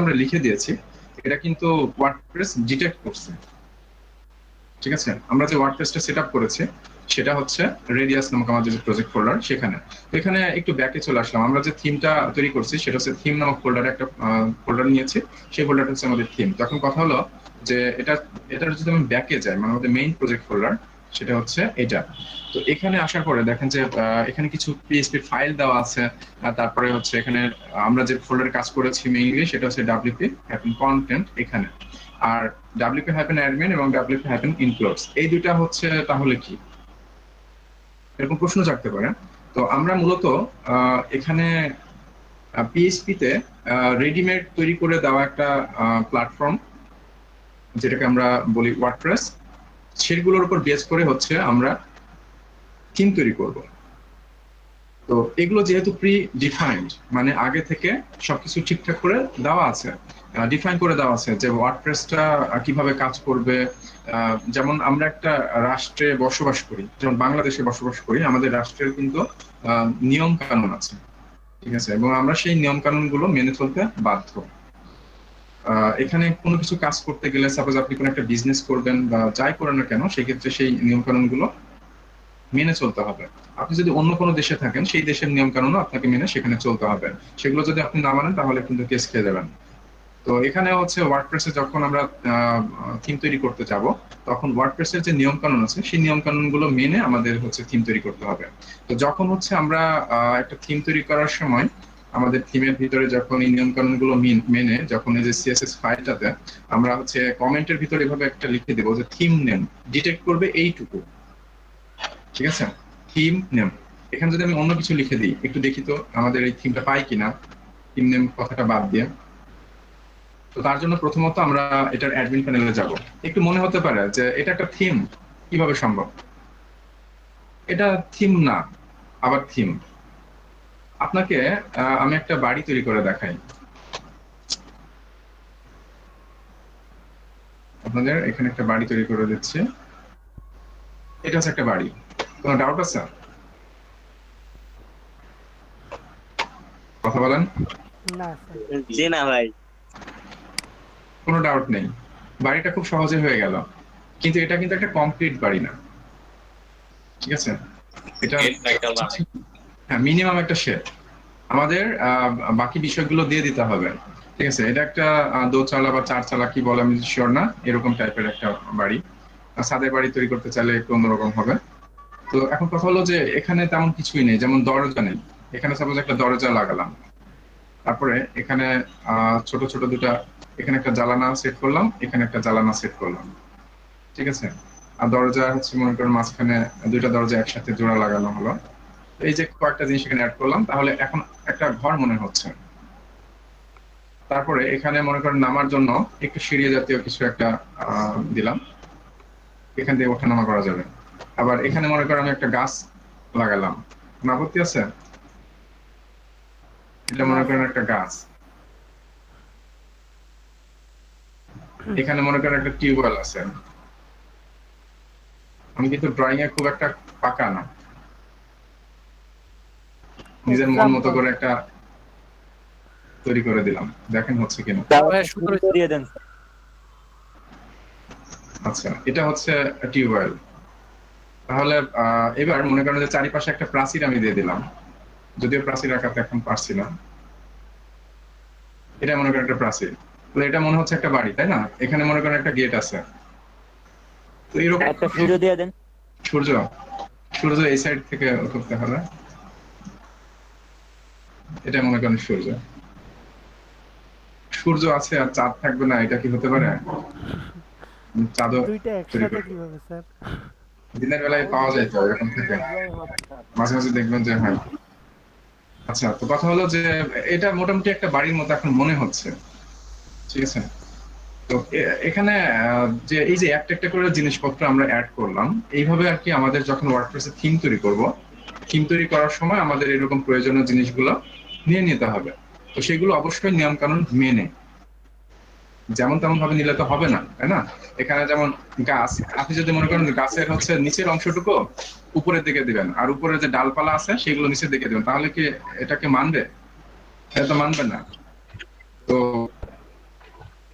আমরা লিখে দিয়েছি এটা কিন্তু ওয়ার্ডপ্রেস ডিটেক্ট করছে। ঠিক আছে, আমরা যে ওয়ার্ডপ্রেসটা সেটআপ করেছি সেটা হচ্ছে রেডিয়াস নামক আমাদের যে প্রজেক্ট ফোল্ডার, সেখানে। তো এখানে একটু ব্যাকে চলে আসলাম। আমরা যে থিমটা তৈরি করছি সেটা হচ্ছে থিম নামক ফোল্ডারে একটা ফোল্ডার নিয়েছি, সেই ফোল্ডারটা হচ্ছে আমাদের থিম। তখন কথা হলো যে এটার যদি আমি ব্যাকে যাই, মানে আমাদের মেইন প্রজেক্ট ফোল্ডার সেটা হচ্ছে এটা। তো এখানে আসার পরে দেখেন যে এখানে কিছু পিএইচপি ফাইল দেওয়া আছে। তারপরে হচ্ছে এখানে আমরা যে ফোল্ডারে কাজ করেছি মেইনলি সেটা হচ্ছে ডাব্লিউপি কন্টেন্ট এখানে। আর wp-admin এবং wp-includes এই দুইটা হচ্ছে তাহলে কি, এরকম প্রশ্ন জাগতে পারে। তো আমরা মূলত এখানে পিএইচপি তে রেডিমেড তৈরি করে দেওয়া একটা প্ল্যাটফর্ম, যেটাকে আমরা বলি ওয়ার্ডপ্রেস, সেগুলোর উপর বেস করে হচ্ছে আমরা থিম তৈরি করব। তো এগুলো যেহেতু প্রি ডিফাইন্ড, মানে আগে থেকে সবকিছু ঠিকঠাক করে দেওয়া আছে, ডিফাইন করে দেওয়া আছে যে ওয়ার্ডপ্রেসটা কিভাবে কাজ করবে। যেমন আমরা একটা রাষ্ট্রে বসবাস করি, যেমন বাংলাদেশে বসবাস করি, আমাদের রাষ্ট্রের কিন্তু নিয়ম কানুন আছে, ঠিক আছে, এবং আমরা সেই নিয়ম কানুন গুলো মেনে চলতে বাধ্য। এখানে কোনো কিছু কাজ করতে গেলে, সাপোজ আপনি কোনো একটা বিজনেস করবেন বা যাই করেন না কেন, সেক্ষেত্রে সেই নিয়ম কানুন গুলো মেনে চলতে হবে। আপনি যদি অন্য কোনো দেশে থাকেন, সেই দেশের নিয়ম কানুনও আপনাকে মেনে সেখানে চলতে হবে। সেগুলো যদি আপনি না মানেন তাহলে কিন্তু কেস খেয়ে যাবেন। তো এখানে হচ্ছে ওয়ার্ডপ্রেসে যখন আমরা থিম তৈরি করতে যাব, তখন ওয়ার্ডপ্রেসের যে নিয়ম কানুন আছে সেই নিয়ম কানুন গুলো মেনে আমাদের হচ্ছে থিম তৈরি করতে হবে। তো যখন হচ্ছে আমরা একটা থিম তৈরি করার সময় আমাদের থিমের ভিতরে যখন এই নিয়ম কানুন গুলো মেনে, যখন এই যে সিএসএস ফাইলটাতে আমরা হচ্ছে কমেন্টের ভিতরে এভাবে একটা লিখে দেবো যে থিম নেম ডিটেক্ট করবে এইটুকু, ঠিক আছে, থিম নেম। এখানে যদি আমি অন্য কিছু লিখে দিই, একটু দেখি তো আমাদের এই থিমটা পাই কিনা, থিম নেম কথাটা বাদ দিয়ে। তো তার জন্য প্রথমত আমরা এটার অ্যাডমিন প্যানেলে যাব। একটু মনে হতে পারে যে এটা একটা থিম, কিভাবে সম্ভব? এটা থিম না, আবার থিম। আপনাকে আমি একটা বাড়ি তৈরি করে দেখাই। আপনাদের এখানে একটা বাড়ি তৈরি করে দিচ্ছে, এটা হচ্ছে একটা বাড়ি। কোনো ডাউট আছে? কথা বলেন। না স্যার। জি না ভাই। কোনো ডাউট নেই, বাড়িটা খুব সহজে হয়ে গেল। কিন্তু এটা কিন্তু একটা কমপ্লিট বাড়ি না, ঠিক আছে। এটা হ্যাঁ, মিনিমাম একটা শেড। আমাদের বাকি বিষয়গুলো দিয়ে দিতে হবে, ঠিক আছে। এটা একটা দোচালা বা চারচালা কি বলে আমি শিওর না, এরকম টাইপের একটা বাড়ি। ছাদের বাড়ি তৈরি করতে চাইলে একটু অন্যরকম হবে। তো এখন কথা হলো যে এখানে তেমন কিছুই নেই, যেমন দরজা নেই। এখানে সাপোজ একটা দরজা লাগালাম, তারপরে এখানে ছোট ছোট দুটা, এখানে একটা জ্বালানা সেট করলাম, এখানে একটা জ্বালানা সেট করলাম, ঠিক আছে। আর দরজা হচ্ছে মনে করেন মাঝখানে দুইটা দরজা একসাথে জোড়া লাগানো হলো। এই যে কয়েকটা জিনিস এখানে অ্যাড করলাম, তাহলে এখন একটা ঘর মনে হচ্ছে। তারপরে এখানে মনে করেন নামার জন্য একটু সিঁড়ি জাতীয় কিছু একটা দিলাম, এখান থেকে ওঠানামা করা যাবে। আবার এখানে মনে করেন আমি একটা গাছ লাগালাম, কোনো আপত্তি আছে? এটা মনে করেন একটা গাছ। এখানে মনে করেন একটা টিউবওয়েল আছে। আমি কিন্তু ড্রয়িং এ খুব একটা পাকা না, নিজের মন মতো করে একটা তৈরি করে দিলাম, দেখেন হচ্ছে কিনা। দিয়ে দেন। আচ্ছা, এটা হচ্ছে টিউবওয়েল। তাহলে এবার মনে করেন যে চারিপাশে একটা প্রাচীর আমি দিয়ে দিলাম, যদিও প্রাচীর আঁকাতে এখন পারছি না। এটা মনে করেন একটা প্রাচীর, তাহলে এটা মনে হচ্ছে একটা বাড়ি, তাই না? এখানে মনে করেন একটা গেট আছে। তো এরকম একটা সূর্য দিয়ে দেন। সূর্য, সূর্য এই সাইড থেকে করতে হবে। এটা মনে করেন সূর্য। সূর্য আছে আর চাঁদ থাকবে না, এটা কি হতে পারে? চাঁদও দুইটা একসাথে কিভাবে স্যার? দিনের বেলায় পাওয়া যায় তো এরকম থেকে, মাঝে মাঝে দেখবেন যে হয়। আচ্ছা, তো কথা হলো যে এটা মোটামুটি একটা বাড়ির মতো এখন মনে হচ্ছে, ঠিক আছে। তো এখানে যে এই যে একটা একটা করে জিনিসপত্র আমরা অ্যাড করলাম, এইভাবে আর কি আমাদের যখন ওয়ার্ডপ্রেসে থিম তৈরি করব, থিম তৈরি করার সময় আমাদের এরকম প্রয়োজনীয় জিনিসগুলো নিয়ে নিতে হবে। তো সেগুলো অবশ্যই নিয়ম কানুন মেনে, যেমন তেমন ভাবে নিলে তো হবে না, তাই না? এখানে যেমন গাছ, আপনি যদি মনে করেন গাছের হচ্ছে নিচের অংশটুকু উপরের দিকে দিবেন আর উপরে যে ডালপালা আছে সেগুলো নিচের দিকে দিবেন, তাহলে কি এটাকে মানবে? এটা তো মানবে না। তো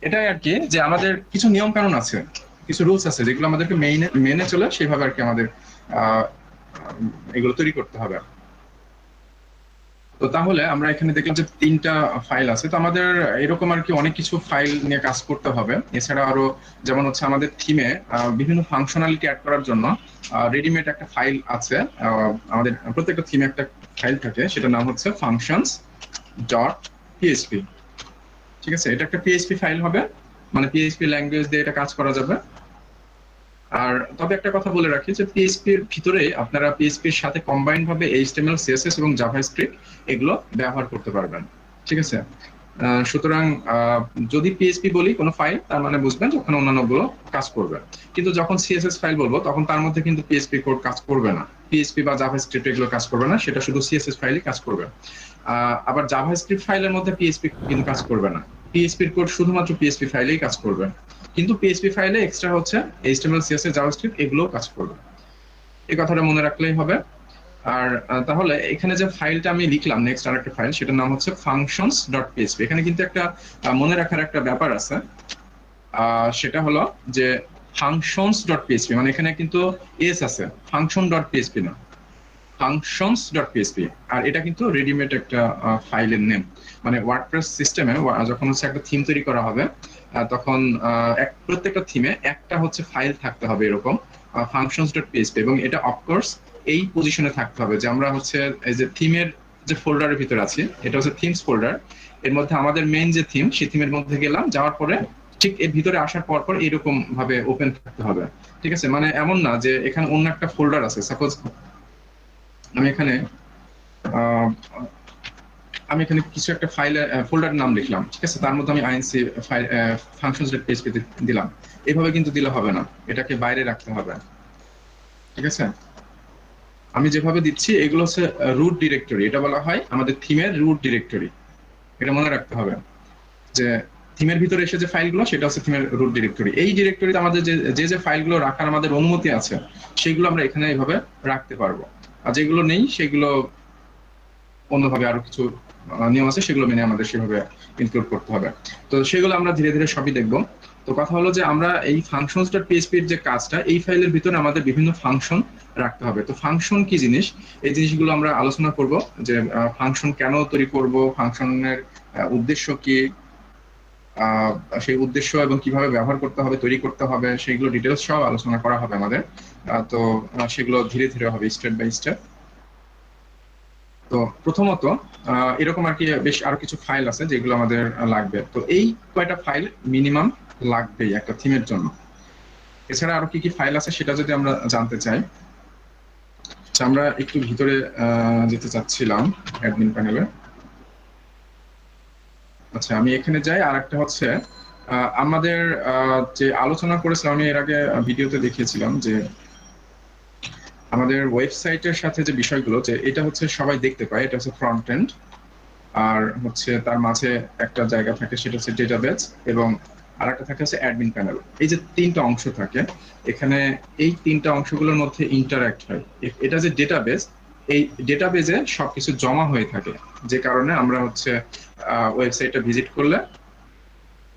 এটাই আর কি, যে আমাদের কিছু নিয়ম কানুন আছে, কিছু রুলস আছে যেগুলো আমাদেরকে মেনে চলে সেইভাবে আর কি আমাদের আহ, এগুলো তৈরি করতে হবে। তো তাহলে আমরা এখানে দেখলাম যে 3টা ফাইল আছে। তো আমাদের এরকম আর কি অনেক কিছু ফাইল নিয়ে কাজ করতে হবে। এছাড়া আরো যেমন হচ্ছে আমাদের থিমে বিভিন্ন ফাংশনালিটি অ্যাড করার জন্য রেডিমেড একটা ফাইল আছে। আমাদের প্রত্যেকটা থিমে একটা ফাইল থাকে, সেটার নাম হচ্ছে functions ডট পিএইচপি। ঠিক আছে, এটা একটা পিএইচপি ফাইল হবে, মানে পিএইচপি ল্যাঙ্গুয়েজ দিয়ে এটা কাজ করা যাবে। আর তবে একটা কথা বলে রাখি যে পিএইচপি এর ভিতরে আপনারা পিএইচপি এর সাথে কম্বাইন্ড ভাবে এইচটিএমএল, সিএসএস এবং জাভাস্ক্রিপ্ট এগুলো ব্যবহার করতে পারবেন। ঠিক আছে, সুতরাং যদি পিএইচপি বলি কোনো ফাইল, তার মানে বুঝবেন যে ওখানে অন্যান্য গুলো কাজ করবে। কিন্তু যখন সিএসএস ফাইল বলবো তখন তার মধ্যে কিন্তু পিএইচপি কোড কাজ করবে না, পিএইচপি বা জাভাস্ক্রিপ্ট এগুলো কাজ করবে না, সেটা শুধু সিএসএস ফাইলই কাজ করবে। আবার জাভাস্ক্রিপ্ট ফাইলের মধ্যে পিএইচপি কিন্তু কাজ করবে না, পিএইচপি এর কোড শুধুমাত্র পিএইচপি ফাইলেই কাজ করবে। কিন্তু পিএইচপি ফাইলে এক্সট্রা হচ্ছে এইচটিএমএল, সিএসএস, জাভাস্ক্রিপ্ট এগুলো কাজ করবে। এই কথাটা মনে রাখলেই হবে। আর তাহলে এখানে যে ফাইলটা আমি লিখলাম, নেক্সট আরেকটা ফাইল, সেটার নাম হচ্ছে functions.php। এখানে কিন্তু একটা মনে রাখার একটা ব্যাপার আছে, সেটা হলো যে functions.php মানে এখানে কিন্তু এস আছে, function.php না, functions.php। আর এটা কিন্তু রেডিমেড একটা ফাইলের নেম। মানে ওয়ার্ডপ্রেস সিস্টেমে যখন হচ্ছে একটা থিম তৈরি করা হবে, তখন প্রত্যেকটা থিমে একটা হচ্ছে ফাইল থাকতে হবে এরকম functions.php, এবং এটা অফকোর্স এই পজিশনে থাকতে হবে যে আমরা হচ্ছে এই যে থিমের যে ফোল্ডারের ভিতরে আছি, এটা হচ্ছে থিমস ফোল্ডার, এর মধ্যে আমাদের মেইন যে থিম, সেই থিমের মধ্যে গেলাম, যাওয়ার পরে ঠিক এর ভিতরে আসার পর পর এরকম ভাবে ওপেন থাকতে হবে। ঠিক আছে, মানে এমন না যে এখানে অন্য একটা ফোল্ডার আছে। সাপোজ আমি এখানে কিছু একটা ফাইলের ফোল্ডার নাম লিখলাম, ঠিক আছে, তার মধ্যে আমি আইএনসি ফাইল functions.php দিলাম, এইভাবে কিন্তু দিলে হবে না, এটাকে বাইরে রাখতে হবে। ঠিক আছে, আমি যেভাবে দিচ্ছি এগুলো হচ্ছে রুট ডিরেক্টরি, এটা বলা হয় আমাদের থিমের রুট ডিরেক্টরি। এটা মনে রাখতে হবে যে থিমের ভিতরে এসে যে ফাইলগুলো, সেটা হচ্ছে থিমের রুট ডিরেক্টরি। এই ডিরেক্টরিতে আমাদের যে ফাইলগুলো রাখার আমাদের অনুমতি আছে, সেগুলো আমরা এখানে এইভাবে রাখতে পারবো। আর যেগুলো নেই সেগুলো অন্যভাবে আরো কিছু নিয়ম আছে, সেগুলো মেনে আমাদের সেভাবে ইনক্লুড করতে হবে। তো সেগুলো আমরা ধীরে ধীরে সবই দেখবো। তো কথা হলো যে আমরা এই functions.php এর যে কাজটা, এই ফাইলের ভিতরে আমাদের বিভিন্ন ফাংশন রাখতে হবে। তো ফাংশন কি জিনিস, এই জিনিসগুলো আমরা আলোচনা করব, যে ফাংশন কেন তৈরি করব, ফাংশনের উদ্দেশ্য কি, সেই উদ্দেশ্য এবং কিভাবে ব্যবহার করতে হবে, তৈরি করতে হবে, সেগুলো ডিটেলস সব আলোচনা করা হবে আমাদের। তো সেগুলো ধীরে ধীরে হবে, স্টেপ বাই স্টেপ। তো প্রথমত এরকম আর কি বেশ আরো কিছু ফাইল আছে যেগুলো আমাদের লাগবে। তো এই কয়টা ফাইল মিনিমাম লাগবেই একটা থিমের জন্য। এছাড়া আরো কি কি ফাইল আছে সেটা যদি আমরা জানতে চাই, আমরা একটু ভিতরে যেতে চাচ্ছিলাম অ্যাডমিন প্যানেলে। আচ্ছা, আমি এখানে যাই। আর একটা হচ্ছে আমাদের যে আলোচনা করেছিলাম, আমি এর আগে ভিডিওতে দেখিয়েছিলাম যে আমাদের ওয়েবসাইটের সাথে যে বিষয়গুলো, যে এটা হচ্ছে সবাই দেখতে পায়, এটা হচ্ছে ফ্রন্ট এন্ড, আর হচ্ছে তার মাঝে একটা জায়গা থাকে সেটা হচ্ছে ডেটাবেস, এবং আরেকটা থাকে হচ্ছে অ্যাডমিন প্যানেল। এই যে 3টা অংশ থাকে এখানে, এই 3টা অংশগুলোর মধ্যে ইন্টারঅ্যাক্ট হয়। এটা যে ডেটাবেস, এই ডেটাবেজে সবকিছু জমা হয়ে থাকে, যে কারণে আমরা হচ্ছে ওয়েবসাইটটা ভিজিট করলে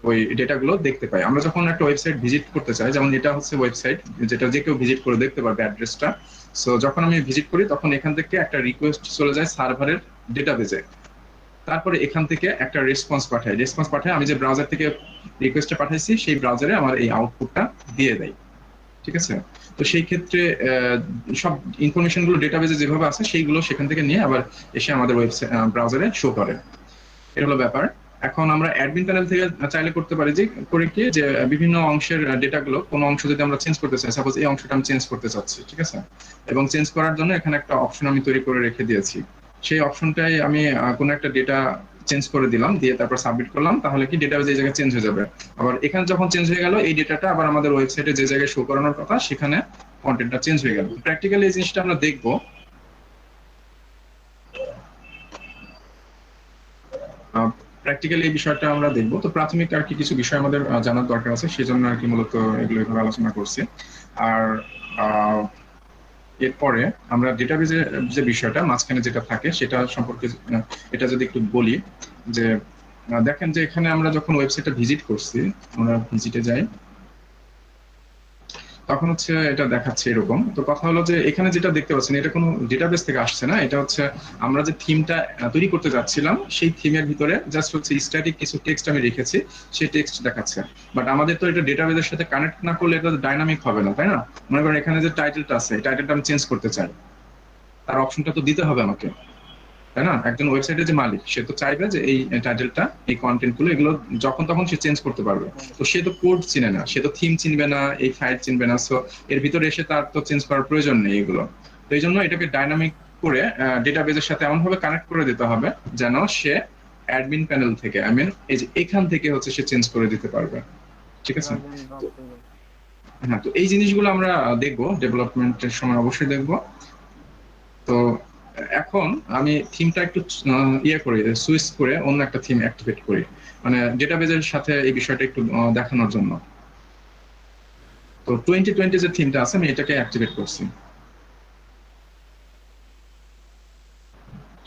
ওই ডেটাগুলো দেখতে পাই। আমরা যখন একটা ওয়েবসাইট ভিজিট করতে চাই, যেমন এটা হচ্ছে ওয়েবসাইট যেটা যে কেউ ভিজিট করে দেখতে পারবে অ্যাড্রেসটা। সো যখন আমি ভিজিট করি তখন এখান থেকে একটা রিকোয়েস্ট চলে যায় সার্ভারের ডেটাবেজে, তারপরে এখান থেকে একটা রেসপন্স পাঠায়, আমি যে ব্রাউজার থেকে রিকোয়েস্টটা পাঠাইছি সেই ব্রাউজারে আমার এই আউটপুটটা দিয়ে দেয়। ঠিক আছে, তো সেই ক্ষেত্রে সব ইনফরমেশন গুলো ডেটাবেজে যেভাবে আছে সেইগুলো সেখান থেকে নিয়ে আবার এসে আমাদের ওয়েবসাইট ব্রাউজারে শো করে। এটা হলো ব্যাপার। এখন আমরা অ্যাডমিন প্যানেল থেকে চাইলে করতে পারি যে কি, যে বিভিন্ন অংশের ডেটাগুলো, কোনো অংশ যদি আমরা চেঞ্জ করতে চাই, সাপোজ এই অংশটা আমি চেঞ্জ করতে চাচ্ছি, ঠিক আছে, এবং চেঞ্জ করার জন্য এখানে একটা অপশন আমি তৈরি করে রেখে দিয়েছি। সেই অপশনটাই আমি কোনো একটা ডেটা চেঞ্জ করে দিলাম, দিয়ে তারপর সাবমিট করলাম, তাহলে কি ডেটাবেজ এই জায়গায় চেঞ্জ হয়ে যাবে। আবার এখানে যখন চেঞ্জ হয়ে গেল, এই ডেটাটা আবার আমাদের ওয়েবসাইটে যে জায়গায় শো করানোর কথা সেখানে কন্টেন্টটা চেঞ্জ হয়ে গেল। প্র্যাকটিক্যালি এই জিনিসটা আমরা দেখবো। প্র্যাকটিক্যালি এই বিষয়টা আমরা দেখবো। তো প্রাথমিক আর কি কিছু বিষয় আমাদের জানার দরকার আছে, সেই জন্য আর কি মূলত এগুলো এভাবে আলোচনা করছি। আর এরপরে আমরা ডেটাবেজের যে বিষয়টা মাঝখানে যেটা থাকে সেটা সম্পর্কে এটা যদি একটু বলি, যে দেখেন যে এখানে আমরা যখন ওয়েবসাইটটা ভিজিট করছি, আমরা ভিজিটে যাই, তখন হচ্ছে এটা দেখাচ্ছে এরকম। তো কথা হলো যে এখানে যেটা দেখতে পাচ্ছেন এটা কোনো ডেটাবেস থেকে আসছে না, এটা হচ্ছে আমরা যে থিমটা তৈরি করতে যাচ্ছিলাম সেই থিমের ভিতরে জাস্ট হচ্ছে স্ট্যাটিক কিছু টেক্সট আমি রেখেছি, সেই টেক্সট দেখাচ্ছে। বাট আমাদের তো এটা ডেটাবেসের সাথে কানেক্ট না করলে এটা ডাইনামিক হবে না, তাই না? মনে করেন এখানে যে টাইটেলটা আছে, এই টাইটেলটা আমি চেঞ্জ করতে চাই, তার অপশনটা তো দিতে হবে আমাকে, তাই না? একজন ওয়েবসাইটের যে মালিক সে তো চাইবে যে এই টাইটেলটা, এই কন্টেন্ট গুলো, এগুলো যখন তখন সে চেঞ্জ করতে পারবে। তো সে তো কোড চিনে না, সে তো থিম চিনবে না, এই ফাইল চিনবে না, সো এর ভিতরে এসে তার তো চেঞ্জ করার প্রয়োজন নেই এগুলো। তো এই জন্য এটাকে ডাইনামিক করে ডেটাবেজের সাথে এমন ভাবে কানেক্ট করে দিতে হবে যেন সে অ্যাডমিন প্যানেল থেকে, আই মিন এই যে এখান থেকে হচ্ছে সে চেঞ্জ করে দিতে পারবে, ঠিক আছে? তো হ্যাঁ, তো এই জিনিসগুলো আমরা দেখবো ডেভেলপমেন্টের সময়, অবশ্যই দেখবো। তো এখন আমি থিমটা একটু ইয়ে করি, সুইচ করে অন্য একটা থিম অ্যাক্টিভেট করি, মানে ডেটাবেজের সাথে এই বিষয়টা একটু দেখানোর জন্য। তো 2020 যে থিমটা আছে আমি এটাকে অ্যাক্টিভেট করছি।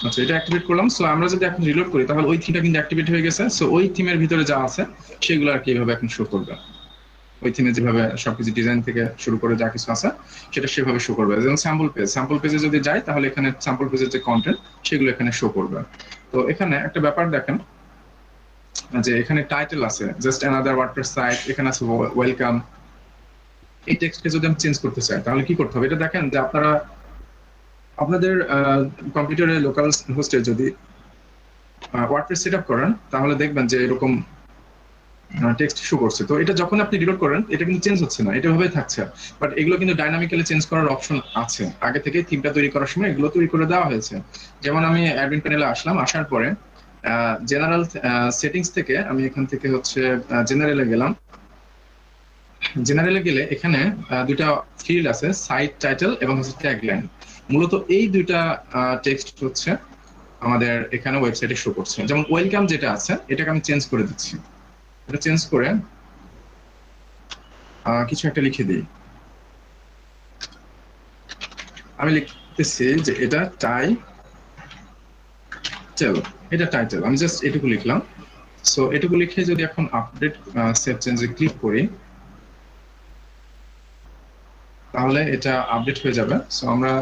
আচ্ছা, এটা অ্যাক্টিভেট করলাম। সো আমরা যদি এখন রিলোড করি তাহলে ওই থিমটা কিন্তু অ্যাক্টিভেট হয়ে গেছে। সো ওই থিমের ভিতরে যা আছে সেগুলো আর কি এইভাবে এখন শো করবে। ওই থিমে যেভাবে সবকিছু ডিজাইন থেকে শুরু করে যা কিছু আছে সেটা সেভাবে শো করবে। যেমন স্যাম্পল পেজে যদি যাই তাহলে এখানে স্যাম্পল পেজের যে কন্টেন্ট সেগুলো এখানে শো করবে। তো এখানে একটা ব্যাপার দেখেন যে এখানে টাইটেল আছে জাস্ট অ্যানাদার ওয়ার্ডপ্রেস সাইট, এখানে আছে ওয়েলকাম। এই টেক্সটকে যদি আমি চেঞ্জ করতে চাই তাহলে কি করতে হবে? এটা দেখেন যে আপনারা আপনাদের কম্পিউটারে লোকাল হোস্টে যদি ওয়ার্ডপ্রেস সেট আপ করেন তাহলে দেখবেন যে এরকম টেক্সট শো করছে। তো এটা যখন আপনি রিলোড করেন এটা কিন্তু চেঞ্জ হচ্ছে না, এটা ভাবেই থাকছে। বাট এগুলো কিন্তু ডাইনামিক্যালি চেঞ্জ করার অপশন আছে, আগে থেকে থিমটা তৈরি করার সময় এগুলো তৈরি করে দেওয়া হয়েছে। যেমন আমি অ্যাডমিন প্যানেলে আসলাম, আসার পরে জেনারেল সেটিংস থেকে আমি এখান থেকে হচ্ছে জেনারেলে গেলাম। জেনারেলে গেলে এখানে দুইটা ফিল্ড আছে, সাইট টাইটেল এবং হচ্ছে ট্যাগলাইন। মূলত এই দুইটা টেক্সট হচ্ছে আমাদের এখানে ওয়েবসাইটে শো করছে। যেমন ওয়েলকাম যেটা আছে এটাকে আমি চেঞ্জ করে দিচ্ছি, এটা চেঞ্জ করে কিছু একটা লিখে দিই। আমি লিখতেছি যে এটা টাইটেল, এটা টাইটেল, আমি জাস্ট এটুকু লিখলাম। সো এটুকু লিখে যদি এখন আপডেট সেভ চেঞ্জে ক্লিক করি তাহলে এটা আপডেট হয়ে যাবে। সো আমরা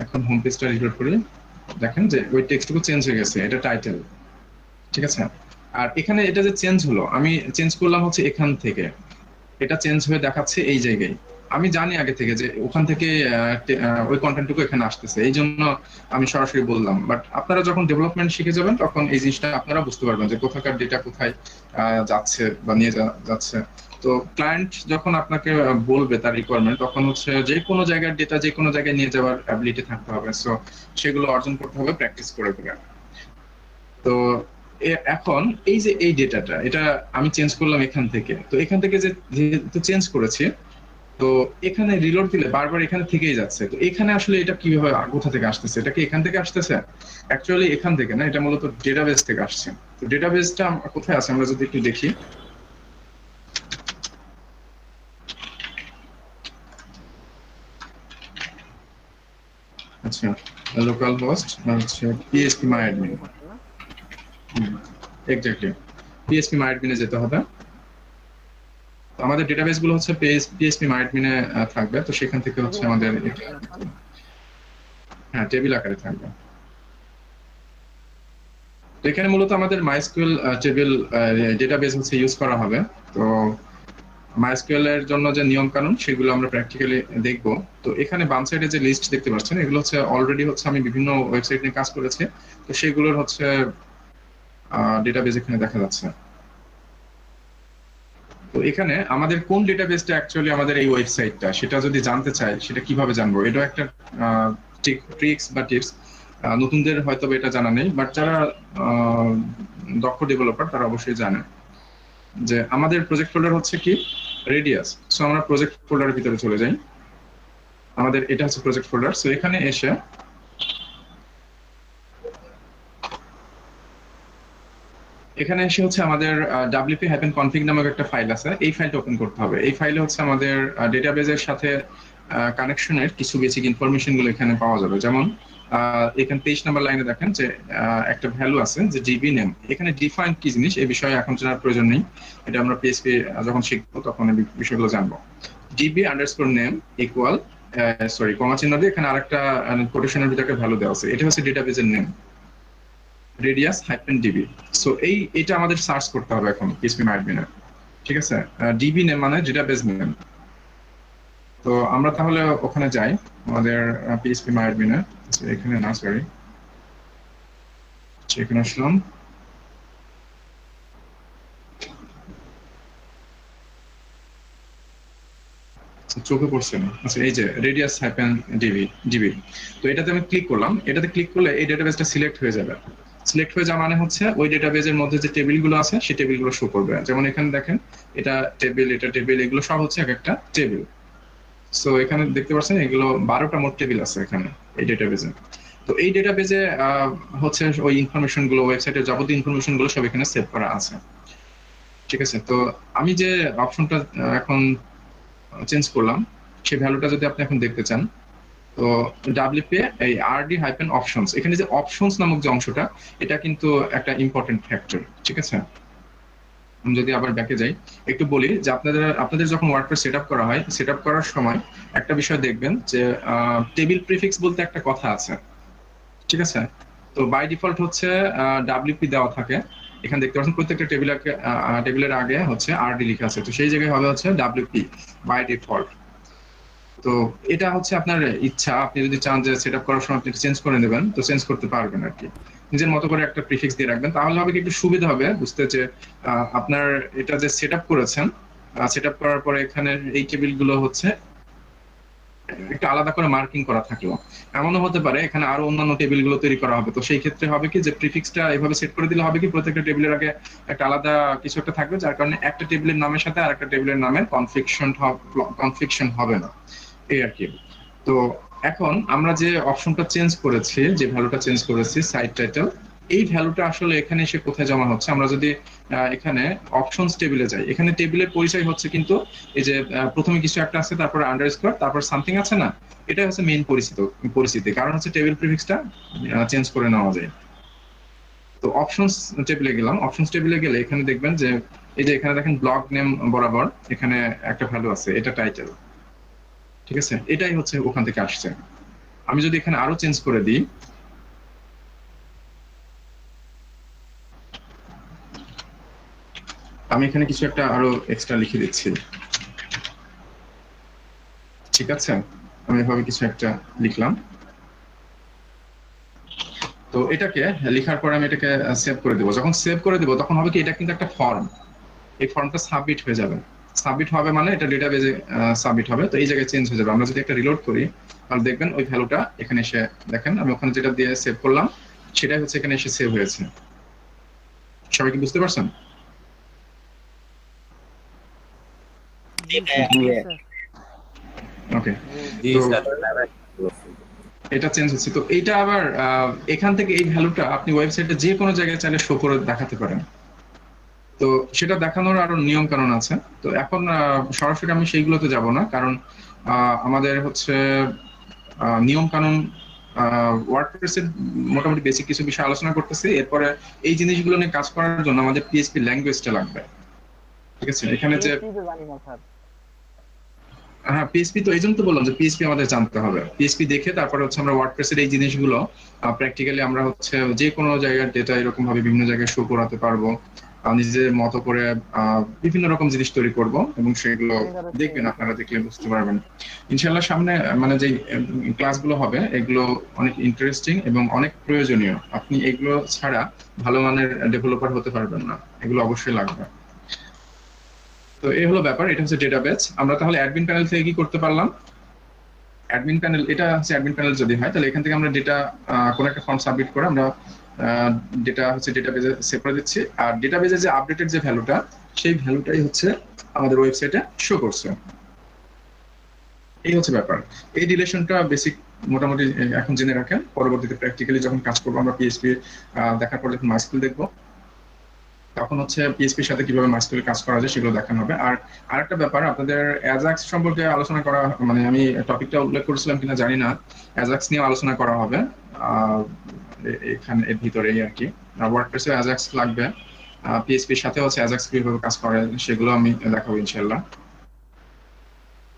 এখন হোম পেজটা রিলোড করি, দেখেন যে ওই টেক্সটটুকু চেঞ্জ হয়ে গেছে, এটা টাইটেল, ঠিক আছে? আর এখানে এটা যে চেঞ্জ হলো, আমি চেঞ্জ করলাম হচ্ছে এখান থেকে, এটা চেঞ্জ হয়ে দেখাচ্ছে এই জায়গায়। আমি জানি আগে থেকে যে ওখান থেকে ওই কন্টেন্টটুকু এখানে আসতেছে, এই জন্য আমি সরাসরি বললাম। বাট আপনারা যখন ডেভেলপমেন্ট শিখে যাবেন তখন এই জিনিসটা আপনারা বুঝতে পারবেন যে কোথাকার ডেটা কোথায় যাচ্ছে বা নিয়ে যাচ্ছে। তো ক্লায়েন্ট যখন আপনাকে বলবে তার রিকোয়ারমেন্ট, তখন হচ্ছে যে কোনো জায়গার ডেটা যে কোনো জায়গায় নিয়ে যাওয়ার অ্যাবিলিটি থাকতে হবে। সো সেগুলো অর্জন করতে হবে প্র্যাকটিস করে করে। তো এখন এই যে এই ডেটাটা, এটা আমি চেঞ্জ করলাম এখান থেকে। তো এখান থেকে যেহেতু চেঞ্জ করেছি, তো এখানে রিলোড দিলে বারবার এখানে থেকেই যাচ্ছে। তো এখানে আসলে এটা কিভাবে কোথা থেকে আসতেছে? এটা কি এখান থেকে আসতেছে? অ্যাকচুয়ালি এখান থেকে না, এটা মূলত ডেটাবেস থেকে আসছে। তো ডেটাবেসটা কোথায় আছে আমরা যদি একটু দেখি। আচ্ছা, লোকাল হোস্ট হচ্ছে PHP my admin, exactly PHP my অ্যাডমিনে যেতে হবে। আমাদের ডেটাবেস গুলো হচ্ছে পিএইচপি মাই অ্যাডমিনে থাকবে। তো সেখান থেকে হচ্ছে আমাদের হ্যাঁ টেবিল আকারে থাকবে। তো এখানে মূলত আমাদের মাইএসকিউএল টেবিল ডেটাবেস হচ্ছে ইউজ করা হবে। তো মাইএসকিউএল এর জন্য যে নিয়ম কানুন সেগুলো আমরা প্র্যাকটিক্যালি দেখব। তো এখানে বাম সাইডে যে লিস্ট দেখতে পাচ্ছেন এগুলো হচ্ছে অলরেডি হচ্ছে আমি বিভিন্ন ওয়েবসাইট নিয়ে কাজ করেছি, তো সেগুলোর হচ্ছে ডেটাবেস এখানে দেখা যাচ্ছে। তো এখানে আমাদের কোন ডেটাবেসটা অ্যাকচুয়ালি আমাদের এই ওয়েবসাইটটা, সেটা যদি জানতে চাই সেটা কিভাবে জানবো? এটা একটা ট্রিক্স বা টিপস, নতুনদের হয়তো এটা জানা নেই, বাট যারা দক্ষ ডেভেলপার তারা অবশ্যই জানে যে আমাদের প্রজেক্ট ফোল্ডার হচ্ছে কি রেডিয়াস। সো আমরা প্রজেক্ট ফোল্ডারের ভিতরে চলে যাই, আমাদের এটা হচ্ছে প্রজেক্ট ফোল্ডার। সো এখানে এসে হচ্ছে আমাদের wp-config নামক একটা ফাইল আছে, এই ফাইলটা ওপেন করতে হবে। এই ফাইলে হচ্ছে আমাদের ডেটাবেজের সাথে কানেকশনের কিছু বেসিক ইনফরমেশন গুলো এখানে পাওয়া যাবে। যেমন এখানে 23 নম্বর লাইনে দেখেন যে একটা ভ্যালু আছে যে ডিবি নেম। এখানে ডিফাইন কি জিনিস এই বিষয়ে এখন জানার প্রয়োজন নেই, এটা আমরা পিএইচপি যখন শিখবো তখন এই বিষয়গুলো জানবো। DB underscore name equal sorry comma চিহ্ন দিয়ে এখানে আরেকটা কোটেশনের ভিতরে একটা ভ্যালু দেওয়া আছে, এটা হচ্ছে ডেটাবেজের name radius hyphen DB. So এটা আমাদের সার্চ করতে হবে এখন পিএইচপি মাইডবিনে, ঠিক আছে। ডিবি নেম মানে ডেটাবেজ নেম। তো আমরা তাহলে ওখানে যাই আমাদের পিএইচপি মাইডবিনে, এখানে না সরি এখানে আসলাম। চোখে পড়ছে না, আচ্ছা এই যে রেডিয়াস হাইফেন ডিবি। তো এটাতে আমি ক্লিক করলাম, এটাতে ক্লিক করলে এই ডেটাবেসটা সিলেক্ট হয়ে যাবে। সিলেক্ট হয়ে যাওয়া মানে হচ্ছে ওই ডেটাবেজের মধ্যে যে টেবিলগুলো আছে সেই টেবিলগুলো শো করবে। যেমন এখানে দেখেন এটা টেবিল, এটা টেবিল, এগুলো সব হচ্ছে এক একটা টেবিল। সো এখানে দেখতে পাচ্ছেন এগুলো 12টা মোট টেবিল আছে এখানে এই ডেটাবেজে। তো এই ডেটাবেজে হচ্ছে ওই ইনফরমেশন গুলো, ওয়েবসাইটের যাবতীয় ইনফরমেশন গুলো সব এখানে সেভ করা আছে, ঠিক আছে। তো আমি যে অপশনটা এখন চেঞ্জ করলাম সেই ভ্যালুটা যদি আপনি এখন দেখতে চান, তো ডাব্লিউপি এই আরডি হাইফেন অপশনস, এখানে যে অপশনস নামক যে অংশটা এটা কিন্তু একটা ইম্পর্টেন্ট ফ্যাক্টর, ঠিক আছে। আমি যদি আবার ব্যাকে যাই একটু বলি যে আপনাদের যখন ওয়ার্ডপ্রেস সেটআপ করা হয়, সেটআপ করার সময় একটা বিষয় দেখবেন যে টেবিল প্রিফিক্স বলতে একটা কথা আছে, ঠিক আছে। তো বাই ডিফল্ট হচ্ছে ডাব্লিউপি দেওয়া থাকে, এখানে দেখতে পাচ্ছেন প্রত্যেকটা টেবিলের আগে হচ্ছে আরডি লেখা আছে, তো সেই জায়গায় হবে হচ্ছে ডাব্লিউপি বাই ডিফল্ট। তো এটা হচ্ছে আপনার ইচ্ছা, আপনি যদি চান যে সেটআপ করার সময় আপনি চেঞ্জ করে নেবেন তো চেঞ্জ করতে পারবেন আর কি, নিজের মতো করে একটা প্রিফিক্স দিয়ে রাখবেন, তাহলে হবে কি একটু সুবিধা হবে বুঝতে যে আপনার এটা যে সেটআপ করেছেন, সেটআপ করার পরে এখানে এই টেবিলগুলো হচ্ছে একটু আলাদা করে মার্কিং করা থাকলো, এমনও হতে পারে এখানে আরো অন্যান্য টেবিলগুলো তৈরি করা হবে। তো সেই ক্ষেত্রে হবে কি যে প্রিফিক্সটা এভাবে সেট করে দিলে হবে কি প্রত্যেকটা টেবিলের আগে একটা আলাদা কিছু একটা থাকবে, যার কারণে একটা টেবিলের নামের সাথে আরেকটা টেবিলের নামের কনফ্লিকশন হবে না, এই আর কি। তো এখন আমরা যে অপশনটা চেঞ্জ করেছি, যে ভ্যালুটা চেঞ্জ করেছি সাইট টাইটেল, এই ভ্যালুটা আসলে এখানে এসে কোথায় জমা হচ্ছে, আমরা যদি এখানে অপশনস টেবিলে যাই, এখানে টেবিলের পরিচয় হচ্ছে কিন্তু এই যে প্রথমে কিছু একটা আছে, তারপরে আন্ডারস্কোর, তারপর সামথিং আছে না, এটা হচ্ছে মেইন পরিস্থিতি, কারণ হচ্ছে টেবিল প্রিফিক্সটা চেঞ্জ করে নেওয়া যায়। তো অপশনস টেবিলে গেলাম, অপশনস টেবিলে গেলে এখানে দেখবেন যে এই যে এখানে দেখেন ব্লগ নেম বরাবর এখানে একটা ভ্যালু আছে, এটা টাইটেল, ঠিক আছে, এটাই হচ্ছে ওখান থেকে আসছে। আমি যদি এখানে আরো চেঞ্জ করে দিই, আমি এখানে কিছু একটা আরো এক্সট্রা লিখে দিচ্ছি, ঠিক আছে, আমি এভাবে কিছু একটা লিখলাম। তো এটাকে লেখার পর আমি এটাকে সেভ করে দেবো, যখন সেভ করে দেবো তখন হবে কি এটা কিন্তু একটা ফর্ম, এই ফর্মটা সাবমিট হয়ে যাবে, সাবমিট হবে মানে এটা ডেটাবেজে সাবমিট হবে, তো এই জায়গায় চেঞ্জ হয়ে যাবে। আমরা যদি একটা রিলোড করি তাহলে দেখবেন ওই ভ্যালুটা এখানে এসে দেখেন আমি ওখানে যেটা দিয়ে সেভ করলাম সেটাই হচ্ছে এখানে এসে সেভ হয়েছে। সবাই কি বুঝতে পারছেন? ওকে, এটা চেঞ্জ হচ্ছে। তো এইটা আবার এখান থেকে এই ভ্যালুটা আপনি ওয়েবসাইটে যে কোনো জায়গায় চাইলে শো করে দেখাতে পারেন, তো সেটা দেখানোর আরো নিয়ম কানুন আছে। তো এখন সরাসরি আমি সেইগুলোতে যাব না, কারণ আমাদের হচ্ছে নিয়ম কানুন ওয়ার্ডপ্রেসের মোটামুটি বেসিক কিছু বিষয় আলোচনা করতেছি, এরপরে এই জিনিসগুলো নিয়ে কাজ করার জন্য আমাদের পিএইচপি ল্যাঙ্গুয়েজটা লাগবে, ঠিক আছে। এখানে যে হ্যাঁ পিএইচপি, তো এই জন্য তো বললাম যে পিএইচপি আমাদের জানতে হবে, পিএইচপি দেখে তারপরে হচ্ছে আমরা ওয়ার্ডপ্রেসের এই জিনিসগুলো প্র্যাকটিক্যালি আমরা হচ্ছে যে কোনো জায়গার ডেটা এরকম ভাবে বিভিন্ন জায়গায় শো করাতে পারবো, নিজের মতো করে বিভিন্ন রকম জিনিস তৈরি করব এবং সেগুলো দেখবেন, আপনারা দেখলে বুঝতে পারবেন ইনশাআল্লাহ। সামনে মানে যে ক্লাসগুলো হবে এগুলো অনেক ইন্টারেস্টিং এবং অনেক প্রয়োজনীয়, আপনি এগুলো ছাড়া ভালো মানের ডেভেলপার হতে পারবেন না, এগুলো অবশ্যই লাগবে। তো এই হলো ব্যাপার, এটা হচ্ছে ডেটাবেজ। আমরা তাহলে অ্যাডমিন প্যানেল থেকে কি করতে পারলাম, অ্যাডমিন প্যানেল, এটা হচ্ছে অ্যাডমিন প্যানেল যদি হয় তাহলে এখান থেকে আমরা ডেটা কোন একটা ফর্ম সাবমিট করে আমরা ডেটা হচ্ছে ডেটাবেজে সেভ করে দিচ্ছি, আর ডেটাবেজে যে আপডেটেড যে ভ্যালুটা সেই ভ্যালুটাই হচ্ছে আমাদের ওয়েবসাইটে শো করছে। এই হচ্ছে ব্যাপার, এই রিলেশনটা বেসিক মোটামুটি এখন জেনে রাখেন, পরবর্তীতে প্র্যাকটিক্যালি যখন কাজ করবো আমরা পিএইচপি দেখার পর যখন মাইস্কুল দেখবো তখন হচ্ছে পিএইচপির সাথে কিভাবে মাইস্কুয়েল কাজ করা যায় সেগুলো দেখানো হবে। আর আরেকটা ব্যাপার, আপনাদের অ্যাজাক্স সম্পর্কে আলোচনা করা, মানে আমি টপিকটা উল্লেখ করেছিলাম কিনা জানি না, অ্যাজাক্স নিয়ে আলোচনা করা হবে এখানে এর ভিতরেই আর কি। ওয়ার্ডপ্রেসে অ্যাজাক্স লাগবে, পিএইচপির সাথে হচ্ছে অ্যাজাক্স কিভাবে কাজ করে সেগুলো আমি দেখাবো ইনশাআল্লাহ।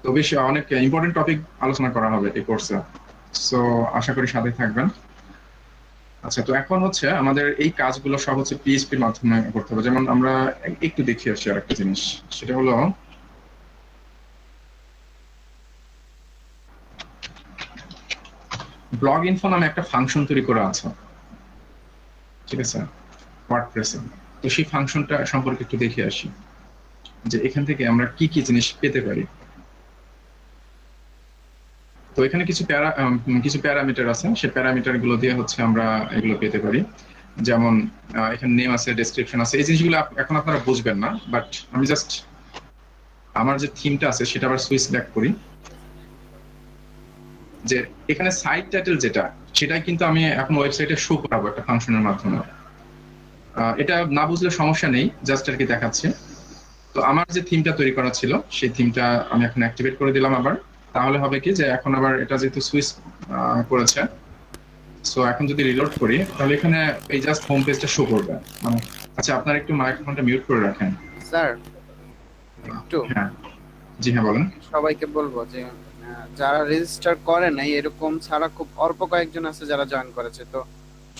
তো বেশ অনেক ইম্পর্টেন্ট টপিক আলোচনা করা হবে এই কোর্সে, সো আশা করি সাথে থাকবেন। আচ্ছা, তো এখন হচ্ছে আমাদের এই কাজগুলো সব হচ্ছে পিএইচপির মাধ্যমে করতে হবে। যেমন আমরা একটু দেখে আসি আর একটা জিনিস, সেটা হলো ব্লগ ইনফো নামে একটা ফাংশন তৈরি করা আছে, ঠিক আছে, ওয়ার্ডপ্রেসে। তো সেই ফাংশনটা সম্পর্কে একটু দেখে আসি যে এখান থেকে আমরা কি কি জিনিস পেতে পারি। তো এখানে কিছু প্যারামিটার আছে, সেই প্যারামিটার গুলো দিয়ে হচ্ছে আমরা এগুলো পেতে পারি। যেমন এখানে নেম আছে, ডেসক্রিপশন আছে, এই জিনিসগুলো এখন আপনারা বুঝবেন না, বাট আমি জাস্ট আমার যে থিমটা আছে সেটা আবার সুইচ ব্যাক করি। যে এখানে সাইট টাইটেল যেটা, সেটাই কিন্তু আমি এখন ওয়েবসাইটে শো করাবো একটা ফাংশনের মাধ্যমে। এটা না বুঝলে সমস্যা নেই, জাস্ট আর কি দেখাচ্ছি। তো আমার যে থিমটা তৈরি করা ছিল সেই থিমটা আমি এখন অ্যাক্টিভেট করে দিলাম আবার। তাহলে হবে কি যে এখন আবার এটা যেহেতু সুইচ করেছে, সো এখন যদি রিলোড করি তাহলে এখানে এই জাস্ট হোম পেজটা শো করবে। মানে আচ্ছা, আপনারা একটু মাইক্রোফোনটা মিউট করে রাখেন স্যার। একটু হ্যাঁ, জি হ্যাঁ বলেন। সবাইকে বলবো যে যারা রেজিস্টার করে নাই, এরকম ছাড়া খুব অল্প কয়েকজন আছে যারা জয়েন করেছে। তো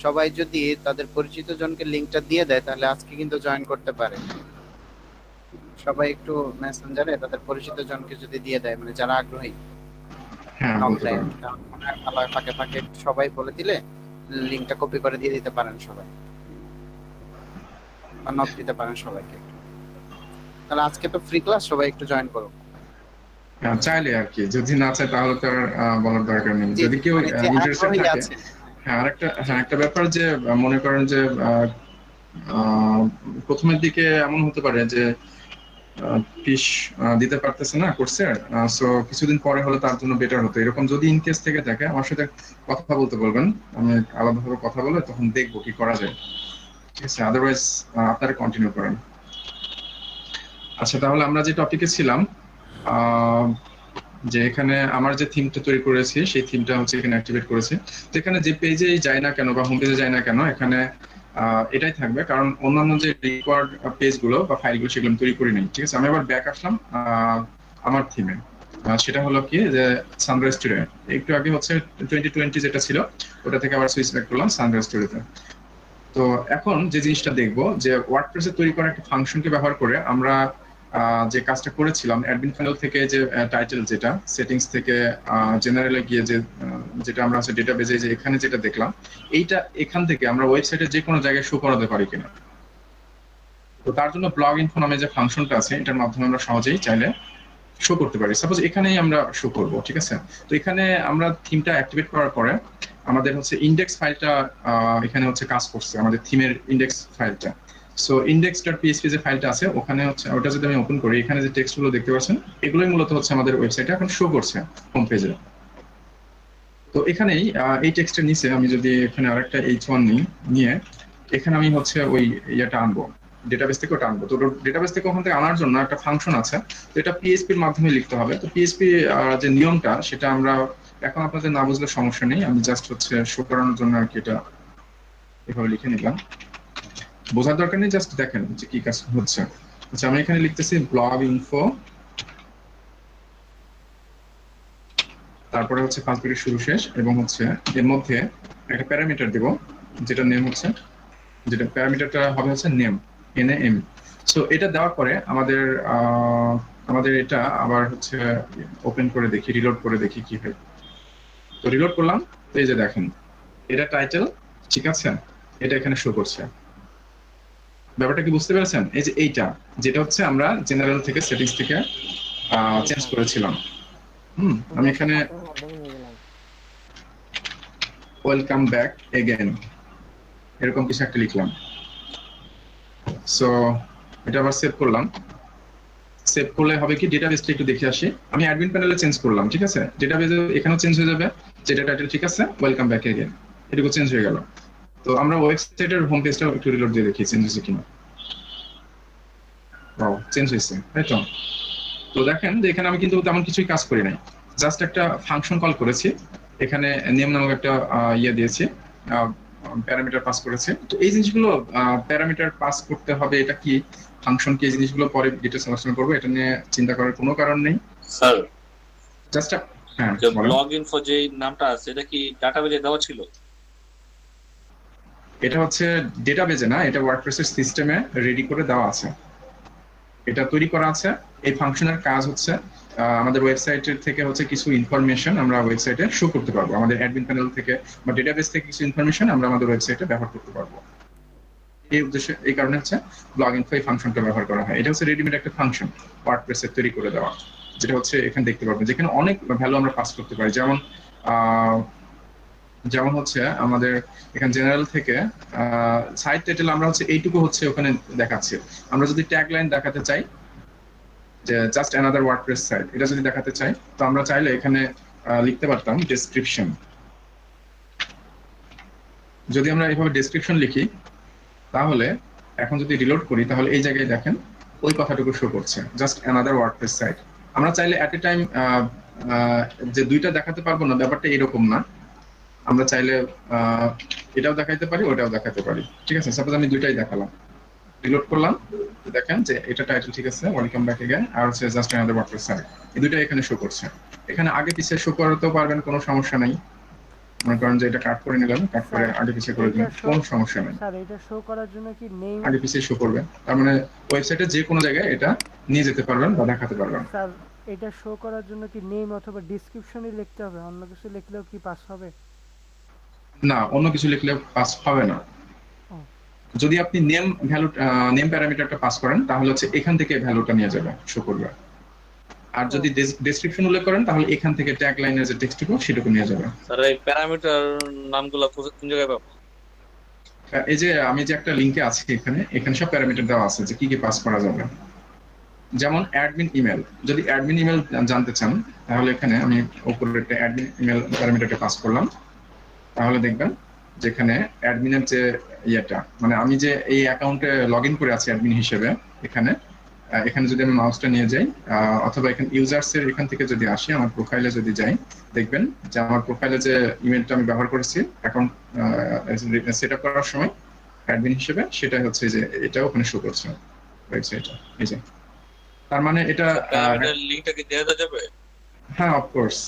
সবাই যদি তাদের পরিচিত জনকে লিংকটা দিয়ে দেয় তাহলে আজকে কিন্তু জয়েন করতে পারে। সবাই একটু মেসেঞ্জারে তাদের পরিচিত জনকে যদি দিয়ে দেয়, মানে যারা আগ্রহী হ্যাঁ, বলতে অনলাইন, পারেন। ফাঁকে ফাঁকে সবাই বলে দিলে লিংকটা কপি করে দিয়ে দিতে পারেন সবাই, বা নক দিতে পারেন সবাইকে। তাহলে আজকে তো ফ্রি ক্লাস, সবাই একটু জয়েন করুন। চাইলে আর কি, যদি না চায় তাহলে তো আর বলার দরকার নেই। যদি কেউ মানে যে ইন্টারেস্টেড আগ্রহী থাকে। আছে। হ্যাঁ, একটা ব্যাপার যে মনে করেন যে প্রথমের দিকে এমন হতে পারে যে ফিস দিতে পারতেছে না কোর্সের, সো কিছুদিন পরে হলে তার জন্য বেটার হতো। এরকম যদি ইন কেস থেকে থাকে আমার সাথে কথা বলতে বলবেন, আমি আলাদাভাবে কথা বলে তখন দেখবো কি করা যায়, ঠিক আছে। আদারওয়াইজ আপনারা কন্টিনিউ করেন। আচ্ছা, তাহলে আমরা যে টপিকে ছিলাম, যে এখানে আমার যে থিমটা তৈরি করেছি সেই থিমটা হচ্ছে এখানে অ্যাক্টিভেট করেছি। তো এখানে যে পেজেই যায় না কেন বা হোম পেজে যায় না কেন, এখানে এটাই থাকবে, কারণ অন্যান্য যে রেকর্ড পেজগুলো বা ফাইলগুলো সেগুলো আমি তৈরি করি নাই, ঠিক আছে। আমি আবার ব্যাক আসলাম আমার থিমে, সেটা হলো কি যে সানরাইজ স্টুডিও। একটু আগে হচ্ছে 2020 যেটা ছিল ওটা থেকে আবার সুইচ ব্যাক করলাম সানরাইজ স্টুডিওতে। তো এখন যে জিনিসটা দেখবো যে ওয়ার্ডপ্রেসে তৈরি করা একটা ফাংশনকে ব্যবহার করে আমরা যে কাজটা করেছিলাম অ্যাডমিন প্যানেল থেকে, যে টাইটেল যেটা সেটিংস থেকে জেনারেলে গিয়ে যেটা আমরা হচ্ছে ডেটাবেজে যে এখানে যেটা দেখলাম, এইটা এখান থেকে আমরা ওয়েবসাইটে যে কোনো জায়গায় শো করাতে পারি কিনা। তো তার জন্য ব্লগ ইনফো নামে যে ফাংশনটা আছে এটার মাধ্যমে আমরা সহজেই চাইলে শো করতে পারি। সাপোজ এখানেই আমরা শো করব, ঠিক আছে। তো এখানে আমরা থিমটা অ্যাক্টিভেট করার পরে আমাদের হচ্ছে ইন্ডেক্স ফাইলটা এখানে হচ্ছে কাজ করছে, আমাদের থিমের ইন্ডেক্স ফাইলটা। সো index.php যে ফাইলটা আছে ওখানে হচ্ছে, ওটা যদি আমি ওপেন করি, এখানে যে টেক্সটগুলো দেখতে পাচ্ছেন এগুলোই মূলত হচ্ছে আমাদের ওয়েবসাইটে এখন শো করছে হোম পেজে। তো এখানেই এই টেক্সটের নিচে আমি যদি এখানে আরেকটা h1 নিয়ে এখানে আমি হচ্ছে ওই ইয়েটা আনবো, ডেটাবেস থেকে ওটা আনবো। তো ডেটাবেস থেকে ওখান থেকে আনার জন্য একটা ফাংশন আছে, তো এটা পিএইচপির মাধ্যমে লিখতে হবে। তো পিএইচপি যে নিয়মটা সেটা আমরা এখন আপনাদের না বুঝলে সমস্যা নেই, আমি জাস্ট হচ্ছে শো করানোর জন্য আর কি এটা এভাবে লিখে নিলাম। বোঝার দরকার নেই, জাস্ট দেখেন যে কি কাজ হচ্ছে। আচ্ছা, আমি এখানে লিখতেছি ব্লগ ইনফো, তারপরে হচ্ছে 5 মিনিট শুরু শেষ, এবং হচ্ছে এর মধ্যে একটা প্যারামিটার দেব যেটা নেম হচ্ছে, যেটা প্যারামিটারটা হবে হচ্ছে নেম, NAME। সো এটা দেওয়ার পরে আমাদের এটা আবার হচ্ছে ওপেন করে দেখি, রিলোড করে দেখি কি হয়। তো রিলোড করলাম, তো এই যে দেখেন এটা টাইটেল, ঠিক আছে, এটা এখানে শো করছে। ব্যাপারটা কি বুঝতে পেরেছেন? এই যে এইটা যেটা হচ্ছে আমরা জেনারেল থেকে সেটিংস থেকে চেঞ্জ করেছিলাম। আমি এখানে ওয়েলকাম ব্যাক এগেইন এরকম কিছু একটা লিখলাম। সো এটা আবার সেভ করলাম। সেভ করলে হবে কি, ডেটাবেসটা একটু দেখে আসি। আমি অ্যাডমিন প্যানেলে চেঞ্জ করলাম, ঠিক আছে। ডেটাবেসে এখানেও চেঞ্জ হয়ে যাবে, যেটা টাইটেল ঠিক আছে, ওয়েলকাম ব্যাক এগেইন, এটুকু চেঞ্জ হয়ে গেল। তো আমরা ওয়েবসাইটের হোম পেজটা একটু রিলোড দিয়ে দেখি চেঞ্জ হয়েছে কিনা। চেঞ্জ হয়েছে, তাই তো? তো দেখেন যে এখানে আমি কিন্তু তেমন কিছুই কাজ করি নাই, জাস্ট একটা ফাংশন কল করেছি, এখানে নেম নামক একটা ইয়ে দিয়েছি, প্যারামিটার পাস করেছে। তো এই জিনিসগুলো প্যারামিটার পাস করতে হবে, এটা কি ফাংশন কি, এই জিনিসগুলো পরে ডিটেইলস আলোচনা করবো, এটা নিয়ে চিন্তা করার কোনো কারণ নেই। স্যার, জাস্ট হ্যাঁ যে বলেন। ব্লগ ইনফো যে নামটা আছে এটা কি ডাটাবেজে দেওয়া ছিল? এটা হচ্ছে ডেটাবেজে না, এটা ওয়ার্ডপ্রেসের সিস্টেমে রেডি করে দেওয়া আছে, এটা তৈরি করা আছে। এই ফাংশনের কাজ হচ্ছে আমাদের ওয়েবসাইটের থেকে হচ্ছে কিছু ইনফরমেশন আমরা ওয়েবসাইটে শো করতে পারবো, আমাদের অ্যাডমিন প্যানেল থেকে বা ডেটাবেস থেকে কিছু ইনফরমেশন আমরা আমাদের ওয়েবসাইটে ব্যবহার করতে পারবো। এই উদ্দেশ্যে, এই কারণে হচ্ছে ব্লগ ইনফো এই ফাংশনটা ব্যবহার করা হয়। এটা হচ্ছে রেডিমেড একটা ফাংশন ওয়ার্ডপ্রেসে তৈরি করে দেওয়া, যেটা হচ্ছে এখানে দেখতে পারবেন, যেখানে অনেক ভ্যালু আমরা পাস করতে পারি। যেমন হচ্ছে আমাদের এখানে জেনারেল থেকে সাইট টাইটেল আমরা হচ্ছে এইটুকু হচ্ছে ওখানে দেখাচ্ছে। আমরা যদি ট্যাগ লাইন দেখাতে চাই যে জাস্ট অ্যানাদার ওয়ার্ডপ্রেস সাইট, এটা যদি দেখাতে চাই তো আমরা চাইলে এখানে লিখতে পারতাম ডেসক্রিপশন। যদি আমরা এইভাবে ডেসক্রিপশন লিখি তাহলে এখন যদি রিলোড করি তাহলে এই জায়গায় দেখেন ওই কথাটুকু শো করছে, জাস্ট অ্যানাদার ওয়ার্ডপ্রেস সাইট। আমরা চাইলে অ্যাট এ টাইম যে দুইটা দেখাতে পারবো না, ব্যাপারটা এরকম না। আমরা চাইলে এটাও দেখাইতে পারি, ওটাও দেখাতে পারি, ঠিক আছে? সাপোজ আমি দুইটাই দেখালাম, রিলোড করলাম, দেখেন যে এটা টাইটেল ঠিক আছে, ওয়েলকাম ব্যাক এগেইন, আর হচ্ছে জাস্ট অ্যানাদার ওয়ার্ডপ্রেস সাইট, এই দুইটাই এখানে শো করছে। এখানে আগে পিছিয়ে শো করতেও পারবেন, কোনো সমস্যা নাই। মনে করেন যে এটা কাট করে নিলাম, কাট করে আগে পিছিয়ে করে দিলাম, কোনো সমস্যা নেই। স্যার এটা শো করার জন্য কি নেম, আগে পিছিয়ে শো করবে, তার মানে ওয়েবসাইটে যে কোনো জায়গায় এটা নিয়ে যেতে পারবেন বা দেখাতে পারবেন। স্যার এটা শো করার জন্য কি নেম অথবা ডেসক্রিপশনই লিখতে হবে, অন্য কিছু লিখলেও কি পাস হবে? না, অন্য কিছু লিখলে পাস হবে না। যদি আপনি নেম প্যারামিটারটা পাস করেন তাহলে হচ্ছে এখান থেকে ভ্যালুটা নিয়ে যাবে, শো করবে। আর যদি ডেসক্রিপশন উল্লেখ করেন তাহলে এখান থেকে ট্যাগ লাইনের যে টেক্সটটুকু সেটুকু নিয়ে যাবে। স্যার এই প্যারামিটার নামগুলো কোন জায়গায় পাবো? এই যে আমি যে একটা লিংকে আছি এখানে সব প্যারামিটার দেওয়া আছে যে কি কি পাস করা যাবে। যেমন অ্যাডমিন ইমেল, যদি অ্যাডমিন ইমেল জানতে চান তাহলে এখানে আমি উপরে একটা অ্যাডমিন ইমেল প্যারামিটারটা পাস করলাম, তাহলে দেখবেন যেখানে অ্যাডমিনের যে ইয়েটা, মানে আমি যে এই অ্যাকাউন্টে লগ ইন করে আছি অ্যাডমিন হিসেবে, এখানে যদি আমি মাউসটা নিয়ে যাই অথবা এখানে ইউজার্স এর এখান থেকে যদি আসি, আমার প্রোফাইলে যদি যাই, দেখবেন যে আমার প্রোফাইলে যে ইমেলটা আমি ব্যবহার করেছি অ্যাকাউন্ট সেট আপ করার সময় অ্যাডমিন হিসেবে, সেটাই হচ্ছে যে এটা ওখানে শো করছে ওয়েবসাইটে। এই যে তার মানে এটা প্যারামিটার লিংকটা কি দেওয়া যাবে? হ্যাঁ, অফকোর্স।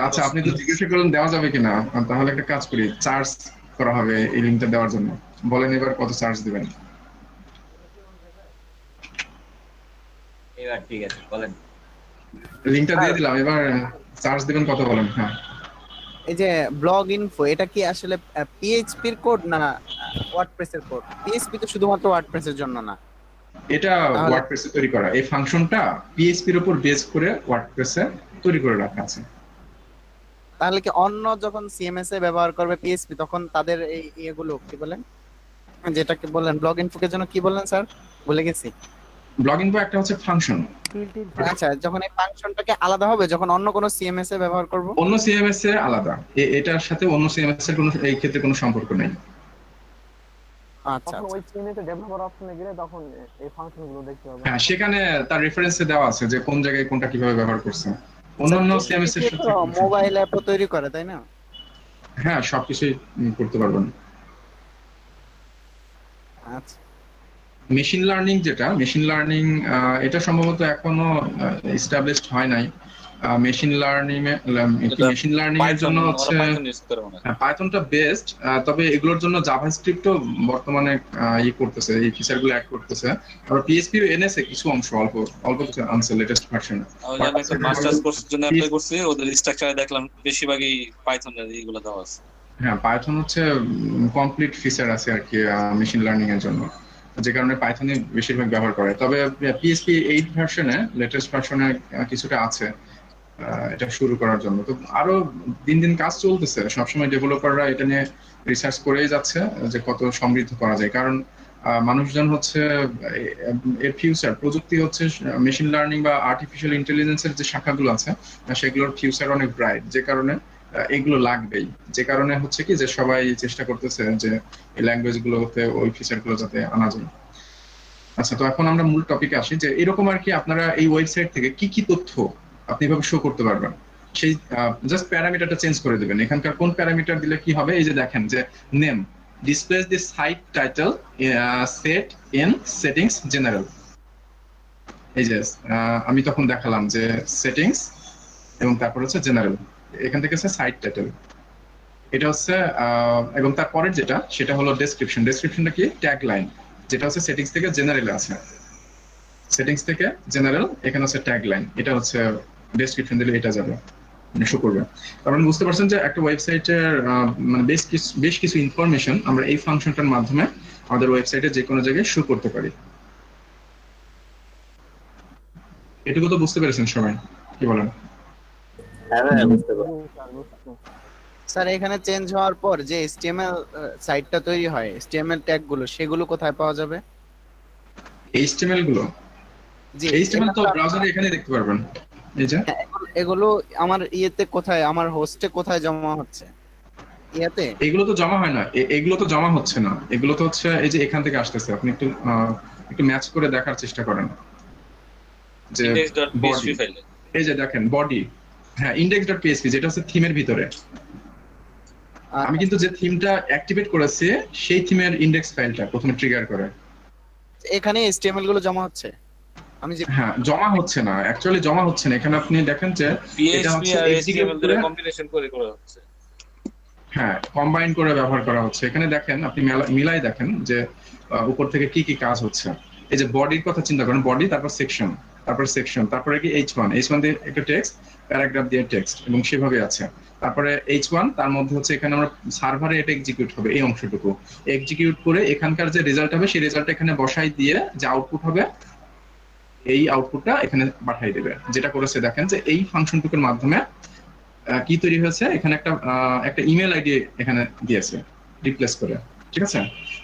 আচ্ছা, আপনি তো জিজ্ঞাসা করলেন দেওয়া যাবে কিনা, তাহলে একটা কাজ করি, চার্জ করা হবে এই লিংকটা দেওয়ার জন্য। বলেন এবার কত চার্জ দিবেন? এবার ঠিক আছে, বলেন। লিংকটা দিয়ে দিলাম, এবার চার্জ দিবেন কত বলেন? হ্যাঁ, এই যে ব্লগ ইনফো, এটা কি আসলে পিএইচপি এর কোড না ওয়ার্ডপ্রেস এর কোড? পিএইচপি তো শুধুমাত্র ওয়ার্ডপ্রেস এর জন্য না, এটা ওয়ার্ডপ্রেসে তৈরি করা। এই ফাংশনটা পিএইচপি এর উপর বেস করে ওয়ার্ডপ্রেসে তৈরি করে রাখা আছে। তাহলে কি অন্য যখন সিএমএস এ ব্যবহার করবে পিএইচপি তখন তাদের এই এগুলো কি বলেন, যেটাকে বলেন ব্লগ ইনফোর জন্য কি বললেন স্যার, ভুলে গেছি। ব্লগ ইনফো একটা হচ্ছে ফাংশন। বিল্ট ইন আচ্ছা, যখন এই ফাংশনটাকে আলাদা হবে যখন অন্য কোনো সিএমএস এ ব্যবহার করব, অন্য সিএমএস এর আলাদা, এটার সাথে অন্য সিএমএস এর কোনো এই ক্ষেত্রে কোনো সম্পর্ক নেই। আচ্ছা তখন ওই সিএমএস ডেভেলপার অপশনে গেলে তখন এই ফাংশনগুলো দেখতে পাবেন। হ্যাঁ, সেখানে তার রেফারেন্সে দেওয়া আছে যে কোন জায়গায় কোনটা কিভাবে ব্যবহার করছে। অন্যান্য সিএমএস এর সাথে মোবাইল অ্যাপও তৈরি করে, তাই না? হ্যাঁ, সবকিছুই করতে পারবেন। আচ্ছা, মেশিন লার্নিং এটা সম্ভবত এখনো এস্টাবলিশড হয় নাই। মেশিন লার্নিং এর জন্য হচ্ছে পাইথনটা বেস্ট, তবে এগুলোর জন্য জাভাস্ক্রিপ্টও বর্তমানে করতেছে, এই ফিচারগুলো অ্যাড করতেছে। আবার পিএইচপি এনেছে কিছু অংশ, অল্প কিছু আনছে লেটেস্ট ভার্সন। আমি একটা মাস্টার্স কোর্সের জন্য অ্যাপ্লাই করছি, ওদের স্ট্রাকচারে দেখলাম বেশিরভাগই পাইথনের এইগুলো দেওয়া আছে। হ্যাঁ, পাইথন হচ্ছে কমপ্লিট ফিচার আছে আর কি মেশিন লার্নিং এর জন্য, যে কারণে পাইথনে বেশিরভাগ ব্যবহার করে। তবে পিএইচপি 8 ভার্সনে, লেটেস্ট ভার্সনে কিছুটা আছে এটা শুরু করার জন্য। তো আরো দিন দিন কাজ চলতেছে, সবসময় ডেভেলপাররা এটা নিয়ে রিসার্চ করেই যাচ্ছে যে কত সমৃদ্ধ করা যায়। কারণ মানুষজন হচ্ছে এর ফিউচার, প্রযুক্তি হচ্ছে মেশিন লার্নিং বা আর্টিফিশিয়াল ইন্টেলিজেন্সের যে শাখাগুলো আছে সেগুলোর ফিউচার অনেক ব্রাইট, যে কারণে এগুলো লাগবেই, যে কারণে হচ্ছে কি যে সবাই চেষ্টা করতেছে যে এই ল্যাঙ্গুয়েজ গুলোতে ওই ফিচার গুলো যাতে আনা যায়। আচ্ছা, তো এখন আমরা মূল টপিকে আসি যে এরকম আর কি আপনারা এই ওয়েবসাইট থেকে কি কি তথ্য আপনি এভাবে শো করতে পারবেন, সেই জাস্ট প্যারামিটারটা চেঞ্জ করে দিবেন। এখানকার কোন প্যারামিটার দিলে কি হবে, এই যে দেখেন যে name displays the site title set in settings general. এই যে আমি তখন দেখালাম যে সেটিংস এবং তারপর হচ্ছে জেনারেল, এখান থেকে হচ্ছে সাইট টাইটেল, এটা হচ্ছে এবং তারপরের যেটা সেটা হলো ডেসক্রিপশন। ডেসক্রিপশনটা কি ট্যাগ লাইন, যেটা হচ্ছে সেটিংস থেকে জেনারেলে আছে, সেটিংস থেকে জেনারেল, এখানে হচ্ছে ট্যাগ লাইন, এটা হচ্ছে ডেসক্রিপশন দিলে এটা যাবে শো করবে। তার মানে বুঝতে পারছেন যে একটা ওয়েবসাইটের মানে বেশ কিছু ইনফরমেশন আমরা এই ফাংশনটার মাধ্যমে আমাদের ওয়েবসাইটে যে কোনো জায়গায় শো করতে পারি। এটুকু তো বুঝতে পেরেছেন সবাই, কি বলেন? হ্যাঁ ভাই বুঝতে পারছি। স্যার এখানে চেঞ্জ হওয়ার পর যে HTML সাইটটা তৈরি হয়, HTML ট্যাগ গুলো সেগুলো কোথায় পাওয়া যাবে? এইচটিএমএল গুলো, জি, এইচটিএমএল তো এটা ব্রাউজারে এখানে দেখতে পারবেন। এই যে হ্যাঁ, এগুলো আমার ইয়েতে কোথায়, আমার হোস্টে কোথায় জমা হচ্ছে? ইয়াতে এগুলো তো জমা হয় না, এগুলো তো জমা হচ্ছে না, এগুলো তো হচ্ছে এই যে এখান থেকে আসতেছে। আপনি একটু একটু ম্যাচ করে দেখার চেষ্টা করেন যে index.php বডি, ফাইলে এই যে দেখেন বডি, হ্যাঁ index.php যেটা হচ্ছে থিমের ভিতরে। আমি কিন্তু যে থিমটা অ্যাক্টিভেট করেছি সেই থিমের ইনডেক্স ফাইলটা প্রথমে ট্রিগার করে। এখানে HTML গুলো জমা হচ্ছে, আমি যে হ্যাঁ, জমা হচ্ছে না, অ্যাকচুয়ালি জমা হচ্ছে না। এখানে আপনি দেখেন যে এটা PHP হচ্ছে আর এক্সিকিউট HTML করে, দিয়ে কম্বিনেশন করে করা হচ্ছে। হ্যাঁ কম্বাইন করে ব্যবহার করা হচ্ছে। এখানে দেখেন আপনি মিলাই দেখেন যে উপর থেকে কি কি কাজ হচ্ছে। এই যে বডির কথা চিন্তা করেন, বডি তারপর সেকশন, তারপর সেকশন, তারপরে কি H1 দিয়ে একটা টেক্সট, প্যারাগ্রাফ দিয়ে টেক্সট, এবং সেভাবে আছে। তারপরে H1 তার মধ্যে হচ্ছে এখানে আমরা সার্ভারে এটা এক্সিকিউট হবে, এই অংশটুকু এক্সিকিউট করে এখানকার যে রেজাল্ট হবে সেই রেজাল্ট এখানে বসাই দিয়ে যে আউটপুট হবে এই আউটপুটটা এখানে পাঠিয়ে দেবে। যেটা করেছে দেখেন যে এই ফাংশনটুকুর মাধ্যমে কি তৈরি হয়েছে, এখানে একটা ইমেল আইডি এখানে দিয়েছে রিপ্লেস করে, ঠিক আছে।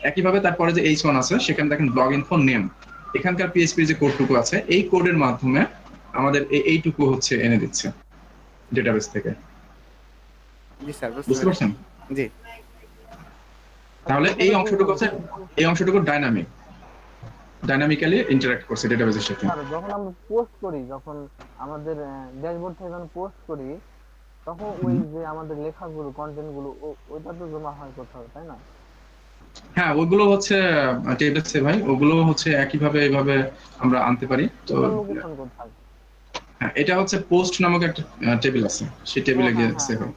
একইভাবে তারপরে যে H1 আছে সেখানে দেখেন ব্লগ ইনফো নেম, এখানকার PHP যে কোডটুকু আছে এই কোডের মাধ্যমে আমাদের এইটুকু হচ্ছে এনে দিচ্ছে ডেটাবেস থেকে। জি স্যার বুঝতে পারছেন? জি। তাহলে এই অংশটুকু ডাইনামিক্যালি ইন্টারঅ্যাক্ট করছে ডেটাবেসের সাথে। আর যখন আমরা পোস্ট করি, যখন আমাদের ড্যাশবোর্ড থেকে যখন পোস্ট করি, তখন ওই যে আমাদের লেখাগুলো, কন্টেন্ট গুলো ওইটা তো জমা হয় কোথাও, তাই না? হ্যাঁ, ওগুলো হচ্ছে টেবিলসে ভাই, ওগুলো হচ্ছে একইভাবে এইভাবে আমরা আনতে পারি। তো ওটার লোকেশন কোথায়? হ্যাঁ, এটা হচ্ছে পোস্ট নামক একটা টেবিল আছে, সেই টেবিলে গিয়ে সেভ হয়।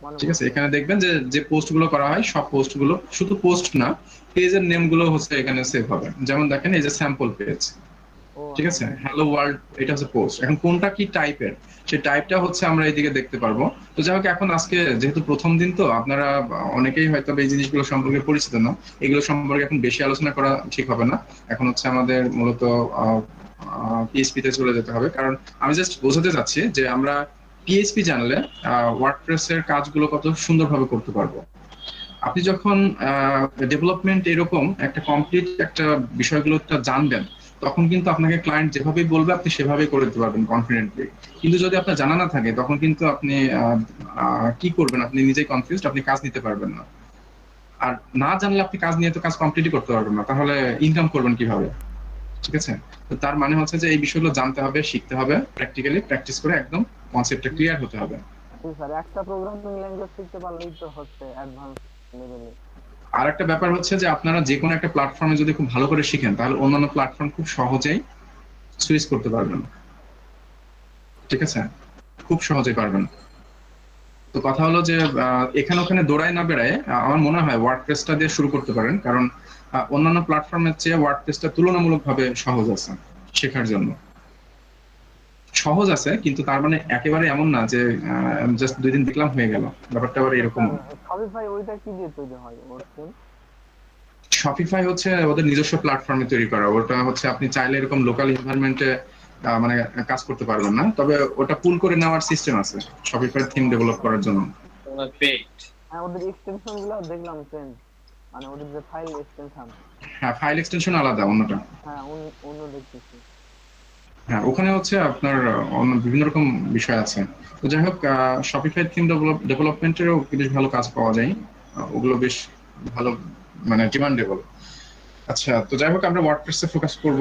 মনে ঠিক আছে, পড়ছে। এখানে দেখবেন যে যে পোস্ট গুলো করা হয় সব পোস্ট গুলো, শুধু পোস্ট না, পেজের নেম গুলো হচ্ছে এখানে সেভ হবে। যেমন দেখেন এই যে স্যাম্পল পেজ, ও ঠিক আছে, হ্যালো ওয়ার্ল্ড, এটা হচ্ছে পোস্ট। এখন কোনটা কি টাইপের সেই টাইপটা হচ্ছে আমরা এইদিকে দেখতে পারবো। তো যাই হোক, এখন আজকে যেহেতু প্রথম দিন, তো আপনারা অনেকেই হয়তো এই জিনিসগুলো সম্পর্কে পরিচিত না, এগুলো সম্পর্কে এখন বেশি আলোচনা করা ঠিক হবে না। এখন হচ্ছে আমাদের মূলত PHP তে চলে যেতে হবে, কারণ আমি জাস্ট বোঝাতে চাচ্ছি যে আমরা PHP জানলে ওয়ার্ডপ্রেস এর কাজগুলো কত সুন্দরভাবে করতে পারবো। আপনি যখন ডেভেলপমেন্ট এরকম একটা কমপ্লিট একটা বিষয়গুলো জানবেন, তখন কিন্তু আপনাকে ক্লায়েন্ট যেভাবেই বলবে আপনি সেভাবেই করে দিতে পারবেন কনফিডেন্টলি। কিন্তু যদি আপনার জানা না থাকে, তখন কিন্তু আপনি কি করবেন, আপনি নিজেই কনফিউজড, আপনি কাজ নিতে পারবেন না। আর না জানলে আপনি কাজ নিয়ে তো কাজ কমপ্লিটই করতে পারবেন না, তাহলে ইনকাম করবেন কিভাবে? ঠিক আছে, তো তার মানে হচ্ছে যে এই বিষয়গুলো জানতে হবে, শিখতে হবে, প্র্যাকটিক্যালি প্র্যাকটিস করে একদম কনসেপ্টটা ক্লিয়ার হতে হবে। স্যার একটা প্রোগ্রামিং ল্যাঙ্গুয়েজ শিখতে পারলেই তো হচ্ছে অ্যাডভান্স লেভেলে। আর একটা ব্যাপার হচ্ছে যে আপনারা যে কোনো একটা প্ল্যাটফর্মে যদি খুব ভালো করে শিখেন, তাহলে অন্যান্য প্ল্যাটফর্ম খুব সহজেই সুইচ করতে পারবেন। ঠিক আছে, খুব সহজেই পারবেন। তো কথা হলো যে এখানে ওখানে দৌড়ায় না বেড়ায় আমার মনে হয় ওয়ার্ডপ্রেসটা দিয়ে শুরু করতে পারেন, কারণ অন্যান্য প্ল্যাটফর্মের চেয়ে ওয়ার্ডপ্রেসটা তুলনামূলকভাবে সহজ আছে শেখার জন্য। সহজ আছে, কিন্তু তার মানে একেবারে এমন না যে জাস্ট 2 দিন দেখলাম হয়ে গেল, ব্যাপারটা আবার এরকম। শপিফাই ওইটা কি দিয়ে তৈরি হয় ওর থিম? শপিফাই হচ্ছে ওদের নিজস্ব প্ল্যাটফর্মে তৈরি করা। ওটা হচ্ছে আপনি চাইলে এরকম লোকাল এনভায়রনমেন্টে মানে কাজ করতে পারবেন না, তবে ওটা পুল করে নেওয়ার সিস্টেম আছে শপিফাই থিম ডেভেলপ করার জন্য। পেইড। হ্যাঁ, ওদের এক্সটেনশন গুলো দেখলাম চেঞ্জ, মানে ওদের যে ফাইল এক্সটেনশন। হ্যাঁ, ফাইল এক্সটেনশন আলাদা অন্যটা। হ্যাঁ, অন্য দেখতেছি। হ্যাঁ, ওখানে হচ্ছে আপনার অন্য বিভিন্ন রকম বিষয় আছে। তো যাই হোক, শপিফাই থিম ডেভেলপমেন্টেরও বেশ ভালো কাজ পাওয়া যায়। ওগুলো বেশ ভালো, মানে ডিমান্ডেবল। আচ্ছা, তো যাই হোক আমরা ওয়ার্ডপ্রেসে ফোকাস করব।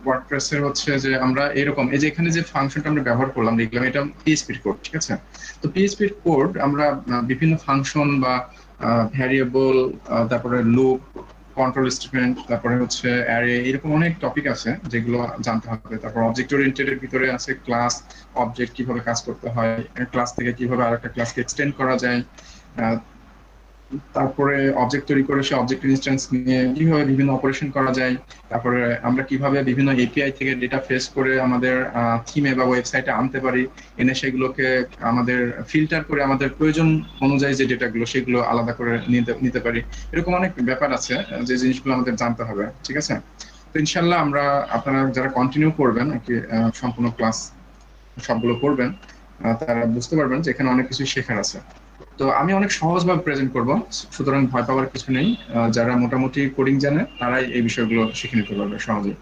ওয়ার্ডপ্রেসের হচ্ছে যে আমরা এরকম, এই যে এখানে যে ফাংশনটা আমরা ব্যবহার করলাম দেখলাম, এটা পিএইচপি কোড, ঠিক আছে? তো পিএইচপি কোড আমরা বিভিন্ন ফাংশন বা ভ্যারিয়েবল, তারপরে লুপ, কন্ট্রোল স্টেটমেন্ট, তারপরে হচ্ছে অ্যারে, এরকম অনেক টপিক আছে যেগুলো জানতে হবে। তারপর অবজেক্ট ওরিয়েন্টেড এর ভিতরে আছে ক্লাস, অবজেক্ট কিভাবে কাজ করতে হয়, ক্লাস থেকে কিভাবে আরেকটা ক্লাসকে এক্সটেন্ড করা যায়, তারপরে অবজেক্ট তৈরি করে সে অবজেক্ট ইনস্ট্যান্স নিয়ে কিভাবে বিভিন্ন অপারেশন করা যায়, তারপরে আমরা কিভাবে বিভিন্ন এপিআই থেকে ডেটা ফেস করে আমাদের থিমে বা ওয়েবসাইটে আনতে পারি, এনে সেগুলোকে আমাদের ফিল্টার করে আমাদের প্রয়োজন অনুযায়ী যে ডেটাগুলো সেগুলো আলাদা করে নিতে পারি। এরকম অনেক ব্যাপার আছে যে জিনিসগুলো আমাদের জানতে হবে, ঠিক আছে? তো ইনশাল্লাহ আমরা, আপনারা যারা কন্টিনিউ করবেন আর কি, সম্পূর্ণ ক্লাস সবগুলো করবেন, তারা বুঝতে পারবেন যে এখানে অনেক কিছু শেখার আছে। তো আমি অনেক সহজভাবে প্রেজেন্ট করব, সুতরাং ভয় পাওয়ার কিছু নেই। যারা মোটামুটি কোডিং জানে তারাই এই বিষয়গুলো শিখে নিতে পারবে সহজেই।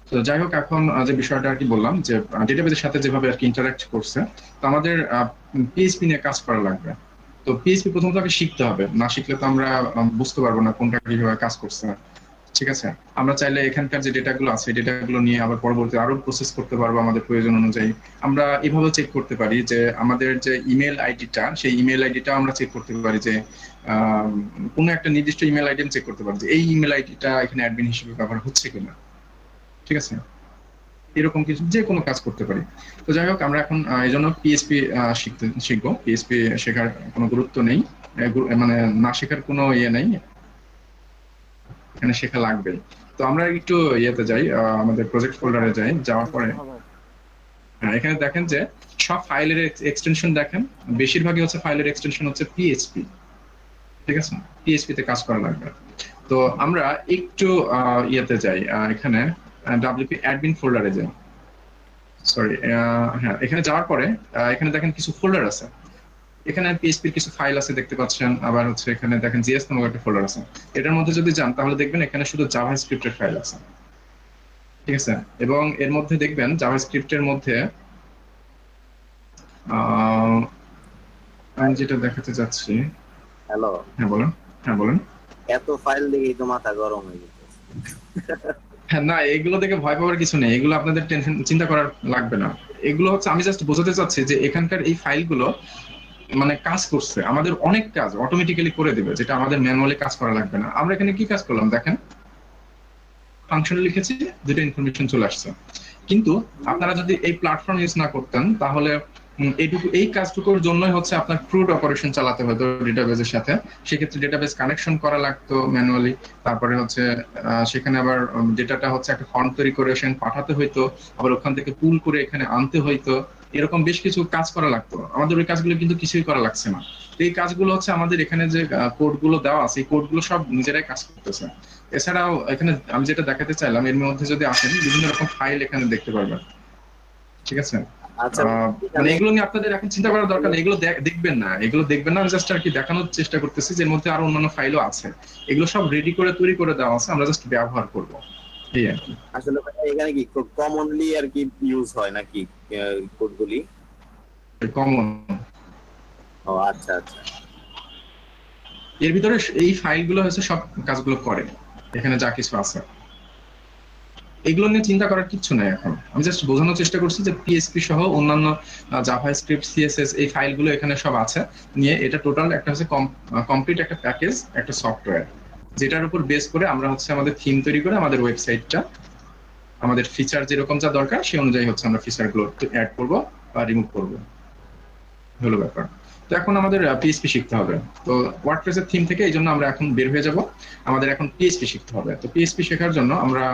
তো যাই হোক, এখন যে বিষয়টা আর কি বললাম যে ডেটাবেজের সাথে যেভাবে আর কি ইন্টারঅ্যাক্ট করছে, তো আমাদের পিএইচপি নিয়ে কাজ করা লাগবে। তো পিএইচপি প্রথমত আগে শিখতে হবে, না শিখলে তো আমরা বুঝতে পারবো না কোনটা কিভাবে কাজ করছে, ঠিক আছে? আমরা চাইলে এখানকার যে ডেটাগুলো আছে এই ডেটাগুলো নিয়ে আবার পরবর্তী আরো প্রসেস করতে পারবো আমাদের প্রয়োজন অনুযায়ী। আমরা এভাবে চেক করতে পারি যে আমাদের যে ইমেল আইডিটা, সেই ইমেল আইডিটা আমরা চেক করতে পারি যে কোনো একটা নির্দিষ্ট ইমেল আইডি চেক করতে পারি যে এই ইমেল আইডিটা এখানে অ্যাডমিন হিসেবে ব্যবহার হচ্ছে কিনা, ঠিক আছে? এরকম কিছু যে কোনো কাজ করতে পারি। তো যাই হোক, আমরা এখন এই জন্য পিএইচপি শিখবো। পিএইচপি শেখার কোনো গুরুত্ব নেই, মানে না শেখার কোনো ইয়ে নেই, এখানে শেখা লাগবে। তো আমরা একটু ইয়েতে যাই, আমাদের প্রজেক্ট ফোল্ডারে যাই। যাওয়ার পরে এখানে দেখেন যে সব ফাইলের এক্সটেনশন দেখেন, বেশিরভাগই হচ্ছে ফাইলের এক্সটেনশন হচ্ছে পিএইচপি, ঠিক আছে? পিএইচপি তে কাজ করা লাগবে। তো আমরা একটু ইয়েতে যাই, এখানে ডব্লিউপি অ্যাডমিন ফোল্ডারে যাই। সরি, হ্যাঁ, এখানে যাওয়ার পরে এখানে দেখেন কিছু ফোল্ডার আছে। এখানে পিএইচপির কিছু ফাইল আছে দেখতে পাচ্ছেন, আবার হচ্ছে এখানে দেখেন জিএস নামক একটা ফোল্ডার আছে। এটার মধ্যে যদি যান তাহলে দেখবেন এখানে শুধু জাভাস্ক্রিপ্টের ফাইল আছে, ঠিক আছে? এবং এর মধ্যে দেখবেন জাভাস্ক্রিপ্টের মধ্যে আমি যেটা দেখাতে যাচ্ছি। হ্যালো, হ্যাঁ বলেন। হ্যাঁ বলেন। এত ফাইল দেখেই তো মাথা গরম হয়ে গেছে। হ্যাঁ, না, এগুলো দেখে ভয় পাওয়ার কিছু নেই, এগুলো আপনাদের টেনশন চিন্তা করার লাগবে না। এগুলো হচ্ছে আমি জাস্ট বোঝাতে চাচ্ছি যে এখানকার এই ফাইলগুলো মানে কাজ করছে, আমাদের অনেক কাজ অটোমেটিক্যালি করে দেবে, যেটা আমাদের ম্যানুয়ালি কাজ করা লাগবে না। আমরা এখানে কি কাজ করলাম দেখেন, ফাংশন লিখেছি, দুটো ইনফরমেশন চলে আসছে। কিন্তু আপনারা যদি এই প্ল্যাটফর্ম ইউজ না করতেন তাহলে এই কাজটুকুর জন্যই হচ্ছে আপনার ক্রুড অপারেশন চালাতে হতো ডেটাবেজের সাথে। সেক্ষেত্রে ডেটাবেজ কানেকশন করা লাগতো ম্যানুয়ালি, তারপরে হচ্ছে সেখানে আবার ডেটাটা হচ্ছে একটা ফর্ম তৈরি করে সেখানে পাঠাতে হইতো, আবার ওখান থেকে পুল করে এখানে আনতে হইতো, এরকম বেশ কিছু কাজ করা লাগতো। আমাদের ওই কাজগুলো কিন্তু কিছুই করা লাগছে না। এই কাজগুলো হচ্ছে আমাদের এখানে যে কোডগুলো দেওয়া আছে, এই কোডগুলো সব নিজেরাই কাজ করতেছে। এছাড়াও এখানে আমি যেটা দেখাতে চাইলাম, এর মধ্যে যদি আসেন বিভিন্ন রকম ফাইল এখানে দেখতে পারবেন, ঠিক আছে? আচ্ছা, মানে এগুলো নিয়ে আপনাদের এখন চিন্তা করার দরকার নেই, এগুলো দেখবেন না, আমি জাস্ট আর কি দেখানোর চেষ্টা করতেছি যে এর মধ্যে আরো অন্যান্য ফাইলও আছে, এগুলো সব রেডি করে তৈরি করে দেওয়া আছে, আমরা জাস্ট ব্যবহার করব, এই আর কি। আসলে এখানে কি কমনলি আর কি ইউজ হয় নাকি কোডগুলি? কমন। ও আচ্ছা আচ্ছা। এর ভিতরে এই ফাইলগুলো হচ্ছে সব কাজগুলো করে, এখানে যা কিছু আছে এগুলো নিয়ে চিন্তা করার কিছু নাই। এখন আমি জাস্ট বোঝানোর চেষ্টা করছি যে পিএইচপি সহ অন্যান্য জাভাস্ক্রিপ্ট, সিএসএস, এই ফাইলগুলো এখানে সব আছে নিয়ে এটা টোটাল একটা হচ্ছে কমপ্লিট একটা প্যাকেজ, একটা সফটওয়্যার, যেটার উপর বেস করে আমরা হচ্ছে আমাদের থিম তৈরি করে আমাদের ওয়েবসাইটটা, আমাদের ফিচার যেরকম যা দরকার সেই অনুযায়ী হচ্ছে আমরা ফিচারগুলো অ্যাড করব বা রিমুভ করব, হলো ব্যাপার। তো এখন আমাদের পিএইচপি শিখতে হবে। তো ওয়ার্ডপ্রেসের থিম থেকে এই জন্য আমরা এখন বের হয়ে যাব, আমাদের এখন পিএইচপি শিখতে হবে। তো পিএইচপি শেখার জন্য আমরা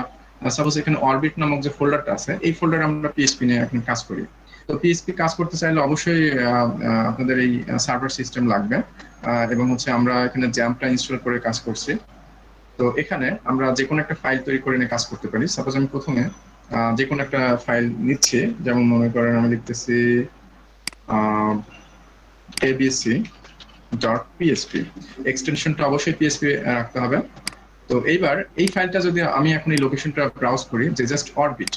সাপোজ এখানে অরবিট নামক যে ফোল্ডারটা আছে, এই ফোল্ডারে আমরা পিএইচপি নিয়ে এখন কাজ করি। তো পিএইচপি কাজ করতে চাইলে অবশ্যই আপনাদের এই সার্ভার সিস্টেম লাগবে, এবং হচ্ছে আমরা এখানে জ্যাম্পটা ইনস্টল করে কাজ করছি। তো এখানে আমরা যে কোনো একটা ফাইল তৈরি করে নিয়ে কাজ করতে পারি। সাপোজ আমি প্রথমে যে কোনো একটা ফাইল নিচ্ছি, যেমন মনে করেন আমি লিখতেছি abc.php, এক্সটেনশনটা অবশ্যই পিএইচপি রাখতে হবে। তো তো এইবার এই ফাইলটা যদি আমি এখন এই লোকেশনটা ব্রাউজ করি, যে জাস্ট অরবিট,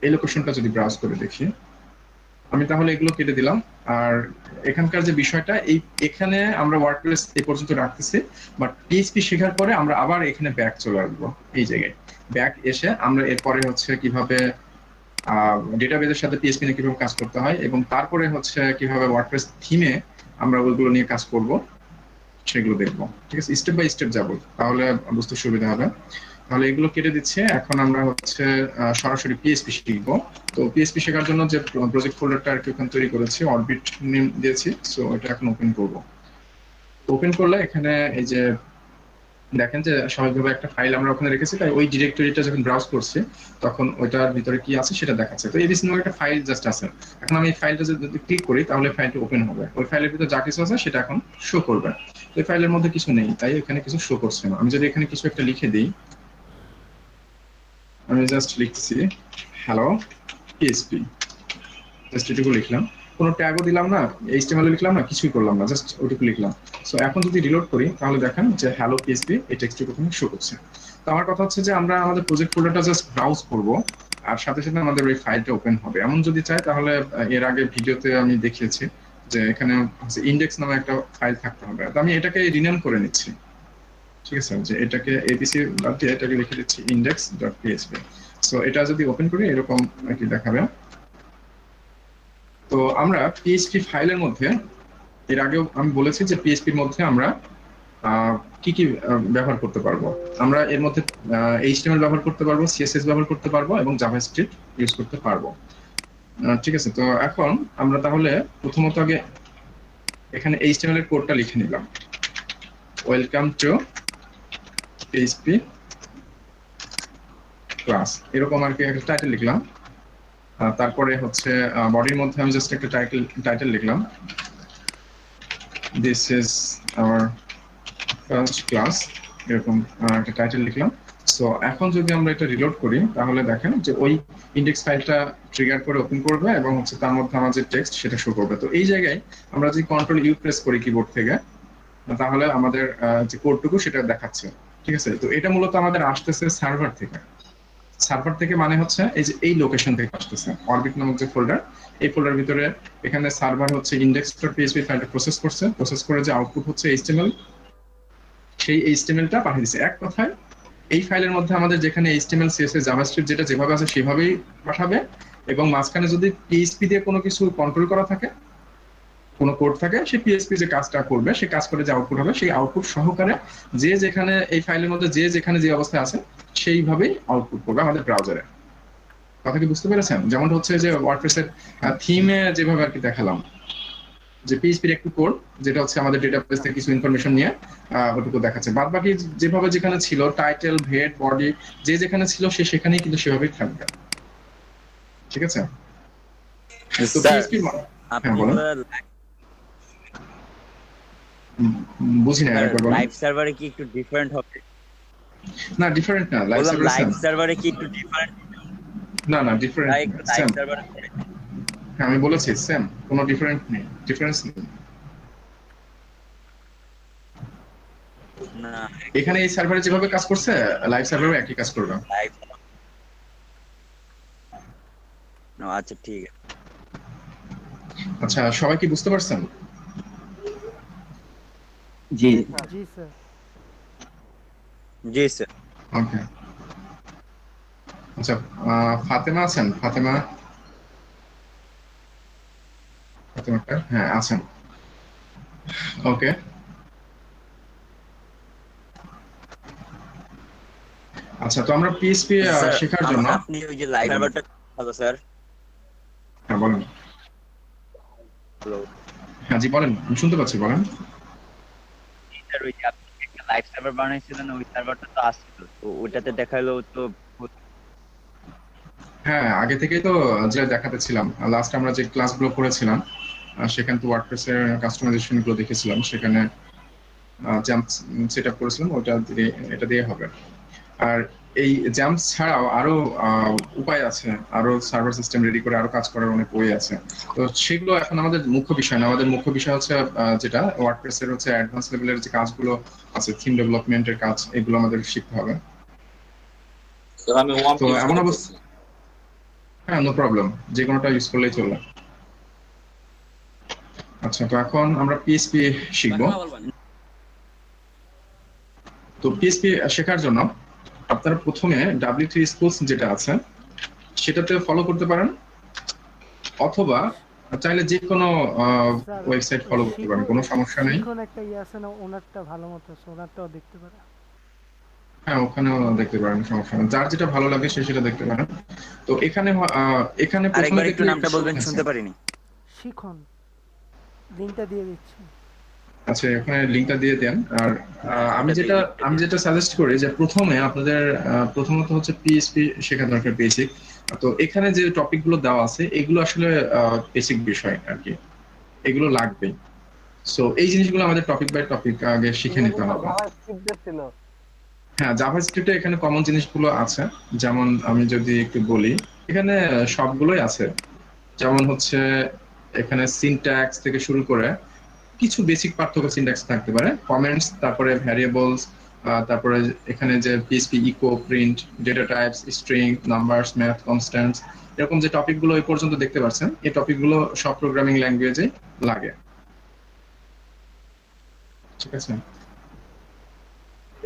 এই লোকেশনটা যদি ব্রাউজ করে দেখি, আমি তাহলে এগুলো কেটে দিলাম। আর এখানকার যে বিষয়টা, এখানে আমরা ওয়ার্ডপ্রেস এই পর্যন্ত রাখতেছি, বাট পিএইচপি শেখার পরে আমরা আবার এখানে ব্যাক চলে আসবো। এই জায়গায় ব্যাক এসে আমরা এরপরে হচ্ছে কিভাবে ডেটাবেজের সাথে পিএইচপি নিয়ে কিভাবে কাজ করতে হয়, এবং তারপরে হচ্ছে কিভাবে ওয়ার্ডপ্রেস থিমে আমরা ওইগুলো নিয়ে কাজ করব, সেগুলো দেখবো। ঠিক আছে, স্টেপ বাই স্টেপ যাবো, তাহলে বুঝতে সুবিধা হবে। তাহলে এগুলো কেটে দিচ্ছে। এখন আমরা হচ্ছে সরাসরি পিএইচপি শিখবো। তো পিএইচপি শেখার জন্য যে প্রজেক্ট ফোল্ডারটা আর কি ওখানে তৈরি করেছি, অরবিট নেম দিয়েছি। সো এটা এখন ওপেন করব। ওপেন করলে এখানে এই যে দেখেন যে স্বাভাবিকভাবে একটা ফাইল আমরা ওখানে রেখেছি, তাই ওই ডিরেক্টরিটা যখন ব্রাউজ করছি তখন ওইটার ভিতরে কি আছে সেটা দেখাচ্ছে। তো এবিসি নামে একটা ফাইল জাস্ট আছে। এখন আমি এই ফাইলটা যদি ক্লিক করি তাহলে ফাইলটা ওপেন হবে। ওই ফাইলের ভিতরে যা কিছু আছে সেটা এখন শো করবে। তো এই ফাইলের মধ্যে কিছু নেই, তাই এখানে কিছু শো করছে না। আমি যদি এখানে কিছু একটা লিখে দিই, আমি জাস্ট লিখছি হ্যালো পিএইচপি, জাস্ট এটুকু লিখলাম, কোনো ট্যাগও দিলাম না, এইচটিএমএল লিখলাম না, কিছুই করলাম না, জাস্ট ওটুকু লিখলাম। সো এখন যদি রিলোড করি তাহলে দেখেন যে হ্যালো পিএইচপি এই টেক্সটটুকু ওখানে শো করছে। তো আমার কথা হচ্ছে যে আমরা আমাদের প্রজেক্ট ফোল্ডারটা জাস্ট ব্রাউজ করব, আর সাথে সাথে আমাদের ওই ফাইলটা ওপেন হবে। এমন যদি চাই তাহলে এর আগে ভিডিওতে আমি দেখিয়েছি যে এখানে ইন্ডেক্স নামে একটা ফাইল থাকতে হবে। তো আমি এটাকে রিনেম করে নিচ্ছি। ঠিক আছে, যে এটাকে এবিসি এটাকে লিখে দিচ্ছি index.php। সো এটা যদি ওপেন করি এরকম আর কি দেখাবে। তো আমরা পিএইচপি ফাইলের মধ্যে এর আগেও আমি বলেছি যে পিএইচপির মধ্যে আমরা কি কি ব্যবহার করতে পারবো। আমরা এর মধ্যে এইচটিএমএল ব্যবহার করতে পারবো, সিএসএস ব্যবহার করতে পারবো, এবং জাভাস্ক্রিপ্ট ইউজ করতে পারবো। ঠিক আছে, তো এখন আমরা তাহলে প্রথমত আগে এখানে এইচটিএমএল এর কোডটা লিখে নিলাম, ওয়েলকাম টু পিএইচপি ক্লাস, এরকম আর কি একটা টাইটেল লিখলাম। তারপরে হচ্ছে বডির মধ্যে আমি জাস্ট একটা টাইটেল লিখলাম, this is our first class, এরকম একটা টাইটেল লিখলাম। সো এখন যদি আমরা এটা রিলোড করি তাহলে দেখেন যে ওই ইন্ডেক্স ফাইলটা ট্রিগার করে ওপেন করবে, এবং হচ্ছে তার মধ্যে আমার যে টেক্সট সেটা শো করবে। তো এই জায়গায় আমরা যদি কন্ট্রোল ইউ প্রেস করি কিবোর্ড থেকে, তাহলে আমাদের যে কোডটুকু সেটা দেখাচ্ছে। ঠিক আছে, তো এটা মূলত আমাদের আসতেছে সার্ভার থেকে। সার্ভার থেকে মানে হচ্ছে এই যে এই লোকেশন থেকে আসতেছে, অরবিট নামক যে ফোল্ডার, এই ফোল্ডার ভিতরে এখানে সার্ভার হচ্ছে index.php ফাইলটা প্রসেস করছে, প্রসেস করে যে আউটপুট হচ্ছে এইচটিএমএল, সেই এইচটিএমএলটা পাঠিয়ে দিচ্ছে। এক কথায় এই ফাইলের মধ্যে আমাদের যেখানে এইচটিএমএল সিএসএস জাভাস্ক্রিপ্ট যেটা যেভাবে আছে সেভাবেই পাঠাবে, এবং মাঝখানে যদি পিএইচপি দিয়ে কোনো কিছু কন্ট্রোল করা থাকে, কোনো কোড থাকে, সেই পিএইচপি যে কাজটা করবে, সেই কাজ করে যে আউটপুট হবে, সেই আউটপুট সহকারে যে যেখানে এই ফাইলের মধ্যে যে যেখানে যে অবস্থায় আছে সেইভাবেই আউটপুট করবে আমাদের ব্রাউজারে। কথা কি বুঝতে পেরেছেন? যেমন হচ্ছে যে ওয়ার্ডপ্রেসের থিমে যেভাবে আর কি দেখালাম, যে পিএইচপির একটু কোড যেটা হচ্ছে আমাদের ডেটাবেস থেকে কিছু ইনফরমেশন নিয়ে ওটুকু দেখাচ্ছে, বাদ বাকি যেভাবে যেখানে ছিল টাইটেল, হেড, বডি, যে যেখানে ছিল সে সেখানেই কিন্তু সেভাবেই থাকবে। ঠিক আছে, তো পিএইচপি হ্যাঁ বলুন, বুঝি না একবার বলুন। লাইভ সার্ভারে কি একটু ডিফারেন্ট হবে? না ডিফারেন্ট না, লাইভ সার্ভারে কি একটু ডিফারেন্ট? না না ডিফারেন্ট, লাইভ সার্ভারে হ্যাঁ আমি বলেছি সেম, কোনো ডিফারেন্ট নেই, ডিফারেন্স নেই। না এখানে এই সার্ভারে যেভাবে কাজ করছে লাইভ সার্ভারেও একই কাজ করবে। লাইভ, আচ্ছা ঠিক আছে। আচ্ছা, সবাই কি বুঝতে পারছেন? জি জি স্যার। জি স্যার। ওকে, আচ্ছা ফাতেমা আছেন? ফাতেমা হ্যাঁ আছেন, ওকে। আচ্ছা, তো আমরা পিএইচপি শেখার জন্য আপনি ওই যে লাইভ সার্ভারটা, হ্যালো স্যার। হ্যাঁ বলেন। হ্যালো হ্যাঁ জি বলেন, আমি শুনতে পাচ্ছি, বলেন। স্যার, ওই যে আপনি একটা লাইভ সার্ভার বানাইছিলেন, ওই সার্ভারটা তো আসছিল, তো ওটাতে দেখালো তো। হ্যাঁ আগে থেকেই তো যেটা দেখাতে ছিলাম, লাস্ট আমরা যে ক্লাসগুলো করেছিলাম সেখানে তো ওয়ার্ডপ্রেসের কাস্টমাইজেশন গুলো দেখেছিলাম, সেখানে জাম্প সেট আপ করেছিলাম, ওটা দিয়ে এটা দিয়ে হবে। আর এই জ্যাম্পস ছাড়াও আরো উপায় আছে, আরো সার্ভার সিস্টেম রেডি করে আরো কাজ করার অনেক ওয়ে আছে। তো সেগুলো এখন আমাদের মুখ্য বিষয় না, আমাদের মুখ্য বিষয় হচ্ছে যেটা ওয়ার্ডপ্রেসের হচ্ছে অ্যাডভান্স লেভেলের যে কাজগুলো আছে, থিম ডেভেলপমেন্টের কাজ, এগুলো আমাদের শিখতে হবে। তো আমি ওয়াম তো ইউজ এমন করতেছি। অবস্থা, হ্যাঁ নো প্রবলেম, যে কোনোটা ইউজ করলেই চলবে। আচ্ছা, তো এখন আমরা পিএসপি শিখবো। তো পিএসপি শেখার জন্য আপনারা প্রথমে W3 Schools যেটা আছে সেটাতে ফলো করতে পারেন, অথবা চাইলে যে কোনো স্যার, ওয়েবসাইট ফলো করতে পারেন, কোনো সমস্যা নেই। শিখন একটা ইয়ে আছে না, ওনারটা ভালো মতো আছে, ওনারটাও দেখতে পারে। হ্যাঁ, ওখানেও দেখতে পারেন, সমস্যা নেই, যার যেটা ভালো লাগে সে সেটা দেখতে পারেন। তো এখানে এখানে প্রথমে আরেকবার একটু দেখলে নামটা বলবেন, শুনতে পারিনি। শিখন, লিঙ্কটা দিয়ে দিচ্ছি। আচ্ছা, এখানে লিংকটা দিয়ে দেন। আর আমি যেটা সাজেস্ট করি যে প্রথমে আপনাদের প্রথমত হচ্ছে পিএসপি শেখা দরকার, বেসিক। তো এখানে যে টপিকগুলো দেওয়া আছে এগুলো আসলে বেসিক বিষয় আর কি, এগুলো লাগবেই। সো এই জিনিসগুলো আমাদের টপিক বাই টপিক আগে শিখে নিতে হবে। জাভাস্ক্রিপ্ট ছিল। হ্যাঁ, জাভাস্ক্রিপ্টে এখানে কমন জিনিসগুলো আছে, যেমন আমি যদি একটু বলি, এখানে সবগুলোই আছে। যেমন হচ্ছে এখানে সিনট্যাক্স থেকে শুরু করে কিছু বেসিক পার্থক্য সিনট্যাক্স থাকতে পারে, কমেন্টস, তারপরে ভ্যারিয়েবলস, তারপরে এখানে যে PHP echo, print, data types, string, numbers, math, constants, এরকম যে টপিকগুলো এই পর্যন্ত দেখতে পাচ্ছেন, এই টপিকগুলো সব প্রোগ্রামিং ল্যাঙ্গুয়েজে লাগে। ঠিক আছে,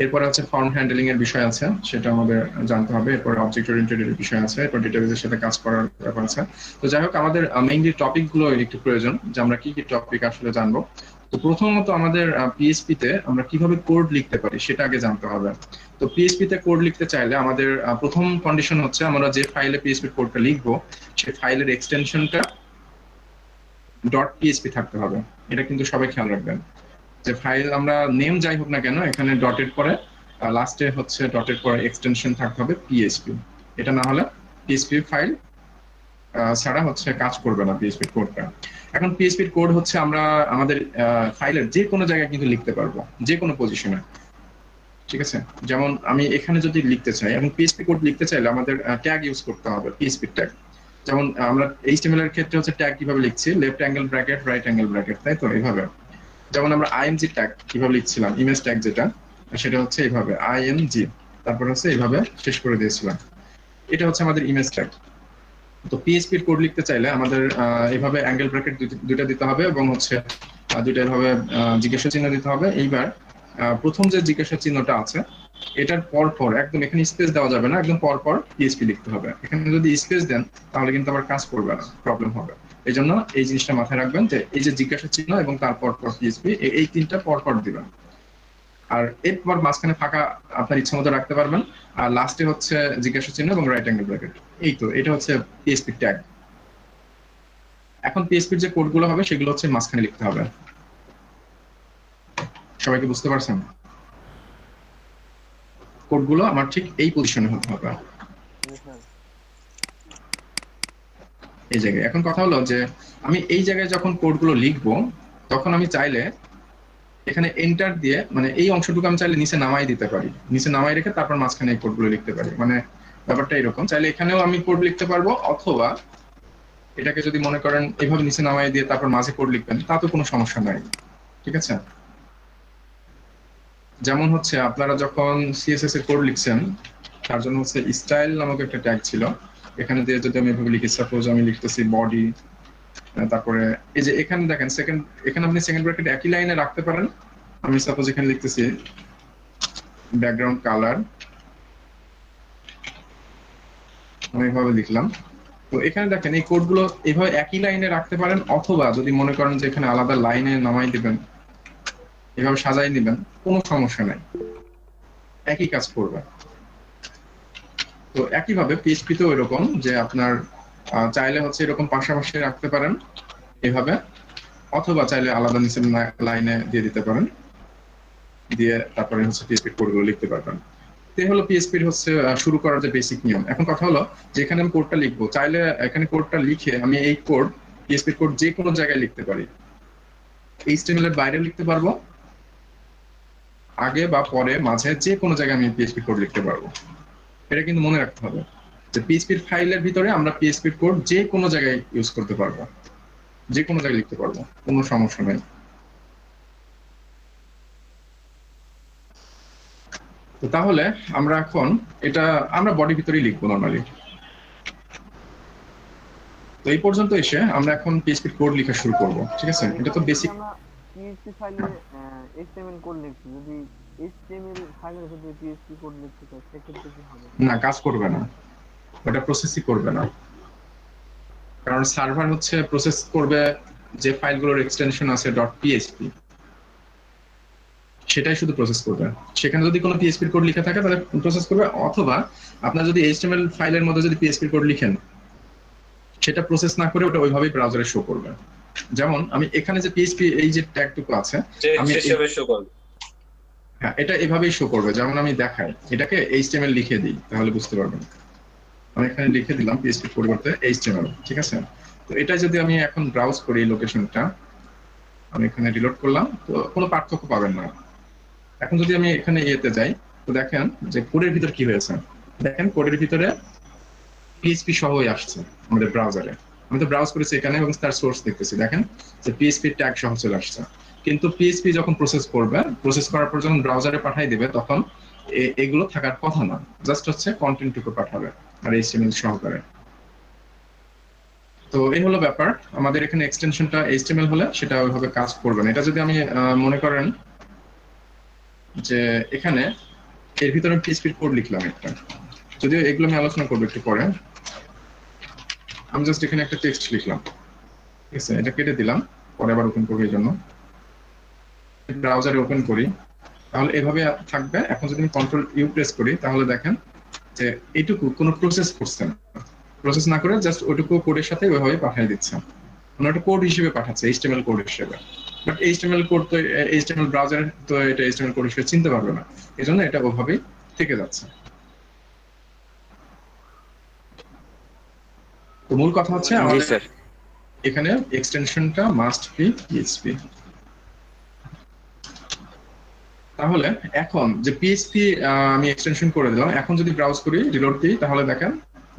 এরপরে হচ্ছে ফর্ম হ্যান্ডলিং এর বিষয় আছে, সেটা আমাদের জানতে হবে। এরপর অবজেক্ট ওরিয়েন্টেড এর বিষয় আছে, এরপর ডেটাবেসের সাথে কাজ করার ব্যাপার আছে। তো যাই হোক, আমাদের মেইনলি টপিক গুলো একটু প্রয়োজন, যে আমরা কি কি টপিক আসলে জানবো। তো প্রথমত আমাদের পিএসপি তে আমরা কিভাবে কোড লিখতে পারি সেটা আগে জানতে হবে। তো পিএসপি তে কোড লিখতে চাইলে আমাদের প্রথম কন্ডিশন হচ্ছে আমরা যে ফাইলে পিএসপি কোডটা লিখবো সেই ফাইলের এক্সটেনশনটা .php থাকতে হবে। এটা কিন্তু সবাই খেয়াল রাখবেন, যে ফাইল আমরা নেম যাই হোক না কেন, এখানে ডটের পরে লাস্টে হচ্ছে ডটের পরে এক্সটেনশন থাকতে হবে পিএইচপি। এটা না হলে পিএইচপি ফাইল ছাড়া হচ্ছে কাজ করবে না পিএইচপি কোডটা। এখন পিএইচপি কোড হচ্ছে আমরা আমাদের ফাইলের যে কোনো জায়গায় কিন্তু লিখতে পারবো, যে কোনো পজিশনে। ঠিক আছে, যেমন আমি এখানে যদি লিখতে চাই, এবং পিএইচপি কোড লিখতে চাইলে আমাদের ট্যাগ ইউজ করতে হবে, পিএইচপি ট্যাগ। যেমন আমরা এইচটিএমএল এর ক্ষেত্রে হচ্ছে ট্যাগ কিভাবে লিখছি, left angle bracket, right angle bracket, তাই তো এইভাবে। যেমন আমরা আইএমজি ট্যাগ কিভাবে লিখছিলাম, ইমেজ ট্যাগ যেটা, সেটা হচ্ছে এইভাবে আইএমজি, তারপর হচ্ছে এইভাবে শেষ করে দিয়েছিলাম। এটা হচ্ছে আমাদের ইমেজ ট্যাগ। তো পিএইচপির কোড লিখতে চাইলে আমাদের এইভাবে অ্যাঙ্গেল ব্র্যাকেট দুইটা দিতে হবে, এবং হচ্ছে দুইটা এইভাবে জিজ্ঞাসা চিহ্ন দিতে হবে। এইবার প্রথম যে জিজ্ঞাসা চিহ্নটা আছে এটার পর পর একদম, এখানে স্পেস দেওয়া যাবে না, একদম পর পর পিএইচপি লিখতে হবে। এখানে যদি স্পেস দেন তাহলে কিন্তু আবার কাজ করবে না, প্রবলেম হবে। এই জন্য এই জিনিসটা মাথায় রাখবেন, যে এই যে জিজ্ঞাসা চিহ্ন এবং তারপর পর পিএইচপি, এই তিনটা পর পর দিবেন। আর এরপর মাঝখানে ফাঁকা আপনার ইচ্ছা মতো রাখতে পারবেন। আর লাস্টে হচ্ছে জিজ্ঞাসা চিহ্ন এবং রাইট অ্যাঙ্গেল ব্র্যাকেট। এই তো, এটা হচ্ছে পিএইচপি ট্যাগ। এখন পিএইচপির যে কোডগুলো হবে সেগুলো হচ্ছে মাঝখানে লিখতে হবে। সবাইকে বুঝতে পারছেন? কোডগুলো আমার ঠিক এই পজিশনে হতে হবে, এই জায়গায়। এখন কথা হলো যে আমি এই জায়গায় যখন কোডগুলো লিখবো, তখন আমি চাইলে এখানে এন্টার দিয়ে, মানে এই অংশটুকু আমি চাইলে নিচে নামাই দিতে পারি, নিচে নামাই রেখে তারপর মাঝখানে এই কোডগুলো লিখতে পারি। মানে ব্যাপারটা এরকম, চাইলে এখানেও আমি কোড লিখতে পারবো, অথবা এটাকে যদি মনে করেন এইভাবে নিচে নামাই দিয়ে তারপর মাঝে কোড লিখবেন, তা তো কোনো সমস্যা নাই। ঠিক আছে, যেমন হচ্ছে আপনারা যখন সিএসএস এর কোড লিখছেন, তার জন্য হচ্ছে স্টাইল নামক একটা ট্যাগ ছিল। এখানে দিয়ে যদি আমি এভাবে লিখি, সাপোজ আমি লিখতেছি বডি, তারপরে এই যে এখানে দেখেন সেকেন্ড, এখানে আপনি সেকেন্ড ব্র্যাকেট একই লাইনে রাখতে পারেন। আমি সাপোজ এখানে লিখতেছি ব্যাকগ্রাউন্ড কালার, আমি এভাবে লিখলাম। তো এখানে দেখেন এই কোডগুলো এইভাবে একই লাইনে রাখতে পারেন, অথবা যদি মনে করেন যে এখানে আলাদা লাইনে নামাই দিবেন, এভাবে সাজাই দিবেন, কোনো সমস্যা নাই, একই কাজ করবে। তো একইভাবে পিএইচপিতেও এরকম, যে আপনার চাইলে হচ্ছে এরকম পাশাপাশি রাখতে পারেন এভাবে, অথবা চাইলে আলাদা নিচের লাইনে দিয়ে দিতে পারেন, দিয়ে তারপরে হচ্ছে পিএইচপি কোডগুলো লিখতে পারবেন। তো হলো পিএইচপির হচ্ছে শুরু করার যে বেসিক নিয়ম। এখন কথা হলো যে এখানে আমি কোডটা লিখবো, চাইলে এখানে কোডটা লিখে আমি এই কোড, পিএইচপির কোড যে কোনো জায়গায় লিখতে পারি। এইচটিএমএল এর বাইরে লিখতে পারবো, আগে বা পরে, মাঝে, যে কোনো জায়গায় আমি পিএইচপি কোড লিখতে পারবো। এটা কিন্তু মনে রাখতে হবে যে পিএইচপির ফাইলের ভিতরে আমরা পিএইচপির কোড যে কোনো জায়গায় ইউজ করতে পারবো, যে কোনো জায়গায় লিখতে পারবো, কোনো সমস্যা নেই। তো তাহলে আমরা এখন এটা আমরা বডির ভিতরেই লিখবো নর্মালি। তো এই পর্যন্ত এসে আমরা এখন পিএইচপি কোড লেখা শুরু করব, ঠিক আছে? এটা তো বেসিক। আমরা পিএইচপি ফাইলে এইচটিএমএল কোড লিখছি, যদি এইচটিএমএল ফাইলের ভিতরে পিএইচপি কোড লিখতে চাই সেক্ষেত্রে কি হবে? না, কাজ করবে না, ওটা প্রসেসই করবে না। কারণ সার্ভার হচ্ছে প্রসেস করবে যে ফাইলগুলোর এক্সটেনশন আছে .php, সেটাই শুধু প্রসেস করবে। সেখানে যদি কোনো পিএইচপি কোড লেখা থাকে তাহলে প্রসেস করবে, অথবা আপনার যদি এইচটিএমএল ফাইলের মধ্যে যদি পিএইচপি কোড লিখেন সেটা প্রসেস না করে ওটা ওইভাবেই ব্রাউজারে শো করবে। যেমন আমি এখানে যে পিএইচপি এই যে ট্যাগটুকু আছে আমি হ্যাঁ এটা এভাবেই শো করবে। যেমন আমি দেখাই, এটাকে এইচটিএমএল লিখে দিই তাহলে বুঝতে পারবেন। আমি এখানে লিখে দিলাম পিএইচপি পরিবর্তে এইচটিএমএল, ঠিক আছে? তো এটা যদি আমি এখন ব্রাউজ করি লোকেশনটা, আমি এখানে রিলোড করলাম, তো কোনো পার্থক্য পাবেন না। এখন যদি আমি এখানে ইয়েতে যাই তো দেখেন যে কোডের ভিতর কি হয়েছে। দেখেন কোডের ভিতরে পিএইচপি সহই আসছে আমাদের ব্রাউজারে। আমি তো ব্রাউজ করেছি এখানে এবং তার সোর্স দেখতেছি, দেখেন যে পিএইচপি ট্যাগ সহ চলে আসছে। কিন্তু পিএইচপি যখন প্রসেস করবে, প্রসেস করার পর যখন ব্রাউজারে পাঠিয়ে দিবে তখন এগুলো থাকার কথা না, জাস্ট হচ্ছে কন্টেন্টটুকু পাঠাবে আর এইচটিএমএল সহকারে। তো এই হলো ব্যাপার। আমাদের এখানে এক্সটেনশনটা এইচটিএমএল হলে সেটা ওইভাবে কাজ করবে না। এটা যদি আমি মনে করেন যে এখানে এর ভিতরে পিএইচপি কোড লিখলাম একটা, যদিও এগুলো আমি আলোচনা করবো একটু পরে। আমি জাস্ট এখানে একটা টেক্সট লিখলাম, ঠিক আছে? এটা কেটে দিলাম, পরে আবার ওপেন করবো এই জন্য। ব্রাউজারে ওপেন করি তাহলে এভাবে থাকবে। এখন যদি আমি কন্ট্রোল ইউ প্রেস করি তাহলে দেখেন যে এইটুকু কোনো প্রসেস করছে না, প্রসেস না করে জাস্ট ওইটুকু কোডের সাথে ওইভাবে পাঠিয়ে দিচ্ছে। মানে ওটা কোড হিসেবে পাঠাচ্ছে, এইচটিএমএল কোড হিসেবে। বাট এইচটিএমএল কোড তো এইচটিএমএল ব্রাউজার তো এটা এইচটিএমএল কোড হিসেবে চিনতে পারবে না, এই জন্য এটা ওইভাবেই থেকে যাচ্ছে। তো মূল কথা হচ্ছে আমাদের এখানে এক্সটেনশনটা মাস্ট বি পিএইচপি। তাহলে এখন যে পিএইচপি আমি এক্সটেনশন করে দিলাম, এখন যদি ব্রাউজ করি রিলোড দিই তাহলে দেখেন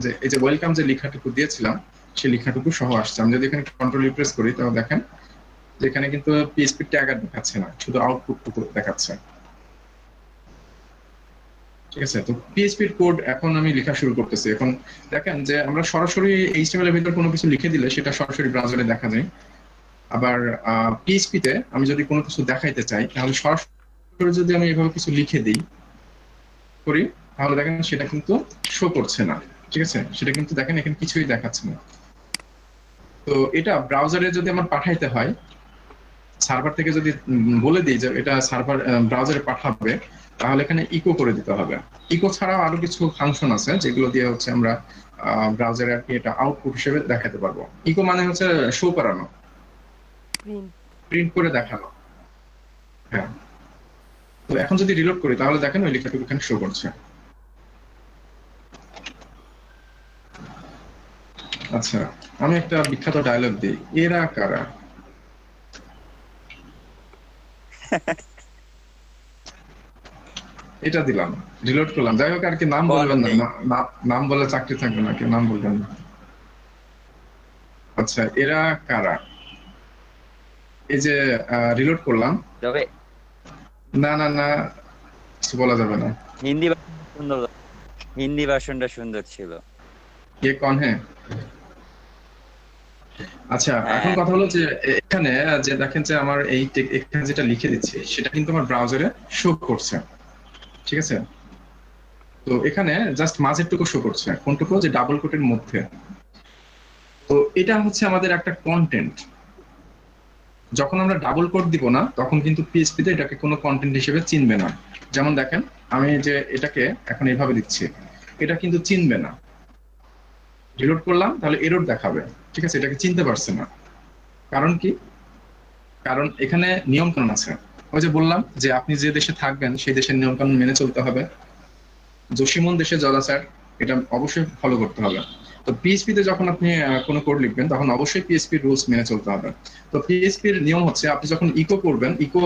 যে এই যে ওয়েলকাম যে লেখাটুকু দিয়েছিলাম সেই লেখাটুকু সহ আসছে। আমি যদি এখানে কন্ট্রোল ইউ প্রেস করি তাহলে দেখেন যে এখানে কিন্তু পিএইচপি ট্যাগ আর দেখাচ্ছে না, শুধু আউটপুটটুকু দেখাচ্ছে, ঠিক আছে? তো পিএইচপির কোড এখন আমি লেখা শুরু করতেছি। এখন দেখেন যে আমরা সরাসরি এইচটিএমএল এর ভিতর কোনো কিছু লিখে দিলে সেটা সরাসরি ব্রাউজারে দেখা যায়। আবার পিএইচপি তে আমি যদি কোনো কিছু দেখাইতে চাই তাহলে সরাসরি যদি আমি এভাবে কিছু লিখে দিই করি তাহলে দেখেন সেটা কিন্তু শো করছে না, ঠিক আছে? সেটা কিন্তু দেখেন এখানে কিছুই দেখাচ্ছে না। তো এটা ব্রাউজারে যদি আমার পাঠাইতে হয়, সার্ভার থেকে যদি বলে দিই যে এটা সার্ভার ব্রাউজারে পাঠাবে, তাহলে এখানে ইকো করে দিতে হবে। ইকো ছাড়াও আরো কিছু ফাংশন আছে যেগুলো দিয়ে হচ্ছে আমরা ব্রাউজারে আর কি এটা আউটপুট হিসেবে দেখাতে পারবো। ইকো মানে হচ্ছে শো করানো, প্রিন্ট করে দেখানো। হ্যাঁ, তো এখন যদি রিলোড করি তাহলে দেখেন ওই লেখাটুকু এখানে শো করছে। আচ্ছা, আমি একটা বিখ্যাত ডায়লগ দিই, এরা কারা? এটা দিলাম, রিলোড করলাম। যাই হোক আর কি, নাম বলবেন না, নাম বলে চাকরি থাকবে না, কেউ নাম বলবেন না। আচ্ছা, এরা কারা? এই যে রিলোড করলাম, না না না কিছু বলা যাবে না। হিন্দি ভার্সনটা সুন্দর ছিল। কে কোন? হ্যাঁ, আচ্ছা এখন কথা হলো যে এখানে যে দেখেন যে আমার এই এখানে যেটা লিখে দিচ্ছি সেটা কিন্তু আমার ব্রাউজারে শো করছে, ঠিক আছে? তো এখানে জাস্ট মাঝেরটুকু শো করছে, কোনটুকু? যে ডাবল কোটের মধ্যে। তো এটা হচ্ছে আমাদের একটা কন্টেন্ট। যখন আমরা ডাবল কোট দিব না তখন কিন্তু পিএইচপি তে এটাকে কোনো কন্টেন্ট হিসেবে চিনবে না। যেমন দেখেন আমি যে এটাকে এখন এইভাবে দিচ্ছি, এটা কিন্তু চিনবে না। রিলোড করলাম তাহলে এরর দেখাবে, ঠিক আছে? এটাকে চিনতে পারছে না। কারণ কি? কারণ এখানে নিয়ম কানুন আছে। ওই যে বললাম যে আপনি যে দেশে থাকবেন সেই দেশের নিয়ম কানুন মেনে চলতে হবে। জসিমন দেশে জলাচার, এটা অবশ্যই ফলো করতে হবে। তো পিএইচপি তে যখন আপনি কোনো কোড লিখবেন তখন অবশ্যই পিএইচপি রুলস মেনে চলতে হবে। তো পিএইচপির নিয়ম হচ্ছে আপনি যখন ইকো করবেন, ইকো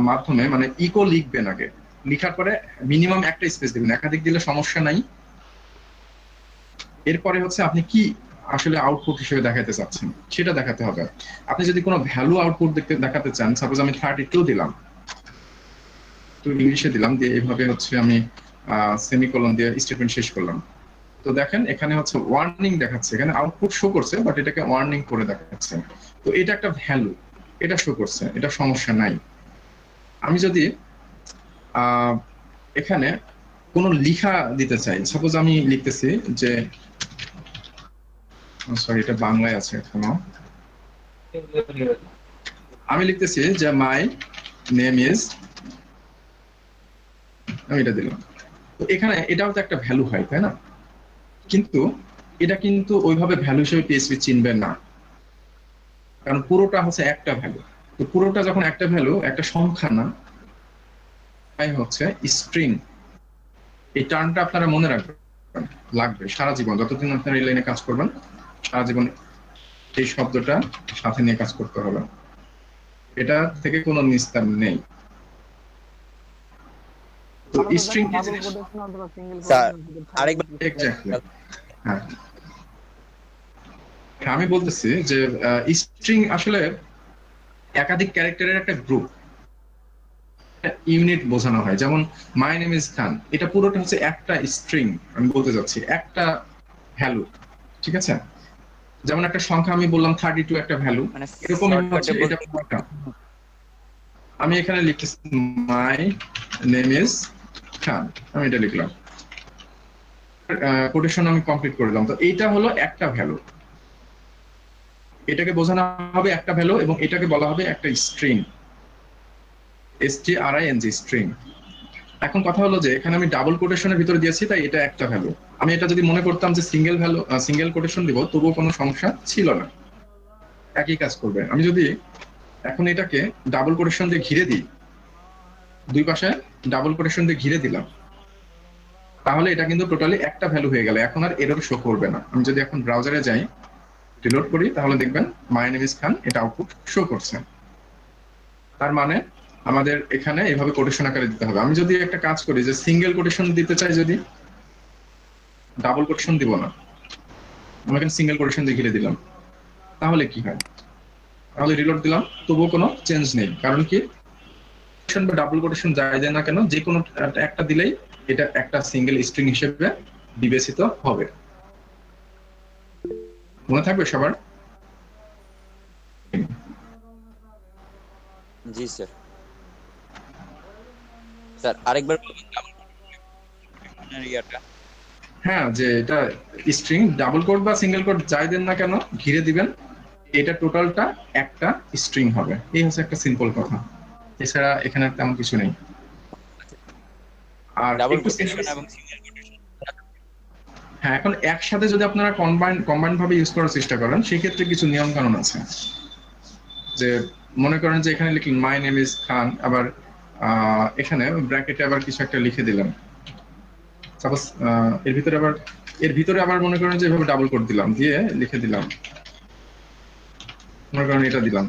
মাধ্যমে মানে ইকো লিখবেন, আগে লিখার পরে মিনিমাম একটা স্পেস দিবেন, একাধিক দিলে সমস্যা নাই, এরপরে হচ্ছে আপনি কি আসলে আউটপুট হিসেবে দেখাতে চাচ্ছেন সেটা দেখাতে হবে। আপনি যদি কোনো ভ্যালু আউটপুট দেখাতে চান, সাপোজ আমি 32 দিলাম, তো ইংলিশে দিলাম, দিয়ে এইভাবে হচ্ছে আমি সেমিকোলন দিয়ে স্টেটমেন্ট শেষ করলাম। তো দেখেন এখানে হচ্ছে ওয়ার্নিং দেখাচ্ছে, এখানে আউটপুট শো করছে বাট এটাকে ওয়ার্নিং করে দেখাচ্ছে। তো এটা একটা ভ্যালু, এটা শো করছে, এটা সমস্যা নাই। আমি যদি এখানে কোনো লিখা দিতে চাই, সাপোজ আমি লিখতেছি যে, সরি এটা বাংলায় আছে এখনো, আমি লিখতেছি যে মাই নেম ইজ, আমি এটা দিলাম। তো এখানে এটাও তো একটা ভ্যালু হয়, তাই না? কিন্তু এটা কিন্তু ওইভাবে ভ্যালু হিসেবে পিএইচপি চিনবে না, কারণ পুরোটা হচ্ছে একটা ভ্যালু। তো পুরোটা যখন একটা ভ্যালু, একটা সংখ্যা না, তাই হচ্ছে স্ট্রিং। এই টার্মটা আপনারা মনে রাখবেন, লাগবে সারা জীবন, যতদিন আপনারা এই লাইনে কাজ করবেন সারা জীবন এই শব্দটা সাথে নিয়ে কাজ করতে হবে, এটা থেকে কোনো নিস্তার নেই। তো স্ট্রিং হ্যাঁ, আমি বলতেছি যে স্ট্রিং আসলে একাধিক ক্যারেক্টারের একটা গ্রুপ, ইউনিট বোঝানো হয়। যেমন মাই নেম ইজ খান, এটা পুরোটা হচ্ছে একটা স্ট্রিং, আমি বলতে যাচ্ছি একটা ভ্যালু, ঠিক আছে? যেমন একটা সংখ্যা আমি বললাম 32 একটা ভ্যালু, এরকম হচ্ছে এটা পুরোটা। আমি এখানে লিখতেছি মাই নেম ইজ খান, আমি এটা লিখলাম, কোটেশন আমি কমপ্লিট করে দিলাম। তো এইটা হলো একটা ভ্যালু, এটাকে বোঝানো হবে একটা ভ্যালু, এবং এটাকে বলা হবে একটা স্ট্রিং, string স্ট্রিং। এখন কথা হলো যে এখানে আমি ডাবল কোটেশনের ভিতরে দিয়েছি, তাই এটা একটা ভ্যালু। আমি এটা যদি মনে করতাম যে সিঙ্গেল ভ্যালু, সিঙ্গেল কোটেশন দিব, তবুও কোনো সমস্যা ছিল না, একই কাজ করবে। আমি যদি এখন এটাকে ডাবল কোটেশন দিয়ে ঘিরে দিই, দুই পাশে ডাবল কোটেশন দিয়ে ঘিরে দিলাম, তাহলে এটা কিন্তু টোটালি একটা ভ্যালু হয়ে গেল, এখন আর এরর শো করবে না। আমি যদি এখন ব্রাউজারে যাই, রিলোড করি, তাহলে দেখবেন মাই নেম ইজ খান, এটা আউটপুট শো করছে। তার মানে আমাদের এখানে এভাবে কোটেশন আকারে দিতে হবে। আমি যদি একটা কাজ করি যে সিঙ্গেল কোটেশন দিতে চাই, যদি ডাবল কোটেশন দিব না, আমি এখানে সিঙ্গেল কোটেশন দিয়ে ঘিরে দিলাম, তাহলে কি হয়? তাহলে রিলোড দিলাম, তবুও কোনো চেঞ্জ নেই। কারণ কি, বা ডাবল কোটেশন যাই যায় না কেন, যে কোনো একটা দিলেই এটা একটা সিঙ্গেল স্ট্রিং হিসেবে বিবেচিত হবে। মনে থাকবে সবার? জি স্যার। স্যার আরেকবার হ্যাঁ, যে এটা স্ট্রিং ডাবল কোট বা সিঙ্গেল কোট যাই দেন না কেন, ঘিরে দিবেন, এটা টোটালটা একটা স্ট্রিং হবে। এই হচ্ছে একটা সিম্পল কথা, এছাড়া এখানে তেমন কিছু নেই। আর হ্যাঁ, এখন একসাথে যদি আপনারা কম্বাইন ভাবে ইউজ করার চেষ্টা করেন, সেক্ষেত্রে কিছু নিয়ম কানুন আছে। যে মনে করেন যে এখানে লিখলেন মাই নেম ইজ খান, আবার এখানে ব্র্যাকেটে আবার কিছু একটা লিখে দিলাম, সাপোজ এর ভিতরে আবার মনে করেন যে এভাবে ডাবল কোট দিলাম, দিয়ে লিখে দিলাম, মনে করেন এটা দিলাম।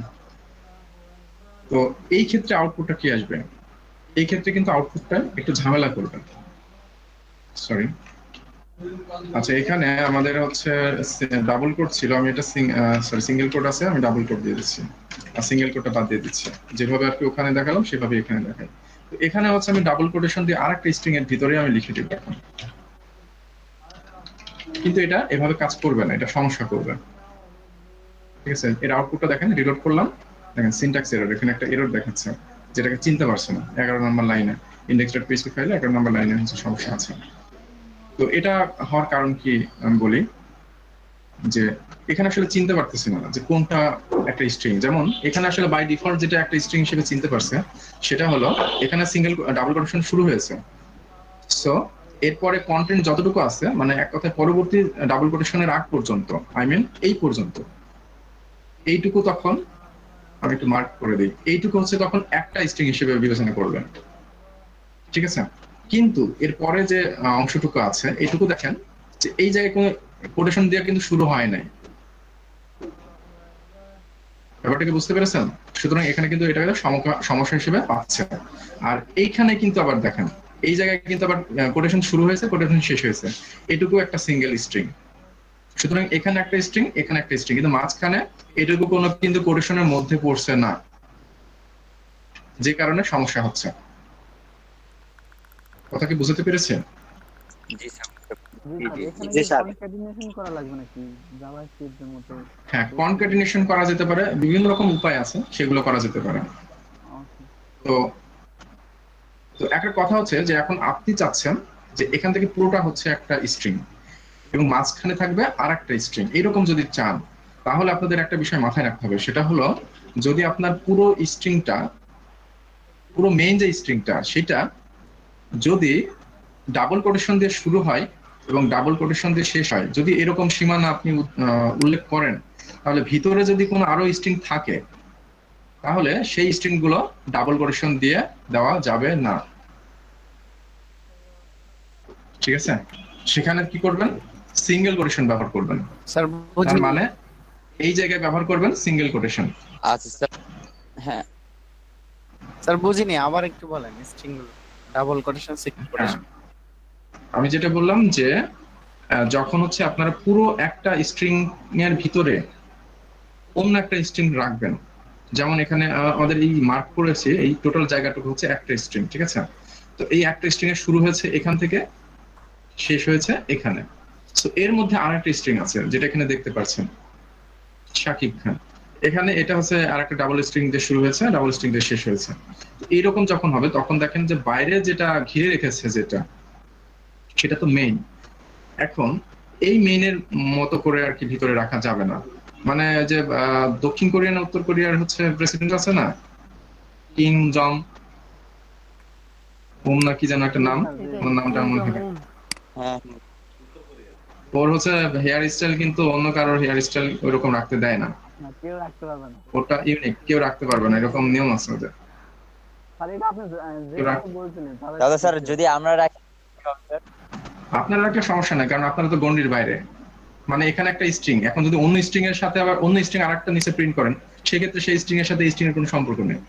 তো এই ক্ষেত্রে আউটপুটটা কি আসবে? এই ক্ষেত্রে কিন্তু আউটপুটটা একটু ঝামেলা করবে। সরি, আচ্ছা, এখানে আমাদের হচ্ছে ডাবল কোট ছিল, আমি এটা সিঙ্গেল কোট আছে, আমি ডাবল কোট দিয়ে দিচ্ছি, আর সিঙ্গেল কোটটা বাদ দিয়ে দিচ্ছি। যেভাবে আর কি ওখানে দেখালাম সেভাবে এখানে দেখাই। তো এখানে হচ্ছে আমি ডাবল কোটেশন দিয়ে আরেকটা স্ট্রিং এর ভিতরে আমি লিখে দিব এখন, কিন্তু এটা এভাবে কাজ করবে না, এটা সমস্যা করবে। ঠিক আছে, এর আউটপুটটা দেখেন, রিলোড করলাম, দেখেন সিনট্যাক্স এরর, এখানে একটা এরর দেখাচ্ছে, যেটাকে চিনতে পারছে না। 11 নম্বর লাইনে index.php ফাইলে 11 নম্বর লাইনে হচ্ছে সমস্যা আছে। তো এটা হওয়ার কারণ কি আমি বলি, যে এখানে আসলে চিনতে পারতেছি না যে কোনটা একটা স্ট্রিং। যেমন এখানে আসলে বাই ডিফল্ট যেটা একটা স্ট্রিং হিসেবে চিনতে পারছে, সেটা হলো এখানে সিঙ্গেল ডাবল কোটেশন শুরু হয়েছে, সো এরপরে কন্টেন্ট যতটুকু আছে, মানে এক কথায় পরবর্তী ডাবল কোটেশনের আগ পর্যন্ত, আই মিন এই পর্যন্ত, এইটুকু তখন আমি একটু মার্ক করে দিই, এইটুকু হচ্ছে তখন একটা স্ট্রিং হিসেবে বিবেচনা করবেন। ঠিক আছে, কিন্তু এরপরে যে অংশটুকু আছে, এইটুকু দেখেন যে এই জায়গায় কোনো কোটেশন দিয়ে কিন্তু শুরু হয় নাই। ব্যাপারটাকে বুঝতে পেরেছেন? সুতরাং এখানে কিন্তু এটা সমস্যা হিসেবে পাচ্ছে। আর এইখানে কিন্তু আবার দেখেন, এই জায়গায় কিন্তু আবার কোটেশন শুরু হয়েছে, কোটেশন শেষ হয়েছে, এটুকু একটা সিঙ্গেল স্ট্রিং। সুতরাং এখানে একটা স্ট্রিং, এখানে একটা স্ট্রিং, কিন্তু মাঝখানে এটুকু কোনো কিন্তু কোটেশনের মধ্যে পড়ছে না, যে কারণে সমস্যা হচ্ছে। কথা কি বুঝতে পেরেছেন? জি স্যার। এখানে জি কি স্যার। কনক্যাটিনেশন করা লাগবে নাকি জাভাস্ক্রিপ্টের মতো? হ্যাঁ, কনক্যাটিনেশন করা যেতে পারে, বিভিন্ন রকম উপায় আছে, সেগুলো করা যেতে পারে। ওকে। তো তো একটা কথা হচ্ছে যে এখন আপনি চাচ্ছেন যে এখান থেকে পুরোটা হচ্ছে একটা স্ট্রিং এবং মাঝখানে থাকবে আর একটা স্ট্রিং, এরকম যদি চান তাহলে আপনাদের একটা বিষয় মাথায় রাখতে হবে, সেটা হলো যদি আপনার পুরো স্ট্রিংটা, পুরো মেইন যে স্ট্রিংটা সেটা যদি ডাবল কোটেশন দিয়ে শুরু হয় এবং ডাবল কোটেশন দিয়ে শেষ হয়, যদি এরকম সীমানা আপনি উল্লেখ করেন, তাহলে ভিতরে যদি কোনো আরো স্ট্রিং থাকে তাহলে সেই স্ট্রিং গুলো ডাবল কোটেশন দিয়ে দেওয়া যাবে না। ঠিক আছে? সেখানে কি করবেন? সিঙ্গেল কোটেশন ব্যবহার করবেন। স্যার তার বুঝি মানে এই জায়গায় ব্যবহার করবেন সিঙ্গেল কোটেশন। আচ্ছা স্যার। হ্যাঁ স্যার বুঝিনি, আবার একটু বলেন স্ট্রিং গুলো ডাবল কোটেশন সিঙ্গেল কোটেশন। আমি যেটা বললাম যে যখন হচ্ছে আপনারা পুরো একটা স্ট্রিং এর ভিতরে অন্য একটা স্ট্রিং রাখবেন, যেমন এখানে আমাদের এই মার্ক করেছে এই টোটাল জায়গাটুকু হচ্ছে একটা স্ট্রিং, ঠিক আছে? তো এই একটা স্ট্রিং এর শুরু হয়েছে এখান থেকে, শেষ হয়েছে এখানে। সো এর মধ্যে আরেকটা স্ট্রিং আছে যেটা এখানে দেখতে পাচ্ছেন, শাকিব খান। এখানে এটা হচ্ছে আরেকটা ডাবল স্ট্রিং দিয়ে শুরু হয়েছে, ডাবল স্ট্রিং দিয়ে শেষ হয়েছে। এইরকম যখন হবে তখন দেখেন যে বাইরে যেটা ঘিরে রেখেছে যেটা, সেটা তো মেইন। এখন এই মেইনের মতো করে আর কি ভিতরে রাখা যাবে না। মানে যে দক্ষিণ কোরিয়া না উত্তর কোরিয়ার হচ্ছে প্রেসিডেন্ট আছে না, কিম জং উন না কি যেন একটা নাম, ওর নামটা মনে থাকে। হ্যাঁ ওর হচ্ছে হেয়ার স্টাইল কিন্তু অন্য কারোর হেয়ার স্টাইল ওইরকম রাখতে দেয় না, না, কেউ রাখতে পারবে না। ওটা ইউনিক, কেউ রাখতে পারবে না, এরকম নিয়ম আছে ওদের। স্যার এটা আপনি যেভাবে বলছিলেন তাহলে স্যার যদি আমরা রাখি কি হবে স্যার? আপনারা রাখলে সমস্যা নাই, কারণ আপনারা তো গন্ডির বাইরে। মানে এখানে একটা স্ট্রিং, এখন যদি অন্য স্ট্রিং এর সাথে আবার অন্য স্ট্রিং আরেকটা নিচে প্রিন্ট করেন, সেক্ষেত্রে সেই স্ট্রিং এর সাথে এই স্ট্রিং এর কোনো সম্পর্ক নেই।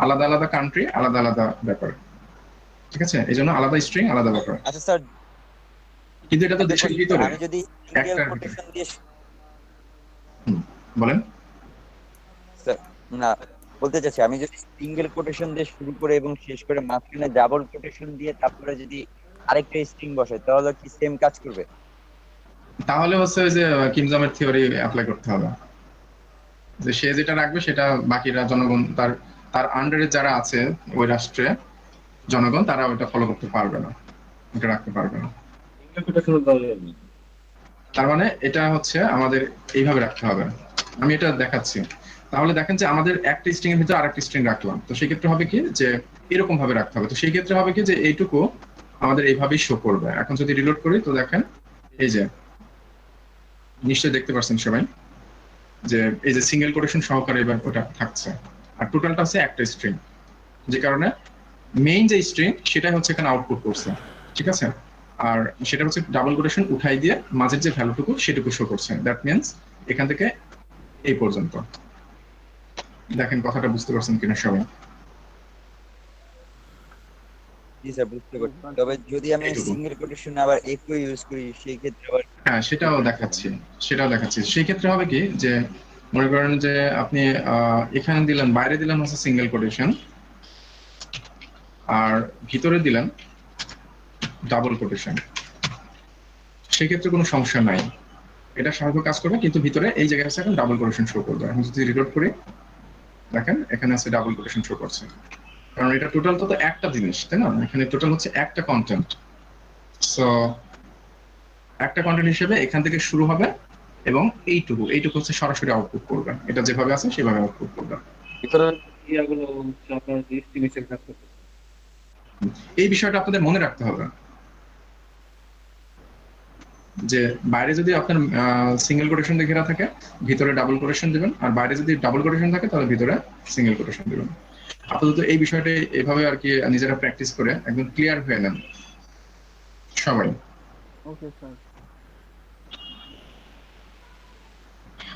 আলাদা আলাদা কান্ট্রি, আলাদা আলাদা ব্যাপার, ঠিক আছে? এই জন্য আলাদা স্ট্রিং আলাদা ব্যাপার, আচ্ছা স্যার, কিন্তু এটা তো দেশের ভিতরে। আমি যদি সিঙ্গেল একটার কোটেশন দিয়ে বলেন। স্যার না বলতে চাচ্ছি, আমি যদি সিঙ্গেল কোটেশন দিয়ে শুরু করে এবং শেষ করে মাঝখানে ডাবল কোটেশন দিয়ে তারপরে যদি আরেকটা স্ট্রিং বসাই তাহলে কি সেম কাজ করবে? তাহলে হচ্ছে যে কিমজমের থিওরি অ্যাপ্লাই করতে হবে, যে সে যেটা রাখবে সেটা বাকিরা জনগণ, তার তার আন্ডারে যারা আছে ওই রাষ্ট্রে জনগণ, তারা ওটা ফলো করতে পারবে না, ওটা রাখতে পারবে না। তার মানে এটা হচ্ছে আমাদের এইভাবে রাখতে হবে। আমি এটা দেখাচ্ছি। তাহলে দেখেন যে আমাদের একটা স্ট্রিং এর ভিতরে আরেকটা স্ট্রিং রাখলাম, তো সেই ক্ষেত্রে হবে কি যে এরকম ভাবে রাখতে হবে। তো সেই ক্ষেত্রে হবে কি যে এইটুকু আমাদের এইভাবেই শো করবে। এখন যদি রিলোড করি তো দেখেন এই যে, নিশ্চয়ই দেখতে পাচ্ছেন সবাই যে এই যে সিঙ্গেল কোটেশন সহকারে এবার ওটা থাকছে, আর টোটালটা হচ্ছে একটা স্ট্রিং, যে কারণে মেইন যে স্ট্রিং সেটাই হচ্ছে এখানে আউটপুট করছে, ঠিক আছে? আর সেটা হচ্ছে ডাবল কোটেশন উঠাই দিয়ে মাঝের যে ভ্যালুটুকু সেটুকু শো করছে। দ্যাট মিন্স এখান থেকে এই পর্যন্ত। দেখেন কথাটা বুঝতে পারছেন কিনা সবাই? জি স্যার বুঝতে পারছি, তবে যদি আমি এইটুকু। সিঙ্গেল কোটেশন আবার একই ইউজ করি সেই ক্ষেত্রে আবার হ্যাঁ, সেটাও দেখাচ্ছি, সেটাও দেখাচ্ছি। সেই ক্ষেত্রে হবে কি যে মনে করেন যে আপনি এখানে দিলেন, বাইরে দিলেন হচ্ছে সিঙ্গেল কোটেশন আর ভিতরে দিলেন ডাবল কোটেশন, সেই ক্ষেত্রে কোনো সমস্যা নাই, এটা স্বাভাবিক কাজ করবে। কিন্তু ভিতরে এই জায়গায় আছে এখন ডাবল কোটেশন শো করবে। এখন যদি রিলোড করি দেখেন এখানে আছে ডাবল কোটেশন শো করছে, কারণ এটা টোটাল তো একটা জিনিস, তাই না? এখানে টোটাল হচ্ছে একটা কন্টেন্ট। সো একটা কন্টেন্ট হিসেবে এখান থেকে শুরু হবে এবং এইটুকু হচ্ছে সরাসরি আউটপুট করবে। এটা যেভাবে আছে সেভাবে আউটপুট করবে। এই বিষয়টা আপনাদের মনে রাখতে হবে যে বাইরে যদি আপনার সিঙ্গেল কোটেশন দিয়ে ঘেরা থাকে, ভিতরে ডাবল কোটেশন দিবেন, আর বাইরে যদি ডাবল কোটেশন থাকে তাহলে ভিতরে সিঙ্গেল কোটেশন দিবেন। আপাতত এই বিষয়টা এইভাবে আর কি নিজেরা প্র্যাকটিস করে একদম ক্লিয়ার হয়ে নেন সবাই। Okay sir.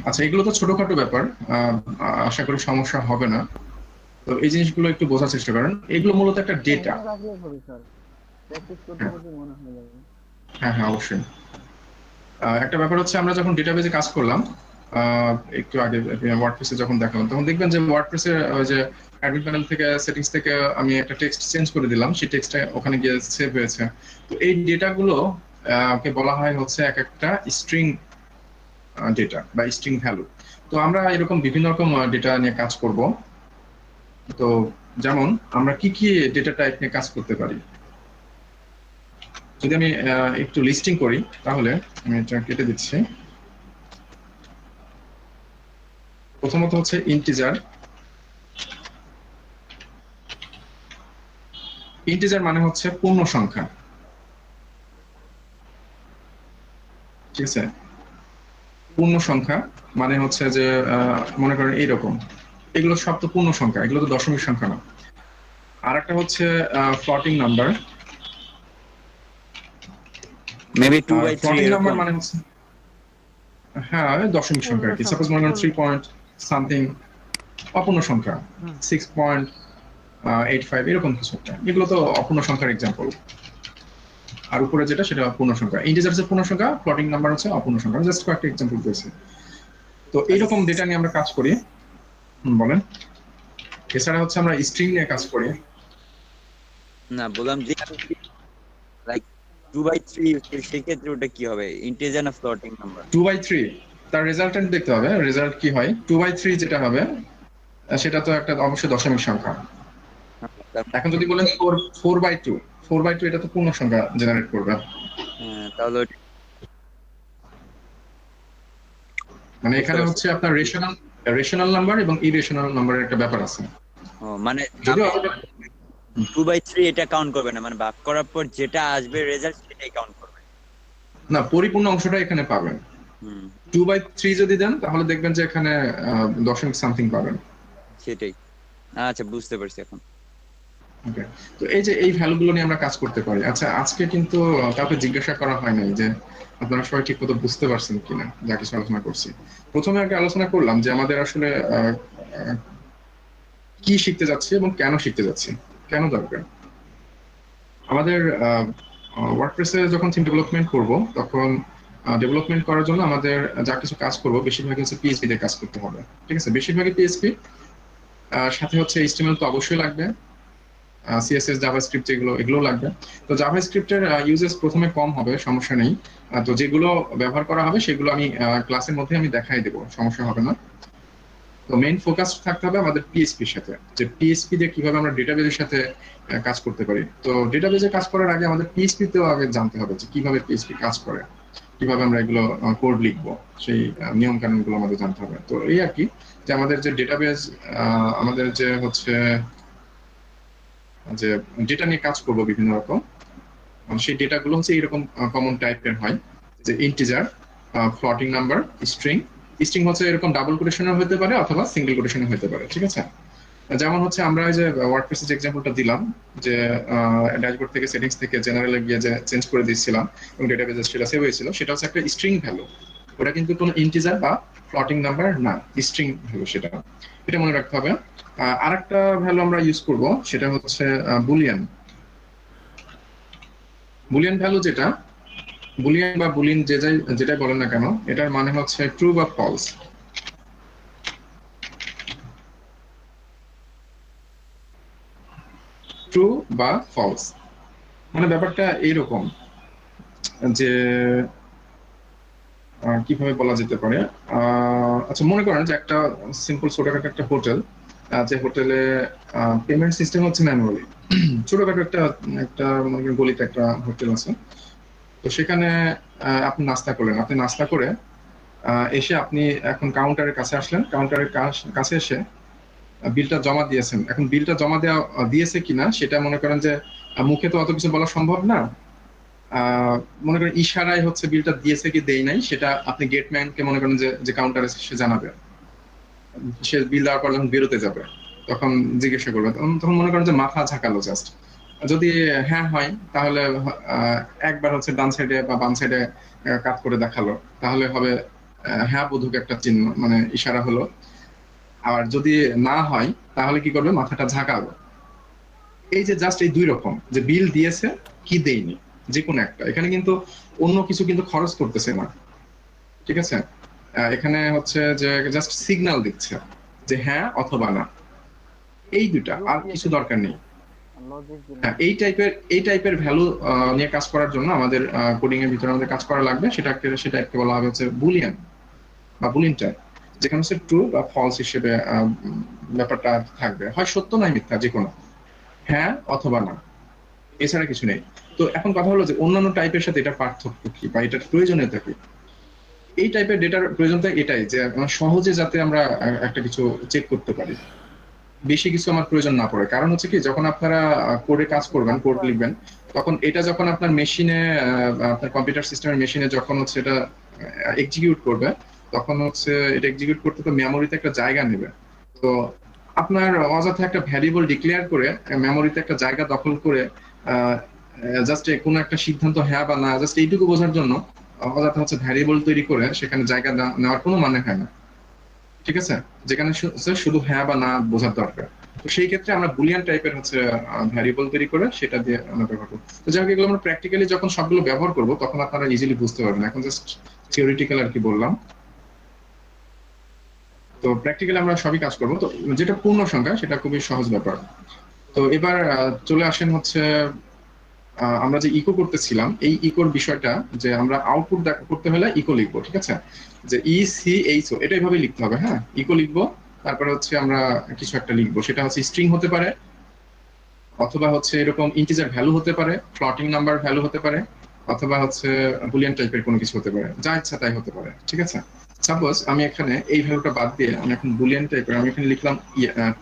আচ্ছা, এগুলো তো ছোটখাটো ব্যাপার, আশা করি সমস্যা হবে না। তো এই জিনিসগুলো একটু বোঝার চেষ্টা করেন। এগুলো মূলত একটা ডেটা। মনে রাখলে হবে স্যার, প্র্যাকটিস করতে করতে মনে হয়ে যাবে। হ্যাঁ হ্যাঁ, অবশ্যই। একটা ব্যাপার হচ্ছে আমরা যখন ডেটাবেজে কাজ করলাম একটু আগে ওয়ার্ডপ্রেসে যখন দেখালাম, তখন দেখবেন যে ওয়ার্ডপ্রেসের ওই যে অ্যাডমিন প্যানেল থেকে সেটিংস থেকে আমি একটা টেক্সট চেঞ্জ করে দিলাম, সেই টেক্সটটা ওখানে গিয়ে সেভ হয়েছে। তো এই ডেটাগুলো কে বলা হয় হচ্ছে এক একটা স্ট্রিং ডেটা বা স্ট্রিং ভ্যালু। তো আমরা এরকম বিভিন্ন রকম ডেটা নিয়ে কাজ করব। তো যেমন আমরা কি কি ডেটা টাইপ নিয়ে কাজ করতে পারি, যদি আমি একটু লিস্টিং করি তাহলে আমি এটা কেটে দিচ্ছি। প্রথমত হচ্ছে ইন্টিজার। ইন্টিজার মানে হচ্ছে পূর্ণ সংখ্যা, ঠিক আছে? পূর্ণ সংখ্যা মানে হচ্ছে যে মনে করেন এইরকম, এগুলো সব তো পূর্ণ সংখ্যা, এগুলো তো দশমিক সংখ্যা না। আর একটা হচ্ছে floating number. Maybe 2/3 floating number এরকম। মানে হচ্ছে হ্যাঁ দশমিক সংখ্যা আর কি। সাপোজ মনে করেন 3 পয়েন্ট সামথিং, অপূর্ণ সংখ্যা 6.85 এরকম কিছু একটা, এগুলো তো অপূর্ণ সংখ্যার এক্সাম্পল। আর উপরে যেটা সেটা পূর্ণ সংখ্যা। ইন্টিজার হচ্ছে পূর্ণ সংখ্যা, ফ্লোটিং নাম্বার হচ্ছে অপূর্ণ সংখ্যা। জাস্ট কয়েকটা এক্সাম্পল দিয়েছি। তো এইরকম ডেটা নিয়ে আমরা কাজ করি। বলেন। এছাড়া হচ্ছে আমরা স্ট্রিং নিয়ে কাজ করি। না বললাম যে লাইক 2/3 সেই ক্ষেত্রে ওটা কি হবে, ইন্টিজার না ফ্লোটিং নাম্বার? 2/3 তার রেজাল্টেন্ট দেখতে হবে, রেজাল্ট কি হয়। 2/3 যেটা হবে সেটা তো একটা অবশ্যই দশমিক সংখ্যা। এখন যদি বলেন 4/2 এটা তো পূর্ণ সংখ্যা জেনারেট করবে। তাহলে মানে এখানে হচ্ছে আপনার রেশনাল নাম্বার এবং ইরেশনাল নাম্বারের একটা ব্যাপার আছে। মানে যদিও 2/3 এটা কাউন্ট করবে না, মানে ভাগ করার পর যেটা আসবে রেজাল্ট সেটাই কাউন্ট করবে না, পরিপূর্ণ অংশটা এখানে পাবেন। 2/3 যদি দেন তাহলে দেখবেন যে এখানে দশমিক সামথিং পাবেন। সেটাই। আচ্ছা বুঝতে পারছি এখন। ওকে, তো এই যে এই ভ্যালুগুলো নিয়ে আমরা কাজ করতে পারি। আচ্ছা, আজকে কিন্তু কাউকে জিজ্ঞাসা করা হয় নাই যে আপনারা সবাই ঠিক মতো বুঝতে পারছেন কিনা যা কিছু আলোচনা করছি। প্রথমে আগে আলোচনা করলাম যে আমাদের আসলে কি শিখতে যাচ্ছি এবং কেন শিখতে যাচ্ছি, কেন দরকার। আমাদের ওয়ার্ডপ্রেসে যখন থিম ডেভেলপমেন্ট করব, তখন ডেভেলপমেন্ট করার জন্য আমাদের যা কিছু কাজ করব বেশিরভাগ হচ্ছে পিএইচপি দিয়ে কাজ করতে হবে, ঠিক আছে? বেশিরভাগই পিএইচপি, সাথে হচ্ছে এইচটিএমএল তো অবশ্যই লাগবে, সিএসএস জাভাস্ক্রিপ্ট এগুলো লাগবে। তো জাভাস্ক্রিপ্টের ইউজেস প্রথমে কম হবে, সমস্যা নেই। তো যেগুলো ব্যবহার করা হবে সেগুলো আমি ক্লাসের মধ্যে আমি দেখাই দেবো, সমস্যা হবে না। তো মেইন ফোকাস থাকতে হবে আমাদের পিএইচপির সাথে, যে পিএইচপি দিয়ে কিভাবে আমরা ডেটাবেজের সাথে কাজ করতে পারি। তো ডেটাবেজে কাজ করার আগে আমাদের পিএইচপি তেও আগে জানতে হবে যে কিভাবে পিএইচপি কাজ করে, কিভাবে আমরা এগুলো কোড লিখবো, সেই নিয়ম কানুন গুলো আমাদের জানতে হবে। তো এই আর কি, যে আমাদের যে ডেটাবেজ, আমাদের যে হচ্ছে যে ডেটা নিয়ে কাজ করবো বিভিন্ন রকম, সেই ডেটাগুলো হচ্ছে এরকম কমন টাইপের হয়, যে integer, floating number, string. String হচ্ছে এরকম ডাবল কোটেশনের হতে পারে অথবা সিঙ্গেল কোটেশনের হতে পারে, ঠিক আছে? যেমন হচ্ছে আমরা যে ওয়ার্ডপ্রেসের যে এক্সাম্পলটা দিলাম, যে ড্যাশবোর্ড থেকে সেটিংস থেকে জেনারেলে গিয়ে যে চেঞ্জ করে দিয়েছিলাম এবং ডেটাবেজে সেটা সেভ হয়েছিল, সেটা হচ্ছে একটা স্ট্রিং ভ্যালু। ওটা কিন্তু কোনো ইন্টিজার বা ফ্লোটিং নাম্বার না, স্ট্রিং ভ্যালু সেটা, এটা মনে রাখতে হবে। আরেকটা ভ্যালু আমরা ইউজ করব, সেটা হচ্ছে বুলিয়ান। বুলিয়ান ভ্যালু যেটা, বুলিয়ান বা বুলিন যেটাই বলেন না কেন, এটার মানে হচ্ছে ট্রু বা ফলস। ট্রু বা ফলস মানে ব্যাপারটা এইরকম, যে কিভাবে বলা যেতে পারে। আচ্ছা, মনে করেন যে একটা সিম্পল ছোটখাটো একটা হোটেল, যে হোটেলে পেমেন্ট সিস্টেম হচ্ছে ম্যানুয়ালি। ছোটখাটো একটা গলিতে একটা হোটেল আছে। তো সেখানে আপনি নাস্তা করলেন, আপনি নাস্তা করে এসে আপনি এখন কাউন্টারের কাছে আসলেন, কাউন্টারের কাছে এসে বিলটা জমা দিয়েছেন। এখন বিলটা জমা দিয়েছে কিনা সেটা মনে করেন যে মুখে তো অত কিছু বলা সম্ভব না, মনে করেন ইশারায় হচ্ছে বিলটা দিয়েছে কি দেই নাই সেটা আপনি গেটম্যানকে মনে করেন যে কাউন্টারে সে জানাবে। সে বিল দেওয়ার পর যখন বেরোতে যাবে তখন জিজ্ঞাসা করবে, তখন মনে করেন যে মাথা ঝাঁকালো জাস্ট। যদি হ্যাঁ হয় তাহলে একবার হচ্ছে ডান সাইডে বা বাম সাইডে কাট করে দেখালো, তাহলে হবে হ্যাঁ বোধক একটা চিহ্ন, মানে ইশারা হলো। আর যদি না হয় তাহলে কি করবে, মাথাটা ঝাঁকাবে। এই যে জাস্ট এই দুই রকম, যে বিল দিয়েছে কি দেয়নি, যে কোনো একটা। এখানে কিন্তু অন্য কিছু কিন্তু খরচ করতেছে না, ঠিক আছে? এখানে হচ্ছে যে জাস্ট সিগন্যাল দিচ্ছে যে হ্যাঁ অথবা না, এই দুটা, আর কিছু দরকার নেই। লজিক হ্যাঁ, এই টাইপের ভ্যালু নিয়ে কাজ করার জন্য আমাদের কোডিং এর ভিতরে আমাদের কাজ করা লাগবে, সেটাকে বলা হবে হচ্ছে বুলিয়ান বা বুলিয়ান টাইপ, যেখানে হচ্ছে ট্রু বা ফলস হিসেবে ব্যাপারটা থাকবে, হয় সত্য নয় মিথ্যা, যে কোনো, হ্যাঁ অথবা না, এছাড়া কিছু নেই। তো এখন কথা হলো যে অন্যান্য টাইপের সাথে এটা পার্থক্য কি বা এটার প্রয়োজনীয়তা কি? এই টাইপের ডেটার প্রয়োজনটা এটাই যে আমরা সহজে যাতে আমরা একটা কিছু চেক করতে পারি, বেশি কিছু আমার প্রয়োজন না পড়ে। কারণ হচ্ছে কি, যখন আপনারা কোডে কাজ করবেন, কোড লিখবেন, তখন এটা যখন আপনার মেশিনে, আপনার কম্পিউটার সিস্টেমের মেশিনে যখন হচ্ছে এটা এক্সিকিউট করবে, তখন হচ্ছে এটা এক্সিকিউট করতে তো মেমোরিতে একটা জায়গা নেবে। তো আপনার অযথা একটা ভ্যারিয়েবল ডিক্লেয়ার করে মেমোরিতে একটা জায়গা দখল করে জাস্ট কোনো একটা সিদ্ধান্ত হ্যাঁ বা না, জাস্ট এইটুকু বোঝার জন্য অযথা হচ্ছে ভ্যারিয়েবল তৈরি করে সেখানে জায়গা নেওয়ার কোনো মানে হয় না। ঠিক আছে? যেখানে শুধু হ্যাঁ বা না বোঝার দরকার। তো সেই ক্ষেত্রে আমরা বুলিয়ান টাইপের হচ্ছে ভ্যারিয়েবল তৈরি করে সেটা দিয়ে আমরা ব্যবহার করবো। তো যাই হোক, এগুলো আমরা প্র্যাকটিক্যালি যখন সবগুলো ব্যবহার করবো তখন আপনারা ইজিলি বুঝতে পারবেন। এখন জাস্ট থিওরিটিক্যাল আর কি বললাম। তো প্র্যাকটিক্যালি আমরা সবই কাজ করবো। তো যেটা পূর্ণ সংখ্যা সেটা খুবই সহজ ব্যাপার। তো এবার চলে আসেন হচ্ছে আমরা যে ইকো করতেছিলাম, এই ইকোর বিষয়টা, যে আমরা আউটপুট করতে হলে ইকো লিখবো। ঠিক আছে? যে ECHO এটা এইভাবে লিখতে হবে। হ্যাঁ, ইকো লিখবো, তারপরে হচ্ছে আমরা কিছু একটা লিখবো, সেটা হচ্ছে স্ট্রিং হতে পারে, অথবা হচ্ছে এরকম ইন্টিজার ভ্যালু হতে পারে, ফ্লোটিং নাম্বার ভ্যালু হতে পারে, অথবা হচ্ছে বুলিয়ান টাইপের কোনো কিছু হতে পারে, যা ইচ্ছা তাই হতে পারে। ঠিক আছে? সাপোজ আমি এখানে এই ভ্যালুটা বাদ দিয়ে আমি এখন বুলিয়ান টাইপের, আমি এখানে লিখলাম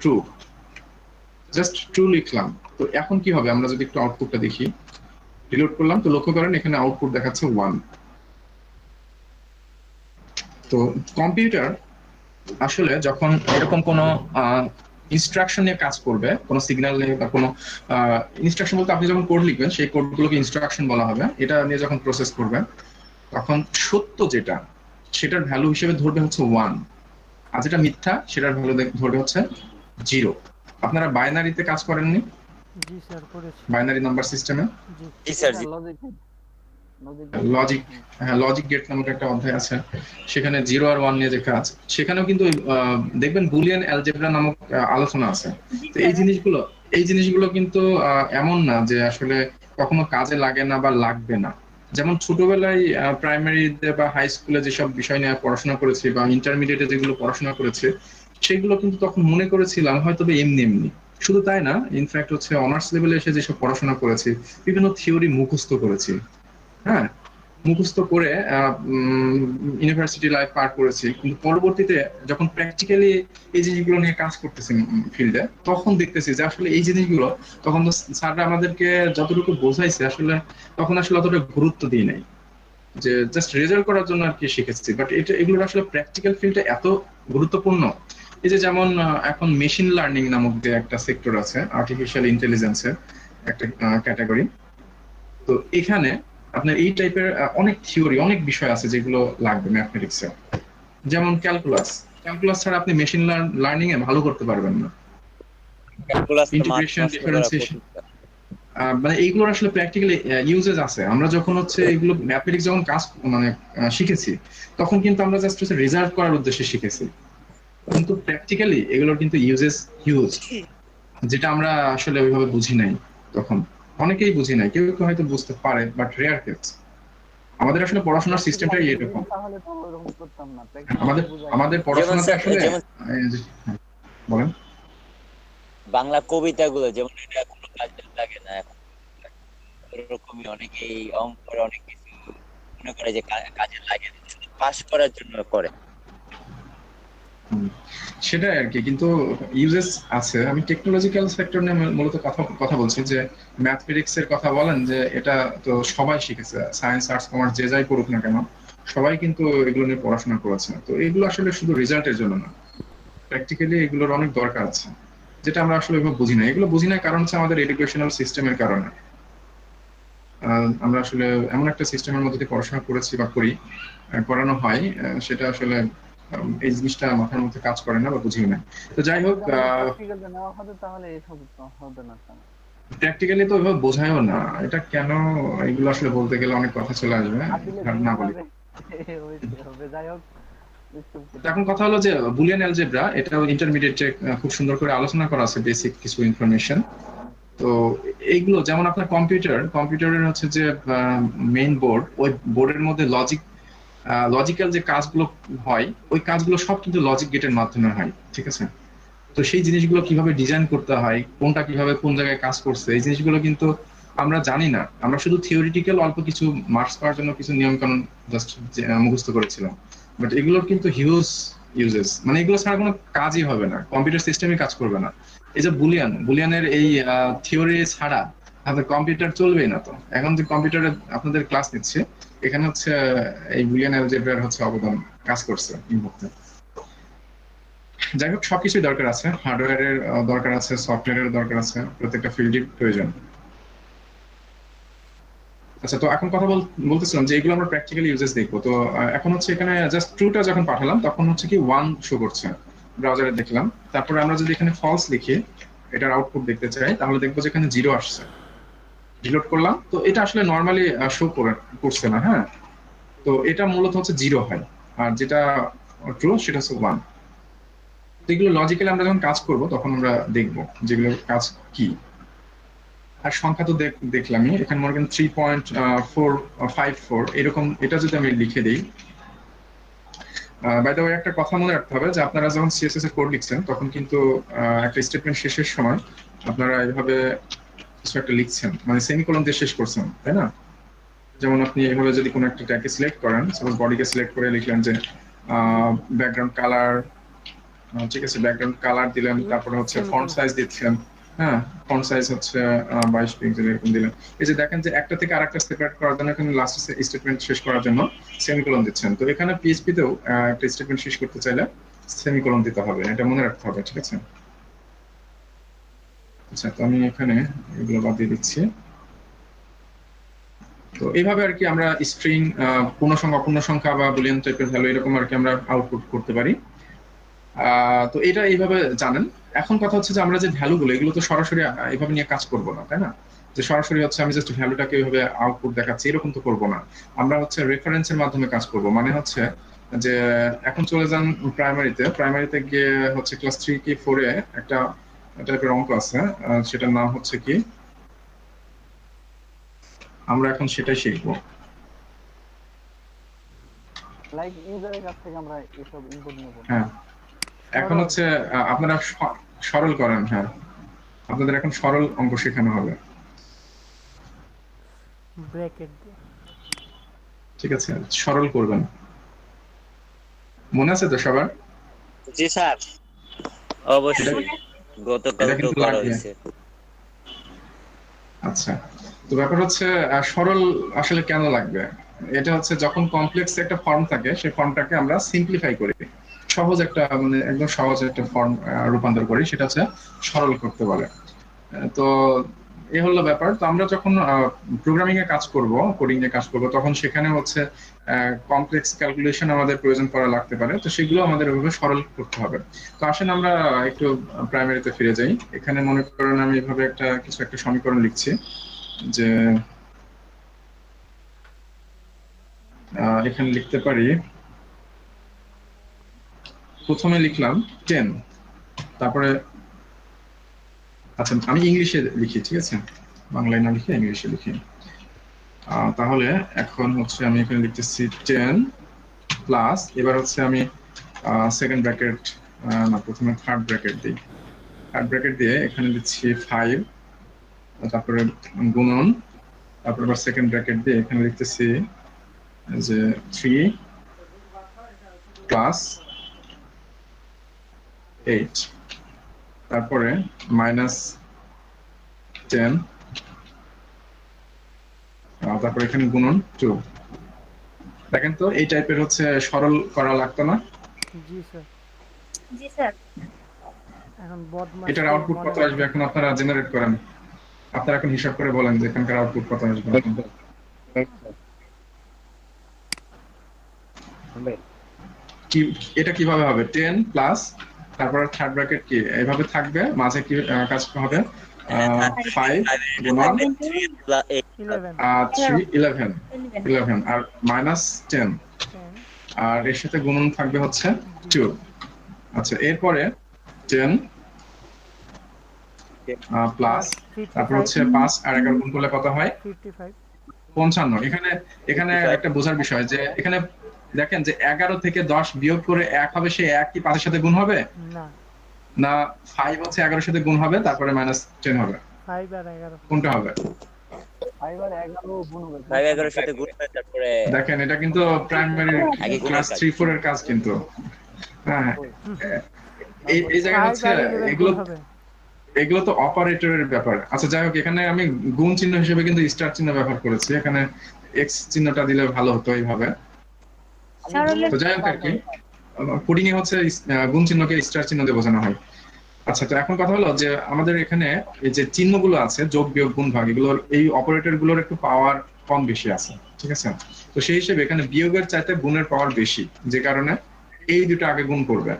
ট্রু, জাস্ট ট্রু লিখলাম। তো এখন কি হবে, আমরা যদি একটু আউটপুটটা দেখি, রিলোড করলাম, তো লক্ষ্য করেন এখানে আউটপুট দেখাচ্ছে 1। তো কম্পিউটার আসলে যখন এরকম কোনো ইনস্ট্রাকশন নিয়ে কাজ করবে, কোনো সিগন্যাল নিয়ে বা কোনো ইনস্ট্রাকশন বলতে আপনি যখন কোড লিখবেন সেই কোডগুলোকে ইনস্ট্রাকশন বলা হবে, এটা নিয়ে যখন প্রসেস করবেন তখন সত্য যেটা সেটার ভ্যালু হিসেবে ধরবে হচ্ছে 1, আর যেটা মিথ্যা সেটার ভ্যালু ধরবে হচ্ছে 0। আপনারা বাইনারিতে কাজ করেননি? জি স্যার, করেছি। বাইনারি নাম্বার সিস্টেমে জি জি স্যার, জি। লজিক, হ্যাঁ, লজিক গেট নামক একটা অধ্যায় আছে, সেখানে 0 আর 1 নিয়ে যে কাজ, সেখানেও কিন্তু দেখবেন বুলিয়ান অ্যালজেব্রা নামক আলোচনা আছে। তো এই জিনিসগুলো কিন্তু এমন না যে আসলে কখনো কাজে লাগে না বা লাগবে না। যেমন ছোটবেলায় প্রাইমারিতে বা হাই স্কুলে যেসব বিষয় নিয়ে পড়াশোনা করেছি বা ইন্টারমিডিয়েটে যেগুলো পড়াশোনা করেছে, সেগুলো কিন্তু তখন মনে করেছিলাম হয়তো এমনি এমনি। শুধু তাই না, ইনফ্যাক্ট হচ্ছে অনার্স লেভেলে এসে যেসব পড়াশোনা করেছি, বিভিন্ন থিওরি মুখস্থ করেছি। হ্যাঁ, মুখস্থ করে ইউনিভার্সিটি লাইফ পার করেছি, কিন্তু পরবর্তীতে যখন প্র্যাকটিক্যালি এই জিনিসগুলো নিয়ে কাজ করতেছি ফিল্ডে, তখন দেখতেছি যে আসলে এই জিনিসগুলো তখন তো স্যাররা আমাদেরকে যতটুকু বোঝাইছে আসলে তখন আসলে অতটা গুরুত্ব দিই নাই, যে জাস্ট রেজাল্ট করার জন্য আর কি শিখেছি। বাট এগুলো আসলে প্র্যাকটিক্যাল ফিল্ডে এত গুরুত্বপূর্ণ। এই যে যেমন এখন মেশিন লার্নিং নামক যে একটা সেক্টর আছে, আর্টিফিশিয়াল ইন্টেলিজেন্সের একটা ক্যাটাগরি। তো এখানে আপনার এই টাইপের অনেক থিওরি, অনেক বিষয় আছে যেগুলো লাগবে ম্যাথমেটিক্সে। যেমন ক্যালকুলাস ছাড়া আপনি মেশিন লার্নিং এ ভালো করতে পারবেন না। ইন্টিগ্রেশন, ডিফারেন্সিয়েশন, মানে এইগুলোর আসলে প্র্যাকটিক্যালি ইউজেস আছে। আমরা যখন হচ্ছে এগুলো ম্যাথমেটিক্স যখন কাজ মানে শিখেছি, তখন কিন্তু আমরা জাস্ট হচ্ছে রেজাল্ট করার উদ্দেশ্যে শিখেছি, কিন্তু প্র্যাকটিক্যালি এগুলোর কিন্তু ইউজেস হিউজ, যেটা আমরা আসলে ওইভাবে বুঝি নাই তখন। অনেকেই বুঝি নাই, কেউ কেউ হয়তো বুঝতে পারে, বাট রেয়ার কেস। আমাদের আসলে পড়াশোনার সিস্টেমটাই এরকম। তাহলে তো ওরকম করতাম না। আমাদের পড়াশোনাটা আসলে বলেন, বাংলা কবিতাগুলো যেমন এটা কোনো কাজে লাগে না এখন, এরকমই অনেকেই অঙ্কের অনেক কিছু মনে করে যে কাজে লাগে, শুধু পাস করার জন্য করে। সেটাই আর কি, কিন্তু ইউজেস আছে। আমি টেকনোলজিক্যাল সেক্টর নিয়ে মূলত কথা বলছি, যে ম্যাথমেটিক্স এর কথা বলেন, যে এটা তো সবাই শিখেছে, সায়েন্স, আর্টস, কমার্স যে যাই করুক না কেন, সবাই কিন্তু এগুলো নিয়ে পড়াশোনা করেছে। তো এগুলো আসলে শুধু রেজাল্টের জন্য না, প্র্যাকটিক্যালি এগুলোর অনেক দরকার আছে, যেটা আমরা আসলে এভাবে বুঝি না। এগুলো বুঝি না কারণ হচ্ছে আমাদের এডুকেশনাল সিস্টেমের কারণে। আমরা আসলে এমন একটা সিস্টেমের মধ্যে দিয়ে পড়াশোনা করেছি বা করানো হয়, সেটা আসলে এই জিনিসটা মাথার মধ্যে কাজ করে না বা বুঝিও না। তো যাই হোক, প্র্যাকটিক্যালি তো ওইভাবে বোঝায়ও না, এটা কেন, এগুলো আসলে বলতে গেলে অনেক কথা চলে আসবে, না বলি। হইতে হবে, যাই হোক একটু তো এখন কথা হলো যে বুলিয়ান অ্যালজেব্রা, এটাও ইন্টারমিডিয়েটে খুব সুন্দর করে আলোচনা করা আছে, বেসিক কিছু ইনফরমেশন। তো এইগুলো যেমন আপনার কম্পিউটারের হচ্ছে যে মেইন বোর্ড, ওই বোর্ডের মধ্যে লজিক্যাল যে কাজগুলো হয়, ওই কাজগুলো সব কিন্তু লজিক গেটের মাধ্যমে হয়, ঠিক আছে? তো সেই জিনিসগুলো কিভাবে ডিজাইন করতে হয়, কোনটা কিভাবে কোন জায়গায় কাজ করছে, এই জিনিসগুলো কিন্তু আমরা জানি না। আমরা শুধু থিওরিটিক্যাল অল্প কিছু মার্কস পাওয়ার জন্য কিছু নিয়ম কানুন জাস্ট মুখস্থ করেছিলাম, বাট এগুলোর কিন্তু হিউজ ইউজেস, মানে এগুলো ছাড়া কোনো কাজই হবে না, কম্পিউটার সিস্টেমে কাজ করবে না। এই যে বুলিয়ানের এই থিওরি ছাড়া আপনাদের কম্পিউটার চলবেই না। তো এখন যে কম্পিউটারে আপনাদের ক্লাস নিচ্ছে, এখানে হচ্ছে এই বুলিয়ান অ্যালজেব্রার হচ্ছে অবদান কাজ করছে এই মুহূর্তে। যাই হোক, সবকিছুই দরকার আছে, হার্ডওয়্যারের দরকার আছে, সফটওয়্যারের দরকার আছে, প্রত্যেকটা ফিল্ডের প্রয়োজন। আচ্ছা, তো এখন কথা বলতেছিলাম যে এগুলো আমরা প্র্যাকটিক্যালি ইউজেস দেখবো। তো এখন হচ্ছে এখানে জাস্ট ট্রুটা যখন পাঠালাম তখন হচ্ছে কি 1 শো করছে, ব্রাউজারে দেখলাম। তারপরে আমরা যদি এখানে ফলস লিখি, এটার আউটপুট দেখতে চাই, তাহলে দেখবো যে এখানে 0 আসছে। রিলোড করলাম, তো এটা আসলে নর্মালি শো করছে না। হ্যাঁ, তো এটা মূলত হচ্ছে 0 হয়, আর যেটা ট্রু সেটা হচ্ছে 1। এগুলো লজিক্যালি আমরা যখন কাজ করব তখন আমরা দেখবো যেগুলোর কাজ কি। আর সংখ্যা তো দেখলামই, এখানে মনে করেন 3.454 এরকম, এটা যদি আমি লিখে দিই। বাই দ্য ওয়ে, একটা কথা মনে রাখতে হবে যে আপনারা যখন সিএসএস এর কোড লিখছেন তখন কিন্তু একটা স্টেটমেন্ট শেষের সময় আপনারা এইভাবে কিছু একটা লিখছেন, মানে সেমিকোলন দিয়ে শেষ করছেন, তাই না? যেমন আপনি এইভাবে যদি কোনো একটা ট্যাগকে সিলেক্ট করেন, সাপোজ বডিকে সিলেক্ট করে লিখলেন যে ব্যাকগ্রাউন্ড কালার, ঠিক আছে, ব্যাকগ্রাউন্ড কালার দিলেন, তারপরে হচ্ছে ফন্ট সাইজ দিচ্ছেন। হ্যাঁ, ফন্ট সাইজ হচ্ছে 22 পিক্সেল এরকম দিলেন। এই যে দেখেন যে একটা থেকে আরেকটা সেপারেট করার জন্য এখানে লাস্ট স্টেটমেন্ট শেষ করার জন্য সেমিকোলন দিচ্ছেন। তো এখানে পিএইচপি তেও একটা স্টেটমেন্ট শেষ করতে চাইলে সেমিকোলন দিতে হবে, এটা মনে রাখতে হবে, ঠিক আছে? আচ্ছা, তো আমি এখানে এগুলো বাদ দিয়ে দিচ্ছি। তো এইভাবে আর কি আমরা স্ট্রিং, পূর্ণসংখ্যা, অপূর্ণ সংখ্যা বা বুলিয়ান টাইপের ভ্যালু এরকম আর কি আমরা আউটপুট করতে পারি। তো এটা এইভাবে জানেন। এখন কথা হচ্ছে যে আমরা যে ভ্যালুগুলো, এগুলো তো সরাসরি এইভাবে নিয়ে কাজ করবো না, তাই না? যে সরাসরি হচ্ছে আমি জাস্ট ভ্যালুটাকে এইভাবে আউটপুট দেখাচ্ছি, এরকম তো করবো না। আমরা হচ্ছে রেফারেন্সের মাধ্যমে কাজ করব। মানে হচ্ছে যে এখন চলে যান প্রাইমারিতে গিয়ে হচ্ছে ক্লাস 3 কি 4 এ একটা টাইপের অঙ্ক আছে, সেটার নাম হচ্ছে কি, আমরা এখন সেটাই শিখবো। লাইক ইউজারের কাছ থেকে আমরা এসব ইনপুট নেব। হ্যাঁ, এখন হচ্ছে আপনারা সরল করেন। হ্যাঁ, আপনাদের এখন সরল অঙ্ক শেখানো হবে, ব্র্যাকেট দিয়ে। ঠিক আছে? সরল করবেন, মনে আছে তো সবার? জি স্যার, অবশ্যই গতকাল তো করা হয়েছে। আচ্ছা, তো ব্যাপার হচ্ছে সরল আসলে কেন লাগবে? এটা হচ্ছে যখন কমপ্লেক্স একটা ফর্ম থাকে, সেই ফর্মটাকে আমরা সিম্পলিফাই করি, সহজ একটা, মানে একদম সহজ একটা ফর্ম রূপান্তর করি, সেটা হচ্ছে সরল করতে বলে। তো এই হলো ব্যাপার। তো আমরা যখন প্রোগ্রামিং এ কাজ করব, কোডিং এ কাজ করব, তখন সেখানে হচ্ছে কমপ্লেক্স ক্যালকুলেশন আমাদের প্রয়োজন করা লাগতে পারে। তো সেগুলো আমাদের ওইভাবে সরল করতে হবে। তো আসেন আমরা একটু প্রাইমারিতে ফিরে যাই। এখানে মনে করেন আমি এভাবে কিছু একটা সমীকরণ লিখছি, যে এখানে লিখতে পারি, প্রথমে লিখলাম 10, তারপরে, আচ্ছা আমি ইংলিশে লিখি, ঠিক আছে, বাংলায় না লিখে ইংলিশে লিখি। তাহলে এখন হচ্ছে আমি এখানে লিখতেছি 10 প্লাস, এবার হচ্ছে আমি সেকেন্ড ব্র্যাকেট না, প্রথমে থার্ড ব্র্যাকেট দিই। থার্ড ব্র্যাকেট দিয়ে এখানে দিচ্ছি 5, তারপরে গুণন, তারপরে আবার সেকেন্ড ব্র্যাকেট দিয়ে এখানে লিখতেছি যে 3 প্লাস 8, তারপরে মাইনাস 10, তারপরে এখানে গুণন 2। দেখেন তো এই টাইপের হচ্ছে সরল করা লাগতো না? জি স্যার। জি স্যার। এখন বদমাশ এটার আউটপুট কত আসবে এখন আপনারা জেনারেট করেন, আপনারা এখন হিসাব করে বলেন যে এখানকার আউটপুট কত আসবে। কি এটা কিভাবে হবে? 10 প্লাস, তারপর থার্ড ব্র্যাকেট কি এইভাবে থাকবে, মাঝে কি কাজ হবে? 5 গুণন 11 3 11 আর মাইনাস 10, আর এর সাথে গুণন থাকবে হচ্ছে 2। আচ্ছা, এরপরে 10 প্লাস, তারপর হচ্ছে 5 আর 11 গুণ করলে কত হয়? 55 55। এখানে এখানে একটা বোঝার বিষয় যে এখানে দেখেন যে 11 থেকে 10 বিয়োগ করে 1 হবে, সেই 1 কি 5 এর সাথে গুণ হবে? না, না 5 হচ্ছে 11 এর সাথে গুণ হবে, তারপরে -10 হবে। 5 আর 11 কোনটা হবে? 5 আর 11 গুণ হবে 5 11 সাথে গুণ হয়, তারপরে দেখেন এটা কিন্তু প্রাইমারি আগে গুণ ক্লাস হয়। 3 4 এর কাজ কিন্তু। হ্যাঁ, এই জায়গায় 5 হচ্ছে আর 11 এগুলো গুণ হবে। এগুলো তো অপারেটরের ব্যাপার। আচ্ছা যাই হোক, এখানে আমি গুণ চিহ্ন হিসেবে কিন্তু স্টার চিহ্ন ব্যবহার করেছি, এখানে এক্স চিহ্নটা দিলে ভালো হতো এইভাবে। তো যাই হোক আর কি, কোডিং এ হচ্ছে গুণ চিহ্নকে স্টার চিহ্ন দিয়ে বোঝানো হয়। আচ্ছা, তো এখন কথা হলো যে আমাদের এখানে এই যে চিহ্নগুলো আছে, যোগ বিয়োগ গুণ ভাগ, এগুলোর এই অপারেটর গুলোর একটু পাওয়ার কম বেশি আছে, ঠিক আছে? তো সেই হিসেবে এখানে বিয়োগের চাইতে গুণের পাওয়ার বেশি, যে কারণে এই দুটো আগে গুণ করবে।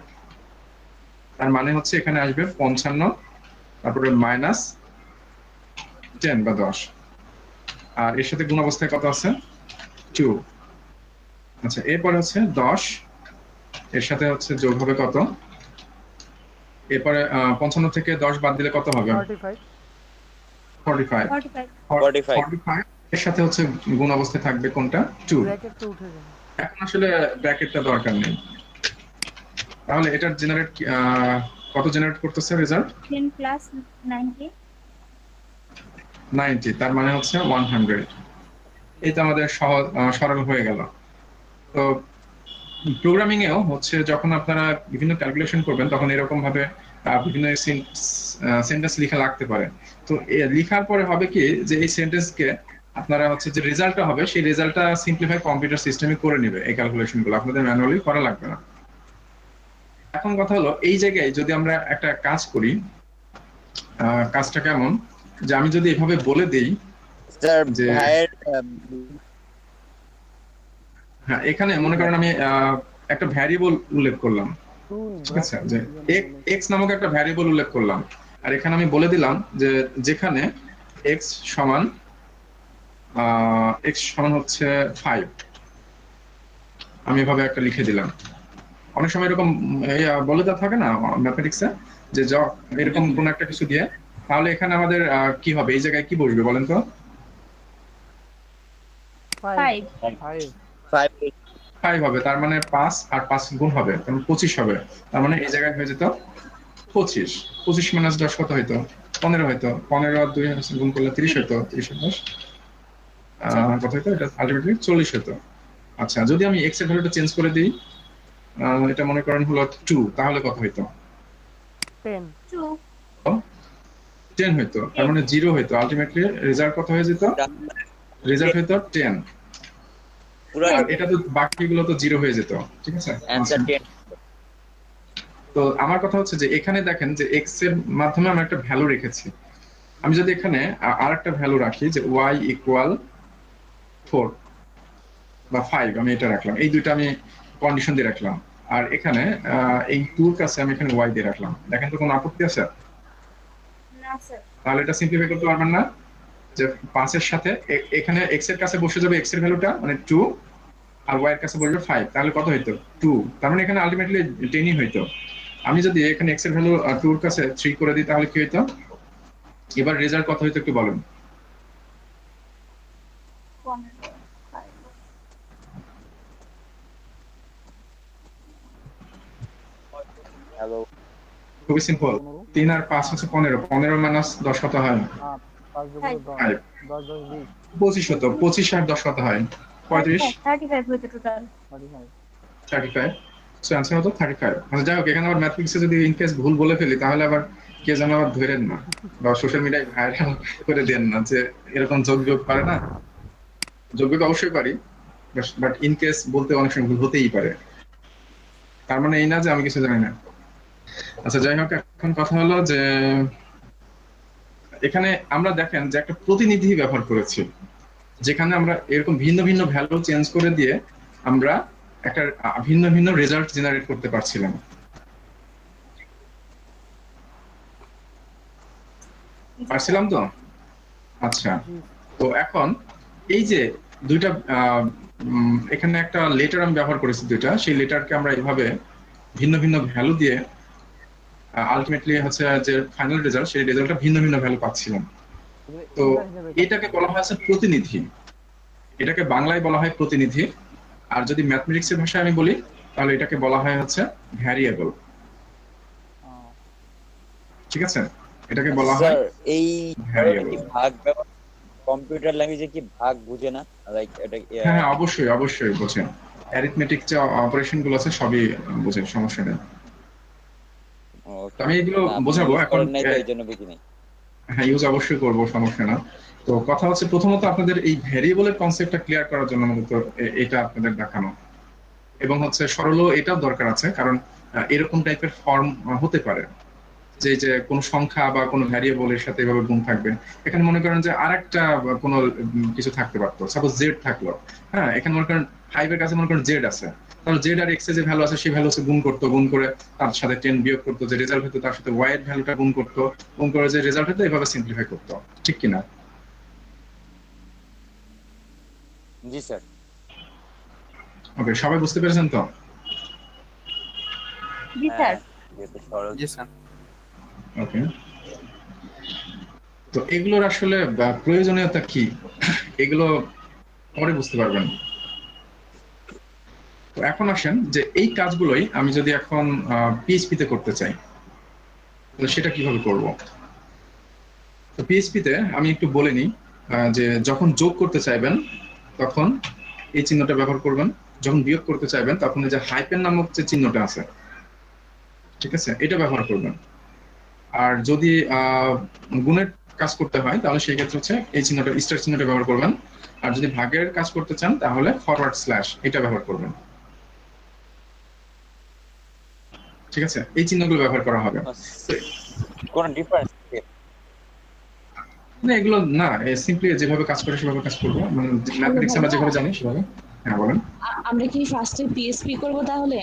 তার মানে হচ্ছে এখানে আসবে 55, তারপরে -10 বা 10, আর এর সাথে গুণ অবস্থায় কত আছে? 2। আচ্ছা, এরপরে হচ্ছে 10, এর সাথে হচ্ছে যোগ হবে কত? এরপরে 55 থেকে 10 বাদ দিলে কত হবে? 45 45। 45 এর সাথে হচ্ছে গুণ অবস্থায় থাকবে কোনটা? 2। ব্র্যাকেট তো উঠে যাবে। এখন আসলে ব্র্যাকেটটা দরকার নেই। তাহলে এটার জেনারেট কত জেনারেট করতেছে রেজাল্ট? 10 plus 90 90, তার মানে হচ্ছে 100। এই তো আমাদের সহজ সরল হয়ে গেল। তো প্রোগ্রামিং এও হচ্ছে যখন আপনারা বিভিন্ন ক্যালকুলেশন করবেন, তখন এরকম ভাবে বিভিন্ন সেন্টেন্স লেখা লাগতে পারে। তো লেখার পরে হবে কি, যে এই সেন্টেন্সকে আপনারা হচ্ছে যে রেজাল্টটা হবে, সেই রেজাল্টটা সিম্পলিফাই কম্পিউটার সিস্টেমে করে নেবে। এই ক্যালকুলেশন গুলো আপনাদের ম্যানুয়ালি করা লাগবে না। এখন কথা হলো, এই জায়গায় যদি আমরা একটা কাজ করি, কাজটা কেমন, যে আমি যদি এভাবে বলে দেই স্যার যে ভাইয়ের হ্যাঁ, এখানে মনে করেন আমি একটা ভ্যারিয়েবল উল্লেখ করলাম, ঠিক আছে, যে এক্স নামক একটা ভ্যারিয়েবল উল্লেখ করলাম, আর এখানে আমি বলে দিলাম যে যেখানে এক্স সমান হচ্ছে 5, আমি এভাবে একটা লিখে দিলাম। অনেক সময় এরকম বলে দেওয়া থাকে না ম্যাথমেটিক্সে, যে এরকম কোন একটা কিছু দিয়ে, তাহলে এখানে আমাদের কি হবে, এই জায়গায় কি বসবে বলেন তো? 5 5 5 হবে, তার মানে 5 আর 5 গুণ হবে, তার মানে 25 হবে। তার মানে এই জায়গায় হয়ে যেত 25। 25 মাইনাস 10 কত হইতো? 15 হইতো। 15 আর 2 গুণ করলে 30 হইতো। 30 আর 10 কত হইতো? এটা আলটিমেটলি 40 হইতো। আচ্ছা, যদি আমি x এর ভ্যালুটা চেঞ্জ করে দিই, এটা মনে করেন হলো 2, তাহলে কত হইতো? 10 10 হইতো, তার মানে 0 হইতো। আলটিমেটলি রেজাল্ট কত হয়ে যেত? রেজাল্ট হইতো 10। পুরো আর এটা তো বাকিগুলো তো 0 হয়ে যেত, ঠিক আছে? অ্যানসার 10। তো আমার কথা হচ্ছে যে এখানে দেখেন যে x এর মাধ্যমে আমরা একটা ভ্যালু রেখেছি। আমি যদি এখানে আরেকটা ভ্যালু রাখি, যে y ইকুয়াল 4 বা 5, আমি এটা রাখলাম, এই দুইটা আমি কন্ডিশন দিয়ে রাখলাম। আর এখানে এই 2 এর কাছে আমি এখানে y দিয়ে রাখলাম। দেখেন তো কোনো আপত্তি আছে? না স্যার তাহলে এটা সিম্পলিফাই করতে পারবেন না? যে 5 এর সাথে এখানে x এর কাছে বসে যাবে x এর ভ্যালুটা, মানে 2, আর y এর কাছে বসবে 5, তাহলে কত হইতো? 2। তার মানে এখানে আলটিমেটলি 10ই হইতো। আমি যদি এখানে x এর ভ্যালু 2 এর কাছে 3 করে দিই, তাহলে কি হইতো? এবার রেজাল্ট কত হইতো একটু বলেন? 15 হ্যালো, খুবই সিম্পল। 3 আর 5 হচ্ছে 15। 15 মাইনাস 10 কত হয়? 5 যোগ 10 5। 10 10 20 25 হতো। 25 আর 10 কত হয়? 35। 35 হইতো টোটাল 35 35। সো অ্যান্সার হতো 35। আচ্ছা যাই হোক, এখানে আবার ম্যাথমেটিক্সে যদি ইন কেস ভুল বলে ফেলি, তাহলে আবার কে যেন আবার ধরেন না, বা সোশ্যাল মিডিয়ায় ভাইরাল করে দেন না যে এরকম যোগ বিয়োগ পারে না। যোগ বিয়োগ অবশ্যই পারি, বাট ইন কেস বলতে অনেক সময় ভুল হতেই পারে। তার মানে এই না যে আমি কিছু জানি না। আচ্ছা যাই হোক, এখন কথা হলো যে এখানে আমরা দেখেন যে একটা প্রতিনিধি ব্যবহার করেছি, যেখানে আমরা এরকম ভিন্ন ভিন্ন ভ্যালু চেঞ্জ করে দিয়ে আমরা একটা ভিন্ন ভিন্ন রেজাল্ট জেনারেট করতে পারছিলাম। পারছিলাম তো? আচ্ছা, তো এখন এই যে দুইটা এখানে একটা লেটার আমি ব্যবহার করেছি দুইটা, সেই লেটারকে আমরা এইভাবে ভিন্ন ভিন্ন ভ্যালু দিয়ে আলটিমেটলি হচ্ছে যে ফাইনাল রেজাল্ট, সেই রেজাল্টটা ভিন্ন ভিন্ন ভ্যালু পাচ্ছিলাম। তো এটাকে বলা হয় প্রতিনিধি, এটাকে বাংলায় বলা হয় প্রতিনিধি, আর যদি ম্যাথমেটিক্সের ভাষায় আমি বলি তাহলে এটাকে বলা হয় হচ্ছে ভ্যারিয়েবল। ঠিক আছে, এটাকে বলা হয় স্যার এই ভ্যারিয়েবল। কি ভাগ কম্পিউটার ল্যাঙ্গুয়েজে কি ভাগ বুঝে না, লাইক এটা হ্যাঁ অবশ্যই অবশ্যই বোঝে, অ্যারিথমেটিক যে অপারেশন গুলো আছে সবই বোঝে, সমস্যা নেই। আমি এগুলো বোঝাবো এখন। এই জন্য বুঝি নাই। হ্যাঁ ইউজ অবশ্যই করবো, সমস্যা না। তো কথা হচ্ছে প্রথমত আপনাদের এই ভ্যারিয়েবলের কনসেপ্টটা ক্লিয়ার করার জন্য মূলত এটা আপনাদের দেখানো, এবং হচ্ছে সরলও এটাও দরকার আছে, কারণ এরকম টাইপের ফর্ম হতে পারে যে যে কোনো সংখ্যা বা কোনো ভ্যারিয়েবলের সাথে এভাবে গুণ থাকবে। এখানে মনে করেন যে আরেকটা কোনো কিছু থাকতে পারতো, সাপোজ জেড থাকলো, হ্যাঁ এখানে মনে করেন 5 এর কাছে মনে করেন জেড আছে, তাহলে জেড আর এক্স এর যে ভ্যালু আছে সেই ভ্যালু গুণ করতো, গুণ করে তার সাথে 10 বিয়োগ করতো, যে রেজাল্ট হতো তার সাথে ওয়াই এর ভ্যালুটা গুণ করতো, গুণ করে যে রেজাল্ট হতো এভাবে সিম্পলিফাই করতো, ঠিক কিনা? জি স্যার। ওকে, সবাই বুঝতে পেরেছেন তো? জি স্যার। জি স্যার। ওকে, তো এগুলোর আসলে প্রয়োজনীয়তা কি এগুলো পরে বুঝতে পারবেন। তো এখন আসেন যে এই কাজগুলোই আমি যদি এখন পিএইচপি তে করতে চাই তাহলে সেটা কিভাবে করব। তো পিএইচপি তে আমি একটু বলে নিই যে যখন যোগ করতে চাইবেন তখন এই চিহ্নটা ব্যবহার করবেন, যখন বিয়োগ করতে চাইবেন তখন এই যে হাইপেন নামক যে চিহ্নটা আছে, ঠিক আছে, এটা ব্যবহার করবেন। আর যদি গুণের কাজ করতে হয় তাহলে সেই ক্ষেত্রে হচ্ছে এই চিহ্নটা, স্টার চিহ্নটা ব্যবহার করবেন। আর যদি ভাগের কাজ করতে চান তাহলে ফরওয়ার্ড স্ল্যাশ এটা ব্যবহার করবেন। ঠিক আছে, এই চিহ্নগুলো ব্যবহার করা হবে। কোন ডিফারেন্স না এগুলো না, সিম্পলি যেভাবে কাজ করে সেভাবে কাজ করবো, মানে ম্যাথমেটিক্স আমরা যেভাবে জানি সেভাবে। হ্যাঁ বলেন। আমরা কি ফার্স্টে পিএসপি করব তাহলে?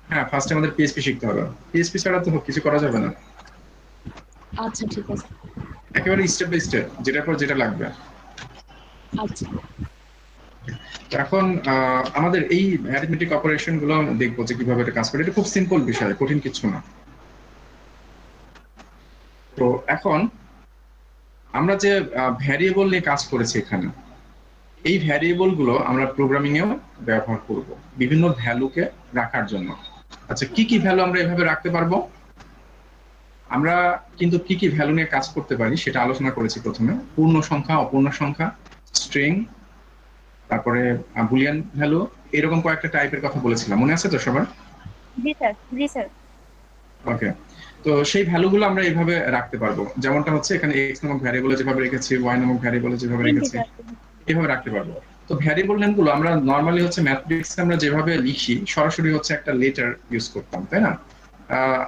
হ্যাঁ ফার্স্টে আমাদের পিএইচপি শিখতে হবে, পিএইচপি ছাড়া তো কিছু করা যাবে না। আচ্ছা ঠিক আছে। একেবারে স্টেপ বাই স্টেপ, যেটার পর যেটা লাগবে। আচ্ছা এখন আমাদের এই অ্যারিথমেটিক অপারেশন গুলো দেখবো যে কিভাবে এটা কাজ করে। এটা খুব সিম্পল বিষয়, কঠিন কিছু না। তো এখন আমরা যে ভ্যারিয়েবল নিয়ে কাজ করেছি এখানে, এই ভ্যারিয়েবল গুলো আমরা প্রোগ্রামিং এও ব্যবহার করব বিভিন্ন ভ্যালুকে রাখার জন্য। আচ্ছা কি কি ভ্যালু আমরা এভাবে রাখতে পারবো? আমরা কিন্তু কি কি ভ্যালু নিয়ে কাজ করতে পারি সেটা আলোচনা করেছি প্রথমে। পূর্ণ সংখ্যা, অপূর্ণ সংখ্যা, স্ট্রিং, তারপরে বুলিয়ান ভ্যালু, এরকম কয়েকটা টাইপের কথা বলেছিলাম, মনে আছে তো সবার? জি স্যার। জি স্যার। ওকে, তো সেই ভ্যালুগুলো আমরা এইভাবে রাখতে পারবো, যেমনটা হচ্ছে এখানে এক্স নামক ভ্যারিয়েবলে যেভাবে রেখেছি, ওয়াই নামক ভ্যারিয়েবলে যেভাবে রেখেছি, এভাবে রাখতে পারবো। তো ভ্যারিয়েবল নেমগুলো আমরা নরমালি হচ্ছে ম্যাথমেটিক্সে আমরা যেভাবে লিখি সরাসরি হচ্ছে একটা লেটার ইউজ করতাম, তাই না?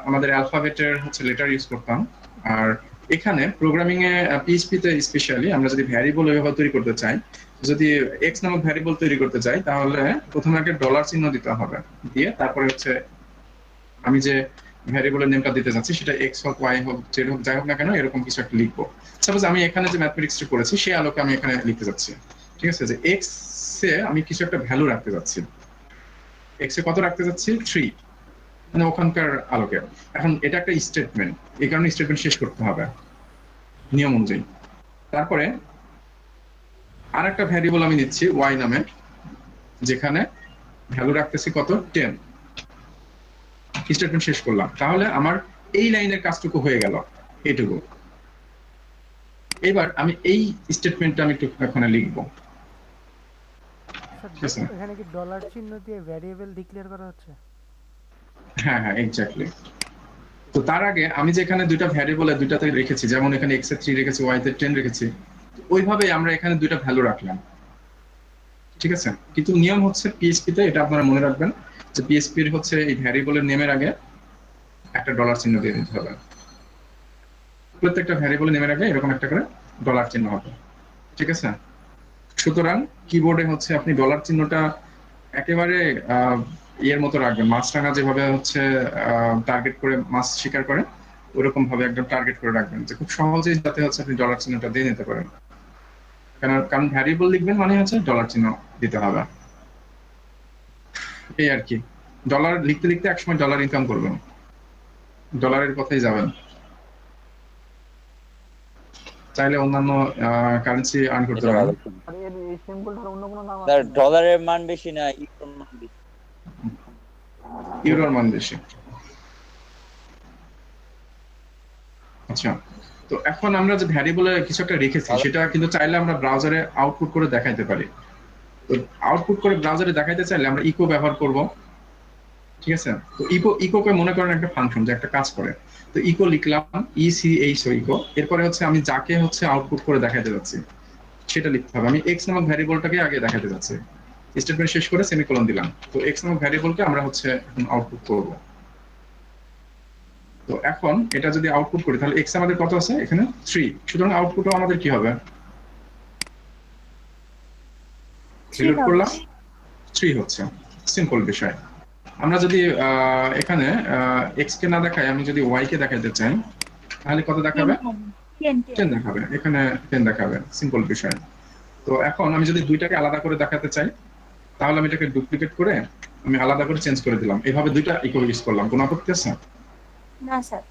আমাদের অ্যালফাবেটের হচ্ছে লেটার ইউজ করতাম। আর এখানে প্রোগ্রামিং এ পিএইচপি তে স্পেশালি আমরা যদি ভ্যারিয়েবল এভাবে তৈরি করতে চাই, যদি এক্স নামক ভ্যারিয়েবল তৈরি করতে চাই তাহলে প্রথমে আগে ডলার চিহ্ন দিতে হবে, দিয়ে তারপরে হচ্ছে আমি যে ভ্যারিয়েবলের নেমটা দিতে যাচ্ছি সেটা এক্স হোক, ওয়াই হোক, জেড হোক, যাই হোক না কেন এরকম কিছু একটা লিখবো। সাপোজ আমি এখানে যে ম্যাথমেটিক্সটা করেছি সেই আলোকে আমি এখানে লিখতে যাচ্ছি, ঠিক আছে, যে এক্স এ আমি কিছু একটা ভ্যালু রাখতে যাচ্ছি, এক্স এ কত রাখতে যাচ্ছি, 3, মানে ওখানকার আলোকে। এখন এটা একটা স্টেটমেন্ট, এই কারণে স্টেটমেন্ট শেষ করতে হবে নিয়ম অনুযায়ী। তারপরে আর একটা ভ্যারিয়েবল আমি নিচ্ছি ওয়াই নামে, যেখানে ভ্যালু রাখতেছি কত, 10, স্টেটমেন্ট শেষ করলাম। তাহলে আমার এই লাইনের কাজটুকু হয়ে গেল, এইটুকু। এবার আমি এই স্টেটমেন্টটা আমি একটু এখানে লিখবো। স্যার এখানে কি ডলার চিহ্ন দিয়ে ভ্যারিয়েবল ডিক্লেয়ার করা হচ্ছে? হ্যাঁ হ্যাঁ এক্স্যাক্টলি। তো তার আগে আমি যে এখানে দুইটা ভ্যারিয়েবল দুইটাতে রেখেছি, যেমন এখানে এক্স এ 3 রেখেছি, ওয়াই তে 10 রেখেছি, ওইভাবে আমরা এখানে দুইটা ভ্যালু রাখলাম, ঠিক আছে। কিন্তু নিয়ম হচ্ছে পিএইচপি তে, এটা আপনারা মনে রাখবেন যে পিএইচপি এর হচ্ছে এই ভ্যারিয়েবলের নেমের আগে একটা ডলার চিহ্ন দিয়ে দিতে হবে। প্রত্যেকটা ভ্যারিয়েবলের নেমের আগে এরকম একটা করে ডলার চিহ্ন হবে, ঠিক আছে। সুতরাং কিবোর্ডে হচ্ছে আপনি ডলার চিহ্নটা একেবারে এর মতো রাখবেন, মাছরাঙা যেভাবে হচ্ছে টার্গেট করে মাছ শিকার করে ওইরকম ভাবে একদম টার্গেট করে রাখবেন, যে খুব সহজেই যাতে হচ্ছে আপনি ডলার চিহ্নটা দিয়ে নিতে পারেন। কারণ ভ্যারিয়েবল লিখবেন মানে হচ্ছে ডলার চিহ্ন দিতে হবে, এই আর কি। ডলার লিখতে লিখতে একসময় ডলার ইনকাম করবেন, ডলারের কথাই যাবেন। চাইলে অন্যান্য কারেন্সি আর্ন করতে এটা পারেন। ভালো। আর এর এই সিম্বলটার অন্য কোনো নাম স্যার আছে না? ডলারের মান বেশি না ইউরোর মান বেশি? ইউরোর মান বেশি। আচ্ছা, তো এখন আমরা যে ভ্যারিয়েবলে কিছু একটা রেখেছি সেটা কিন্তু চাইলে আমরা ব্রাউজারে আউটপুট করে দেখাইতে পারি। তো আউটপুট করে ব্রাউজারে দেখাইতে চাইলে আমরা ইকো ব্যবহার করব, ঠিক আছে? তো ইকোকে মনে করেন একটা ফাংশন যে একটা কাজ করে। তো ইকো লিখলাম, ইসিএইচও ইকো, এরপরে হচ্ছে আমি যাকে হচ্ছে আউটপুট করে দেখাইতে যাচ্ছি সেটা লিখতে হবে। আমি এক্স নামক ভ্যারিয়েবলটাকে আগে দেখাতে যাচ্ছি, স্টেটমেন্ট শেষ করে সেমিকোলন দিলাম। তো এক্স নামক ভ্যারিয়েবলকে আমরা হচ্ছে আউটপুট করব। তো এখন এটা যদি আউটপুট করি তাহলে এক্স আমাদের কত আছে এখানে 3, সুতরাং আউটপুটও আমাদের কি হবে, রিলোড করলাম 3 হচ্ছে। সিম্পল বিষয়। আমরা যদি এখানে এক্স কে না দেখাই, আমি যদি ওয়াই কে দেখাইতে চাই তাহলে কত দেখাবে, 10 দেখাবে, এখানে 10 দেখাবে। সিম্পল বিষয়। তো এখন আমি যদি দুইটাকে আলাদা করে দেখাতে চাই তাহলে আমি এটাকে ডুপ্লিকেট করে আমি আলাদা করে চেঞ্জ করে দিলাম, এইভাবে দুইটা ইকো ইউজ করলাম। কোনো আপত্তি আছে? না স্যার।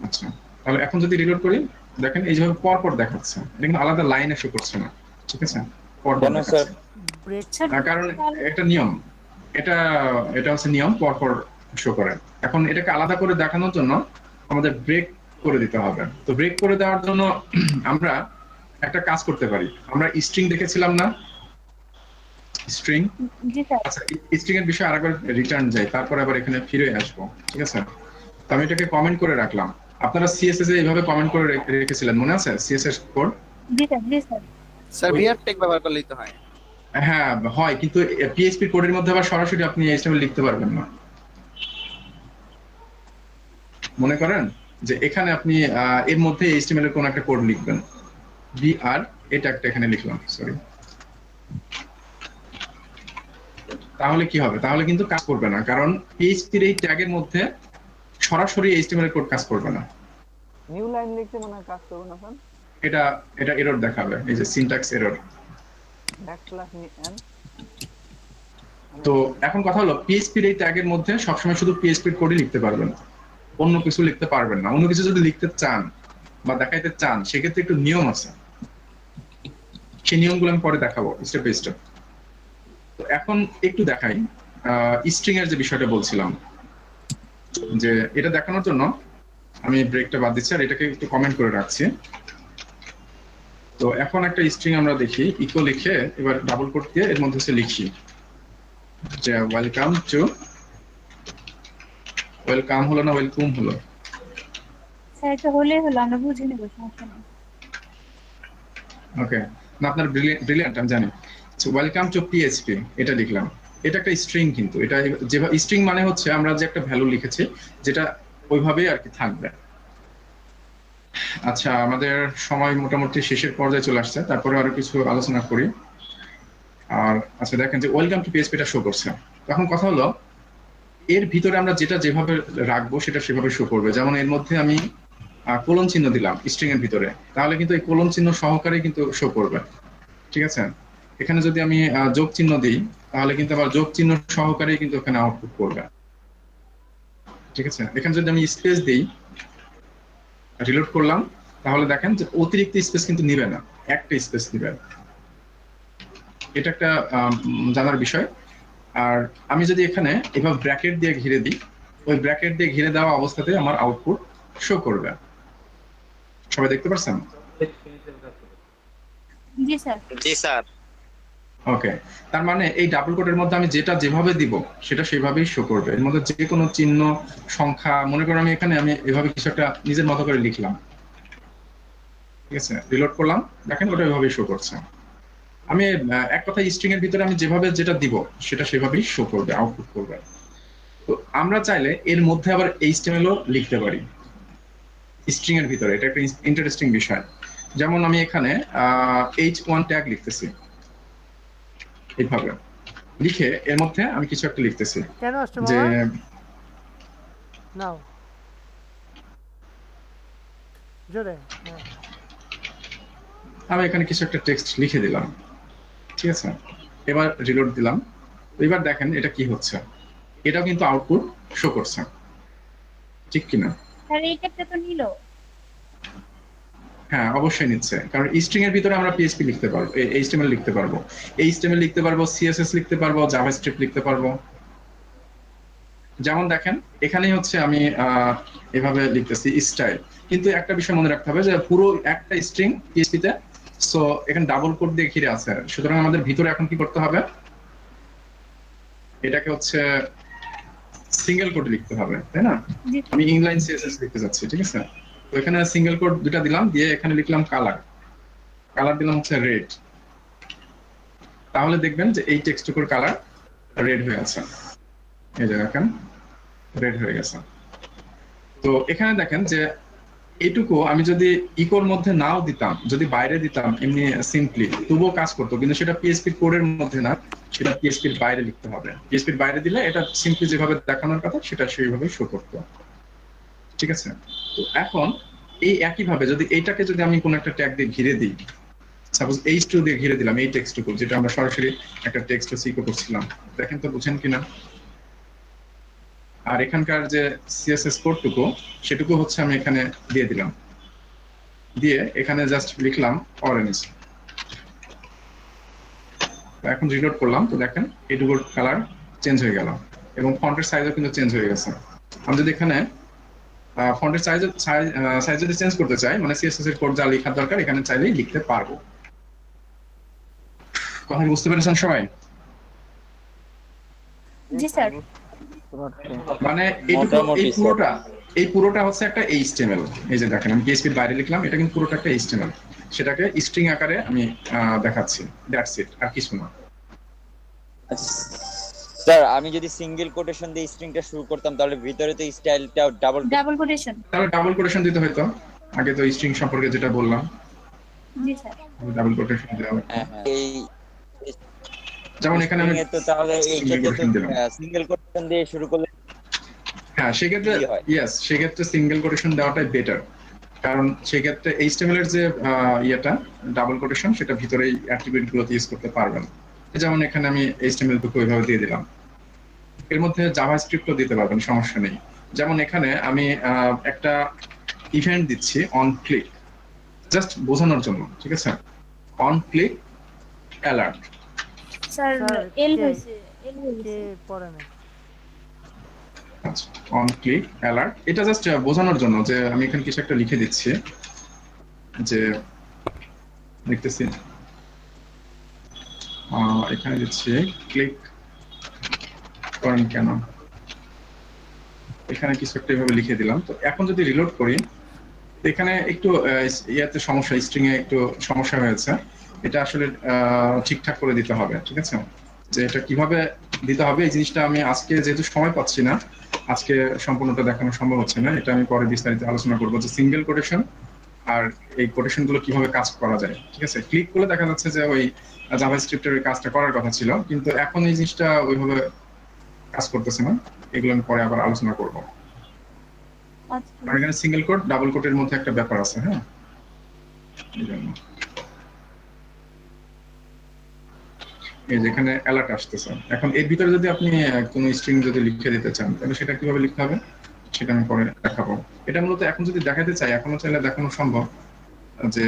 আচ্ছা, তাহলে এখন যদি রিলোড করি দেখেন এই যেভাবে পর পর দেখাচ্ছে, এটা কিন্তু আলাদা লাইনে শো করছে না, ঠিক আছে? পর পর কেন দেখাচ্ছে। স্যার? ব্রেক কারণ এটা নিয়ম, এটা হচ্ছে নিয়ম, পর পর শো করে। এখন এটাকে আলাদা করে দেখানোর জন্য আমাদের ব্রেক করে দিতে হবে। তো ব্রেক করে দেওয়ার জন্য আমরা একটা কাজ করতে পারি। আমরা স্ট্রিং দেখেছিলাম না, স্ট্রিং? জি স্যার। আচ্ছা, স্ট্রিং এর বিষয়ে আরেকবার রিটার্ন যাই, তারপর আবার এখানে ফিরে আসবো, ঠিক আছে? তো আমি এটাকে কমেন্ট করে রাখলাম। আপনারা সিএসএস এ এইভাবে কমেন্ট করে রেখেছিলেন, মনে আছে? CSS code? জি স্যার। জি স্যার। স্যার ভিআর টেক ব্যবহার করলেই তো হয়। হ্যাঁ হয়, কিন্তু পিএইচপি কোডের মধ্যে আবার সরাসরি আপনি এইচটিএমএল লিখতে পারবেন না। মনে করেন যে এখানে আপনি এর মধ্যে এইচটিএমএল এর কোন একটা কোড লিখবেন, বিআর এটা একটা এখানে লিখলাম, সরি। তাহলে কি হবে? তাহলে কিন্তু কাজ করবে না, কারণ পিএইচপির এই ট্যাগের মধ্যে সরাসরি এইচটিএমএল এর কোড কাজ করবে না। নিউ লাইন লিখতে মনে হয় কাজ করবে না স্যার? এটা এরর দেখাবে, এই যে সিনট্যাক্স এরর। Backslash N. তো এখন কথা হলো পিএইচপির এই ট্যাগের মধ্যে সবসময় শুধু পিএইচপির কোডই লিখতে পারবেন, অন্য কিছু লিখতে পারবেন না। অন্য কিছু যদি লিখতে চান বা দেখাইতে চান সেক্ষেত্রে একটু নিয়ম আছে, সেই নিয়মগুলো আমি পরে দেখাবো স্টেপ বাই স্টেপ। তো এখন একটু দেখাই স্ট্রিং এর যে বিষয়টা বলছিলাম, যে এটা দেখানোর জন্য আমি ব্রেকটা বাদ দিচ্ছি আর এটাকে একটু কমেন্ট করে রাখছি। তো এখন একটা স্ট্রিং আমরা দেখি, ইকো লিখে এবার ডাবল কোট দিয়ে এর মধ্যে সে লিখি যে ওয়েলকাম টু, ওয়েলকাম হলো না ওয়েলকাম হলো? স্যার এটা হলেই হলো, আমরা বুঝে নেব, সমস্যা নেই। ওকে, না আপনার ব্রিলিয়ান্ট, আমি জানি। ওয়েলকাম টু পিএইচপি এটা লিখলাম। এটা একটা স্ট্রিং, কিন্তু এটা যেভাবে স্ট্রিং মানে হচ্ছে আমরা যে একটা ভ্যালু লিখেছি যেটা ওইভাবেই আর কি থাকবে। আচ্ছা, আমাদের সময় মোটামুটি শেষের পর্যায়ে চলে আসছে, তারপরে আরো কিছু আলোচনা করি। আর আচ্ছা দেখেন যে ওয়েলকাম টু পিএইচপি এটা শো করছে। এখন কথা হলো এর ভিতরে আমরা যেটা যেভাবে রাখবো সেটা সেভাবে শো করবে। যেমন এর মধ্যে আমি কোলন চিহ্ন দিলাম স্ট্রিং এর ভিতরে, তাহলে কিন্তু এই কোলন চিহ্ন সহকারে কিন্তু শো করবে, ঠিক আছে? এখানে যদি আমি যোগ চিহ্ন দিই তাহলে কিন্তু আবার যোগ চিহ্ন সহকারে কিন্তু এখানে আউটপুট করবে, ঠিক আছে? এখানে যদি আমি স্পেস দিই, রিলোড করলাম, তাহলে দেখেন যে অতিরিক্ত স্পেস কিন্তু নিবে না, একটা স্পেস নিবে। এটা একটা জানার বিষয়। আর আমি যদি এখানে এভাবে ব্র্যাকেট দিয়ে ঘিরে দিই, ওই ব্র্যাকেট দিয়ে ঘিরে দেওয়া অবস্থাতে আমার আউটপুট শো করবে। সবাই দেখতে পাচ্ছেন? জি স্যার। জি স্যার। ওকে, তার মানে এই ডাবল কোটের মধ্যে আমি যেটা যেভাবে দিব সেটা সেভাবেই শো করবে। এর মধ্যে যে কোনো চিহ্ন, সংখ্যা, মনে করো আমি এখানে আমি এভাবে কিছু একটা নিজের মতো করে লিখলাম, ঠিক আছে? রিলোড করলাম, দেখেন ওটা এভাবেই শো করছে। আমি এক কথা স্ট্রিং এর ভিতরে আমি যেভাবে যেটা দিব সেটা সেভাবেই শো করবে, আউটপুট করবে। তো আমরা চাইলে এর মধ্যে আবার এইচটিএমএল ও লিখতে পারি স্ট্রিং এর ভিতরে। এটা একটা ইন্টারেস্টিং বিষয়। যেমন আমি এখানে h1 ট্যাগ লিখতেছি, এইভাবে লিখে এর মধ্যে আমি কিছু একটা লিখতেছি কেন আসছে যে মামা? নাও জোরে। আমি এখানে কিছু একটা টেক্সট লিখে দিলাম, ঠিক আছে। এবার রিলোড দিলাম, এবার দেখেন এটা কি হচ্ছে, এটাও কিন্তু আউটপুট শো করছে, ঠিক কিনা? স্যার এইটা তো নিল। হ্যাঁ অবশ্যই নিচ্ছে, কারণ স্ট্রিং এর ভিতরে আমরা পিএইচপি লিখতে পারবো, এইচটিএমএল লিখতে পারবো, এইচটিএমএল লিখতে পারবো, সিএসএস লিখতে পারবো, জাভাস্ক্রিপ্ট লিখতে পারবো। যেমন দেখেন এখানেই হচ্ছে আমি এভাবে লিখতেছি স্টাইল, কিন্তু একটা বিষয় মনে রাখতে হবে যে পুরো একটা স্ট্রিং পিএইচপি তে, সো এখানে ডাবল কোট দিয়ে ঘিরে আছে, সুতরাং আমাদের ভিতরে এখন কি করতে হবে, এটাকে হচ্ছে সিঙ্গেল কোড লিখতে হবে, তাই না? আমি ইনলাইন সিএসএস লিখতে যাচ্ছি, ঠিক আছে। তো এখানে সিঙ্গেল কোড দুটা দিলাম, দিয়ে এখানে লিখলাম কালার দিলাম হচ্ছে রেড। তাহলে দেখবেন যে এই টেক্সটটুকুর কালার রেড হয়ে আছে, এই যে দেখেন রেড হয়ে গেছে। তো এখানে দেখেন যে এইটুকু আমি যদি ইকোর মধ্যে নাও দিতাম, যদি বাইরে দিতাম এমনি সিম্পলি, তবুও কাজ করতো, কিন্তু সেটা পিএইচপি কোডের মধ্যে না, সেটা পিএইচপির বাইরে লিখতে হবে। পিএইচপির বাইরে দিলে এটা সিম্পলি যেভাবে দেখানোর কথা সেটা সেইভাবে শো করতো, ঠিক আছে। তো এখন এই একইভাবে যদি এইটাকে যদি আমি কোনো একটা ট্যাগ দিয়ে ঘিরে দিই, সাপোজ H2 দিয়ে ঘিরে দিলাম এই টেক্সটটুকু, যেটা আমরা সরাসরি একটা টেক্সট সিকো করছিলাম, দেখেন তো বুঝেন কিনা। আর এখানকার যে সিএসএস কোডটুকু সেটুকু হচ্ছে আমি এখানে দিয়ে দিলাম, দিয়ে এখানে জাস্ট লিখলাম অরেঞ্জ। এখন রিলোড করলাম, তো দেখেন এইটুকুর কালার চেঞ্জ হয়ে গেল এবং ফন্টের সাইজও কিন্তু চেঞ্জ হয়ে গেছে। আমি যদি এখানে ফন্টের সাইজ যদি চেঞ্জ করতে চাই, মানে সিএসএস এর কোড যা লেখার দরকার এখানে চাইলেই লিখতে পারবো। কথা বুঝতে পেরেছেন সবাই? জি স্যার। মানে এই পুরোটা হচ্ছে একটা এইচটিএমএল। এই যে দেখেন আমি পিএইচপির বাইরে লিখলাম, এটা কিন্তু পুরোটা একটা এইচটিএমএল, সেটাকে স্ট্রিং আকারে আমি দেখাচ্ছি, দ্যাটস ইট, আর কিছু না। স্যার আমি যদি সিঙ্গেল কোটেশন দিয়ে স্ট্রিংটা শুরু করতাম তাহলে ভিতরে তো স্টাইলটা ডাবল কোটেশন। তাহলে ডাবল কোটেশন দিতে হতো, আগে তো স্ট্রিং সম্পর্কে যেটা বললাম। জি স্যার। ডাবল কোটেশন দেওয়া হতো। এই যেমন এখানে আমি তো তাহলে এই ক্ষেত্রে সিঙ্গেল কোটেশন দিয়ে শুরু করলে, হ্যাঁ সেক্ষেত্রে ইয়েস, সেক্ষেত্রে সিঙ্গেল কোটেশন দেওয়াটাই বেটার, কারণ সেক্ষেত্রে এইচটিএমএল এর যে ইয়েটা ডাবল কোটেশন সেটা ভিতরেই অ্যাট্রিবিউট গুলোতে ইউজ করতে পারবেন। যেমন এখানে আমি এইচটিএমএল টুকু ওইভাবে দিয়ে দিলাম, এর মধ্যে জাভাস্ক্রিপ্টও দিতে পারবেন, সমস্যা নেই। যেমন এখানে আমি একটা ইভেন্ট দিচ্ছি অন ক্লিক, জাস্ট বোঝানোর জন্য, ঠিক আছে। On click alert. স্যার এল হইছে, এল হইছে পড়ে না। আচ্ছা, অন ক্লিক অ্যালার্ট, এটা জাস্ট বোঝানোর জন্য যে আমি এখানে কিছু একটা লিখে দিচ্ছি, যে লিখতেছি এখানে দিচ্ছি ক্লিক করেন কেন, এখানে কিছু একটা এভাবে লিখে দিলাম। তো এখন যদি রিলোড করি, এখানে একটু ইয়াতে সমস্যা, স্ট্রিং এ একটু সমস্যা হয়েছে, এটা আসলে ঠিকঠাক করে দিতে হবে, ঠিক আছে। যে এটা কিভাবে দিতে হবে এই জিনিসটা আমি আজকে যেহেতু সময় পাচ্ছি না, আজকে সম্পূর্ণটা দেখানো সম্ভব হচ্ছে না, এটা আমি পরে বিস্তারিত আলোচনা করবো, যে সিঙ্গেল কোটেশন আর এই কোটেশন গুলো কিভাবে কাজ করা যায়, ঠিক আছে। ক্লিক করলে দেখা যাচ্ছে যে ওই জাভাস্ক্রিপ্টের ওই কাজটা করার কথা ছিল, কিন্তু এখন এই জিনিসটা ওইভাবে কাজ করতেছে না, এগুলো আমি পরে আবার আলোচনা করবো। আর এখানে সিঙ্গেল কোট ডাবল কোটের মধ্যে একটা ব্যাপার আছে, হ্যাঁ, এই জন্য এই যেখানে অ্যালার্ট আসতেছে। এখন এর ভিতরে যদি আপনি কোনো স্ট্রিং যদি লিখে দিতে চান তাহলে সেটা কিভাবে লিখতে হবে সেটা আমি পরে দেখাবো। এটা মূলত এখন যদি দেখাতে চাই, এখনো চাইলে দেখানো সম্ভব, যে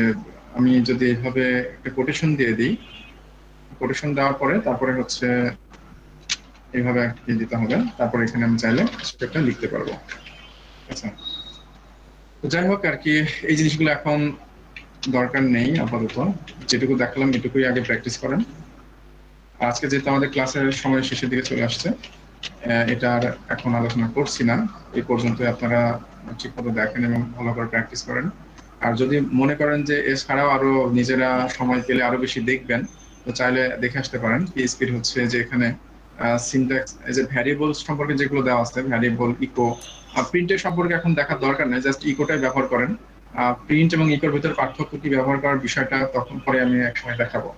আমি যদি এইভাবে একটা কোটেশন দিয়ে দিই, কোটেশন দেওয়ার পরে তারপরে হচ্ছে এইভাবে দিতে হবে, তারপরে এখানে আমি চাইলে সেটা লিখতে পারবো। আচ্ছা, তো যাই হোক আর কি, এই জিনিসগুলো এখন দরকার নেই আপাতত, যেটুকু দেখালাম এটুকুই আগে প্র্যাকটিস করেন। আজকে যেহেতু আমাদের ক্লাসের সময় শেষের দিকে চলে আসছে, এটা আর এখন আলোচনা করছি না, এই পর্যন্ত আপনারা ঠিকমতো দেখেন এবং ভালো করে প্র্যাকটিস করেন। আর যদি মনে করেন যে এছাড়াও আরো নিজেরা সময় পেলে আরো বেশি দেখবেন, তো চাইলে দেখে আসতে পারেন। পিএইচপির হচ্ছে যে এখানে সিনট্যাক্স, এই যে ভ্যারিয়েবলস সম্পর্কে যেগুলো দেওয়া আছে, ভ্যারিয়েবল, ইকো, প্রিন্টের সম্পর্কে এখন দেখার দরকার নেই, জাস্ট ইকোটাই ব্যবহার করেন। প্রিন্ট এবং ইকোর ভিতরে পার্থক্য কি ব্যবহার করার বিষয়টা তখন পরে আমি এক সময় দেখাবো,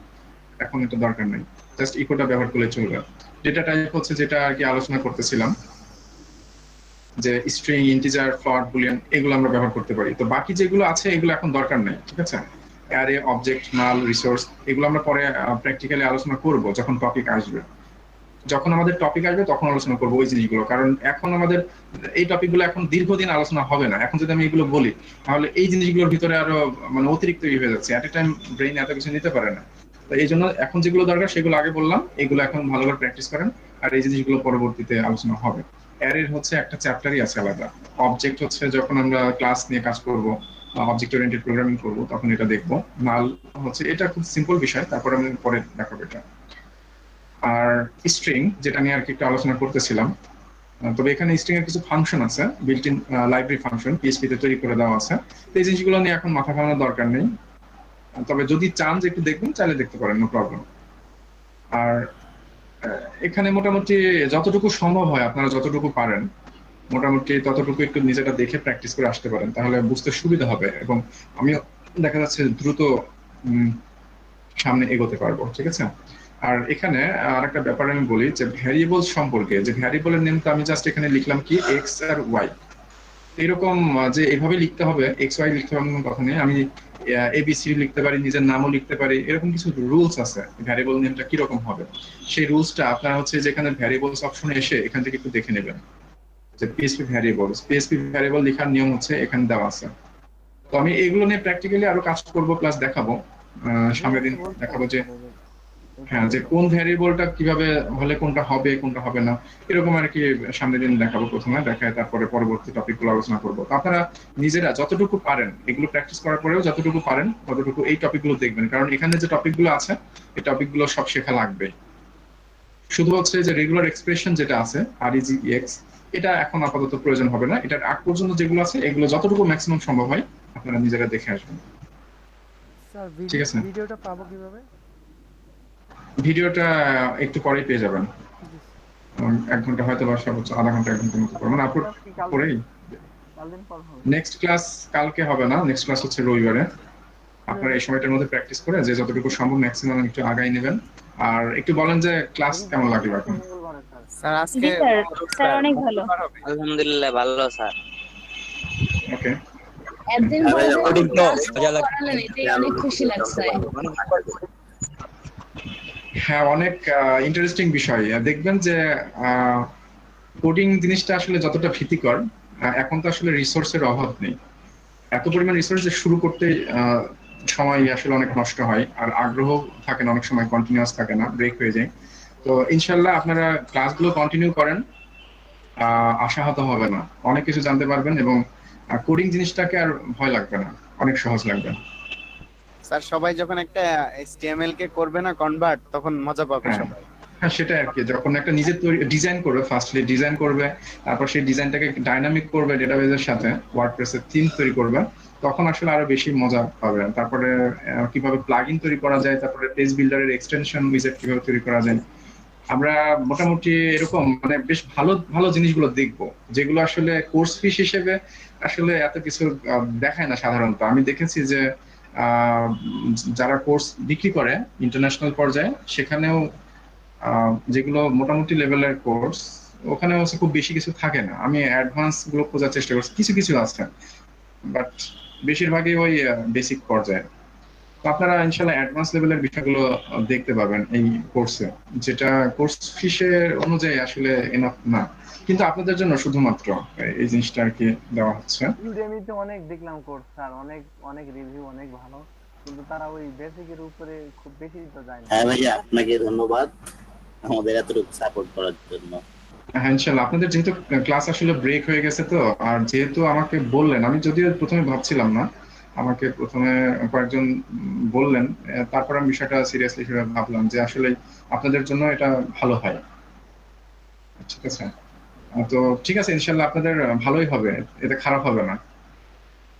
এখন এটা দরকার নেই, জাস্ট ইকোটা ব্যবহার করলে চলবে। ডেটা টাইপ হচ্ছে যেটা আর কি আলোচনা করতেছিলাম, যে স্ট্রিং, ইন্টিজার, ফ্লোট, বুলিয়ান, এগুলো আমরা ব্যবহার করতে পারি। তো বাকি যেগুলো আছে এগুলো এখন দরকার নেই, ঠিক আছে। অ্যারে, অবজেক্ট, নাল, রিসোর্স, এগুলো আমরা পরে প্র্যাকটিক্যালি আলোচনা করব যখন টপিক আসবে। যখন আমাদের টপিক আসবে তখন আলোচনা করবো ওই জিনিসগুলো, কারণ এখন আমাদের এই টপিকগুলো এখন দীর্ঘদিন আলোচনা হবে না। এখন যদি আমি এগুলো বলি তাহলে এই জিনিসগুলোর ভিতরে আরো মানে অতিরিক্ত হয়ে যাচ্ছে, এট এ টাইম ব্রেইন এত কিছু নিতে পারে না। তো এই জন্য এখন যেগুলো দরকার সেগুলো আগে বললাম, এগুলো এখন ভালো করে প্র্যাকটিস করেন, আর এই জিনিসগুলো পরবর্তীতে আলোচনা হবে। অ্যারের হচ্ছে একটা চ্যাপ্টারই আছে আলাদা। অবজেক্ট হচ্ছে যখন আমরা ক্লাস নিয়ে কাজ করব, অবজেক্ট ওরিয়েন্টেড প্রোগ্রামিং করব, তখন এটা দেখবো। নাল হচ্ছে এটা খুব সিম্পল বিষয়, তারপর আমি পরে দেখাবো এটা। আর স্ট্রিং, যেটা নিয়ে আর কি একটু আলোচনা করতেছিলাম, তবে এখানে স্ট্রিং এর কিছু ফাংশন আছে, built in library function PHP তে তৈরি করে দেওয়া আছে। তো এই জিনিসগুলো নিয়ে এখন মাথা ঘামানোর দরকার নেই, তবে যদি চান যে একটু দেখবেন চাইলে দেখতে পারেন, নো প্রবলেম। আর এখানে মোটামুটি যতটুকু সম্ভব হয় আপনারা যতটুকু পারেন মোটামুটি ততটুকু একটু নিজেটা দেখে প্র্যাকটিস করে আসতে পারেন, তাহলে বুঝতে সুবিধা হবে এবং আমিও দেখা যাচ্ছে দ্রুত সামনে এগোতে পারবো। ঠিক আছে। আর এখানে আরেকটা ব্যাপার আমি বলি যে ভ্যারিয়েবল সম্পর্কে, যে ভ্যারিয়েবলের নেম তো আমি জাস্ট এখানে লিখলাম কি এক্স আর ওয়াই, এরকম যে এভাবে লিখতে হবে এক্স ওয়াই লিখতে হবে কথা নেই। আমি এবিসি লিখতে পারি, নিজের নামও লিখতে পারি, এরকম কিছু রুলস আছে ভ্যারিয়েবল নেমটা কিরকম হবে। সেই রুলসটা আপনারা হচ্ছে যেখানে ভ্যারিয়েবলস অপশনে এসে এখান থেকে একটু দেখে নেবেন যে পিএইচপি ভ্যারিয়েবল লেখার নিয়ম হচ্ছে এখানে দেওয়া আছে। তো আমি এগুলো নিয়ে প্র্যাকটিক্যালি আরো কাজ করব, প্লাস দেখাবো সামনের দিন দেখাবো যে হ্যাঁ যে কোন ভ্যারিয়েবলটা কিভাবে হলে কোনটা হবে কোনটা হবে না, এরকম আর কি সামনের দিন দেখাবো। প্রথমে দেখায় তারপরে পরবর্তী টপিকগুলো আলোচনা করবো। তো আপনারা নিজেরা যতটুকু পারেন এগুলো প্র্যাকটিস করার পরেও যতটুকু পারেন ততটুকু এই টপিকগুলো দেখবেন, কারণ এখানে যে টপিকগুলো আছে এই টপিকগুলো সব শেখা লাগবে। শুধু হচ্ছে যে রেগুলার এক্সপ্রেশন যেটা আছে REGX, এটা এখন আপাতত প্রয়োজন হবে না। এটার আগ পর্যন্ত যেগুলো আছে এগুলো যতটুকু ম্যাক্সিমাম সম্ভব হয় আপনারা নিজেরা দেখে আসবেন। স্যার ঠিক আছে। ভিডিওটা পাবো কিভাবে? ভিডিওটা একটু পরেই পেয়ে যাবেন, 1 ঘন্টা হয়তো বা সর্বোচ্চ আধা ঘন্টা 1 ঘন্টার মতো পর, মানে আপলোড করেই। নেক্সট ক্লাস কালকে হবে না, নেক্সট ক্লাস হচ্ছে রবিবারে। আপনারা এই সময়টার মধ্যে প্র্যাকটিস করে যে যতটুকু সম্ভব ম্যাক্সিমাম একটু আগাই নেবেন। আর একটু বলেন যে ক্লাস কেমন লাগলো এখন? স্যার আজকে স্যার অনেক ভালো, আলহামদুলিল্লাহ ভালো স্যার। ওকে, একদিন পরে করালেন, এটাই অনেক খুশি লাগছে। হ্যাঁ অনেক ইন্টারেস্টিং বিষয়। দেখবেন যে কোডিং জিনিসটা আসলে যতটা ভীতিকর, এখন তো আসলে রিসোর্সের অভাব নেই, এত পরিমাণ রিসোর্স যে শুরু করতে সময় আসলে অনেক নষ্ট হয়, আর আগ্রহ থাকে না অনেক সময়, কন্টিনিউয়াস থাকে না, ব্রেক হয়ে যায়। তো ইনশাল্লাহ আপনারা ক্লাসগুলো কন্টিনিউ করেন, আশাহত হবে না, অনেক কিছু জানতে পারবেন এবং কোডিং জিনিসটাকে আর ভয় লাগবে না, অনেক সহজ লাগবে। স্যার সবাই যখন একটা HTML কে করবে না কনভার্ট, তখন মজা পাবে সবাই। হ্যাঁ সেটা আর কি, যখন একটা নিজের ডিজাইন করবে, ফার্স্টলি ডিজাইন করবে, তারপর সেই ডিজাইনটাকে ডাইনামিক করবে ডেটাবেজের সাথে, ওয়ার্ডপ্রেসের থিম তৈরি করবে, তখন আসলে আরো বেশি মজা পাবে। তারপরে কিভাবে প্লাগইন তৈরি করা যায়, তারপরে পেজ বিল্ডারের এক্সটেনশন উইজেট কিভাবে তৈরি করা যায়, আমরা মোটামুটি এরকম মানে বেশ ভালো ভালো জিনিসগুলো দেখবো, যেগুলো আসলে কোর্স ফিস হিসেবে আসলে এত কিছু দেখায় না সাধারণত। আমি দেখেছি যে যারা কোর্স বিক্রি করে ইন্টারন্যাশনাল পর্যায়ে, সেখানেও যেগুলো মোটামুটি লেভেলের কোর্স ওখানে হচ্ছে খুব বেশি কিছু থাকে না। আমি অ্যাডভান্স গুলো খোঁজার চেষ্টা করছি, কিছু কিছু আছে, বাট বেশিরভাগই ওই বেসিক পর্যায়ে। তো আপনারা ইনশাল্লাহ অ্যাডভান্স লেভেলের বিষয়গুলো দেখতে পাবেন এই কোর্সে, যেটা কোর্স ফিসের অনুযায়ী আসলে এনাফ না, কিন্তু আপনাদের জন্য শুধুমাত্র এই জিনিসটা আর কি দেওয়া হচ্ছে। ইউডেমিতে অনেক দেখলাম কোর্স স্যার, অনেক অনেক রিভিউ অনেক ভালো, কিন্তু তারা ওই বেসিকের উপরে খুব বেশি তো যায় না। হ্যাঁ ভাইয়া, আপনাকে ধন্যবাদ আমাদের এতটুকু সাপোর্ট করার জন্য। হ্যাঁ ইনশাল্লাহ, আপনাদের যেহেতু ক্লাস আসলে ব্রেক হয়ে গেছে, তো আর যেহেতু আমাকে বললেন, আমি যদিও প্রথমে ভাবছিলাম না, আমাকে প্রথমে কয়েকজন বললেন, তারপর আমি বিষয়টা সিরিয়াসলি হিসেবে ভাবলাম যে আসলে আপনাদের জন্য এটা ভালো হয়। ঠিক আছে, তো ঠিক আছে ইনশাল্লাহ আপনাদের ভালোই হবে, এটা খারাপ হবে না।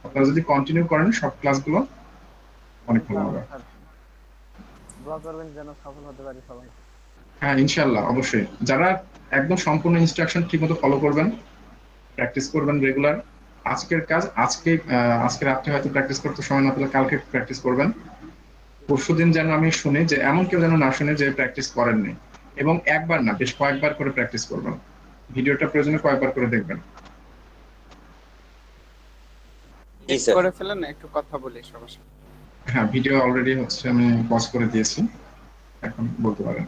আপনারা যদি কন্টিনিউ করেন সব ক্লাসগুলো অনেক ভালো হবে। দোয়া করবেন যেন সফল হতে পারি সবাই। হ্যাঁ ইনশাল্লাহ, অবশ্যই। যারা একদম সম্পূর্ণ ইনস্ট্রাকশন ঠিকমতো ফলো করবেন, প্র্যাকটিস করবেন রেগুলার, আজকের কাজ আজকে রাত্রে হয়তো প্র্যাকটিস করতে সময় না পেলে কালকে প্র্যাকটিস করবেন। পরশুদিন যেন আমি শুনি যে এমন কেউ যেন না শুনে যে প্র্যাকটিস করেননি, এবং একবার না বেশ কয়েকবার করে প্র্যাকটিস করবেন। ভিডিওটা প্রয়োজনে কয়েকবার করে দেখবেন। করে ফেলেন, একটু কথা বলি সবার সাথে। হ্যাঁ, ভিডিও অলরেডি হচ্ছে আমি পজ করে দিয়েছি, এখন বলতে পারেন।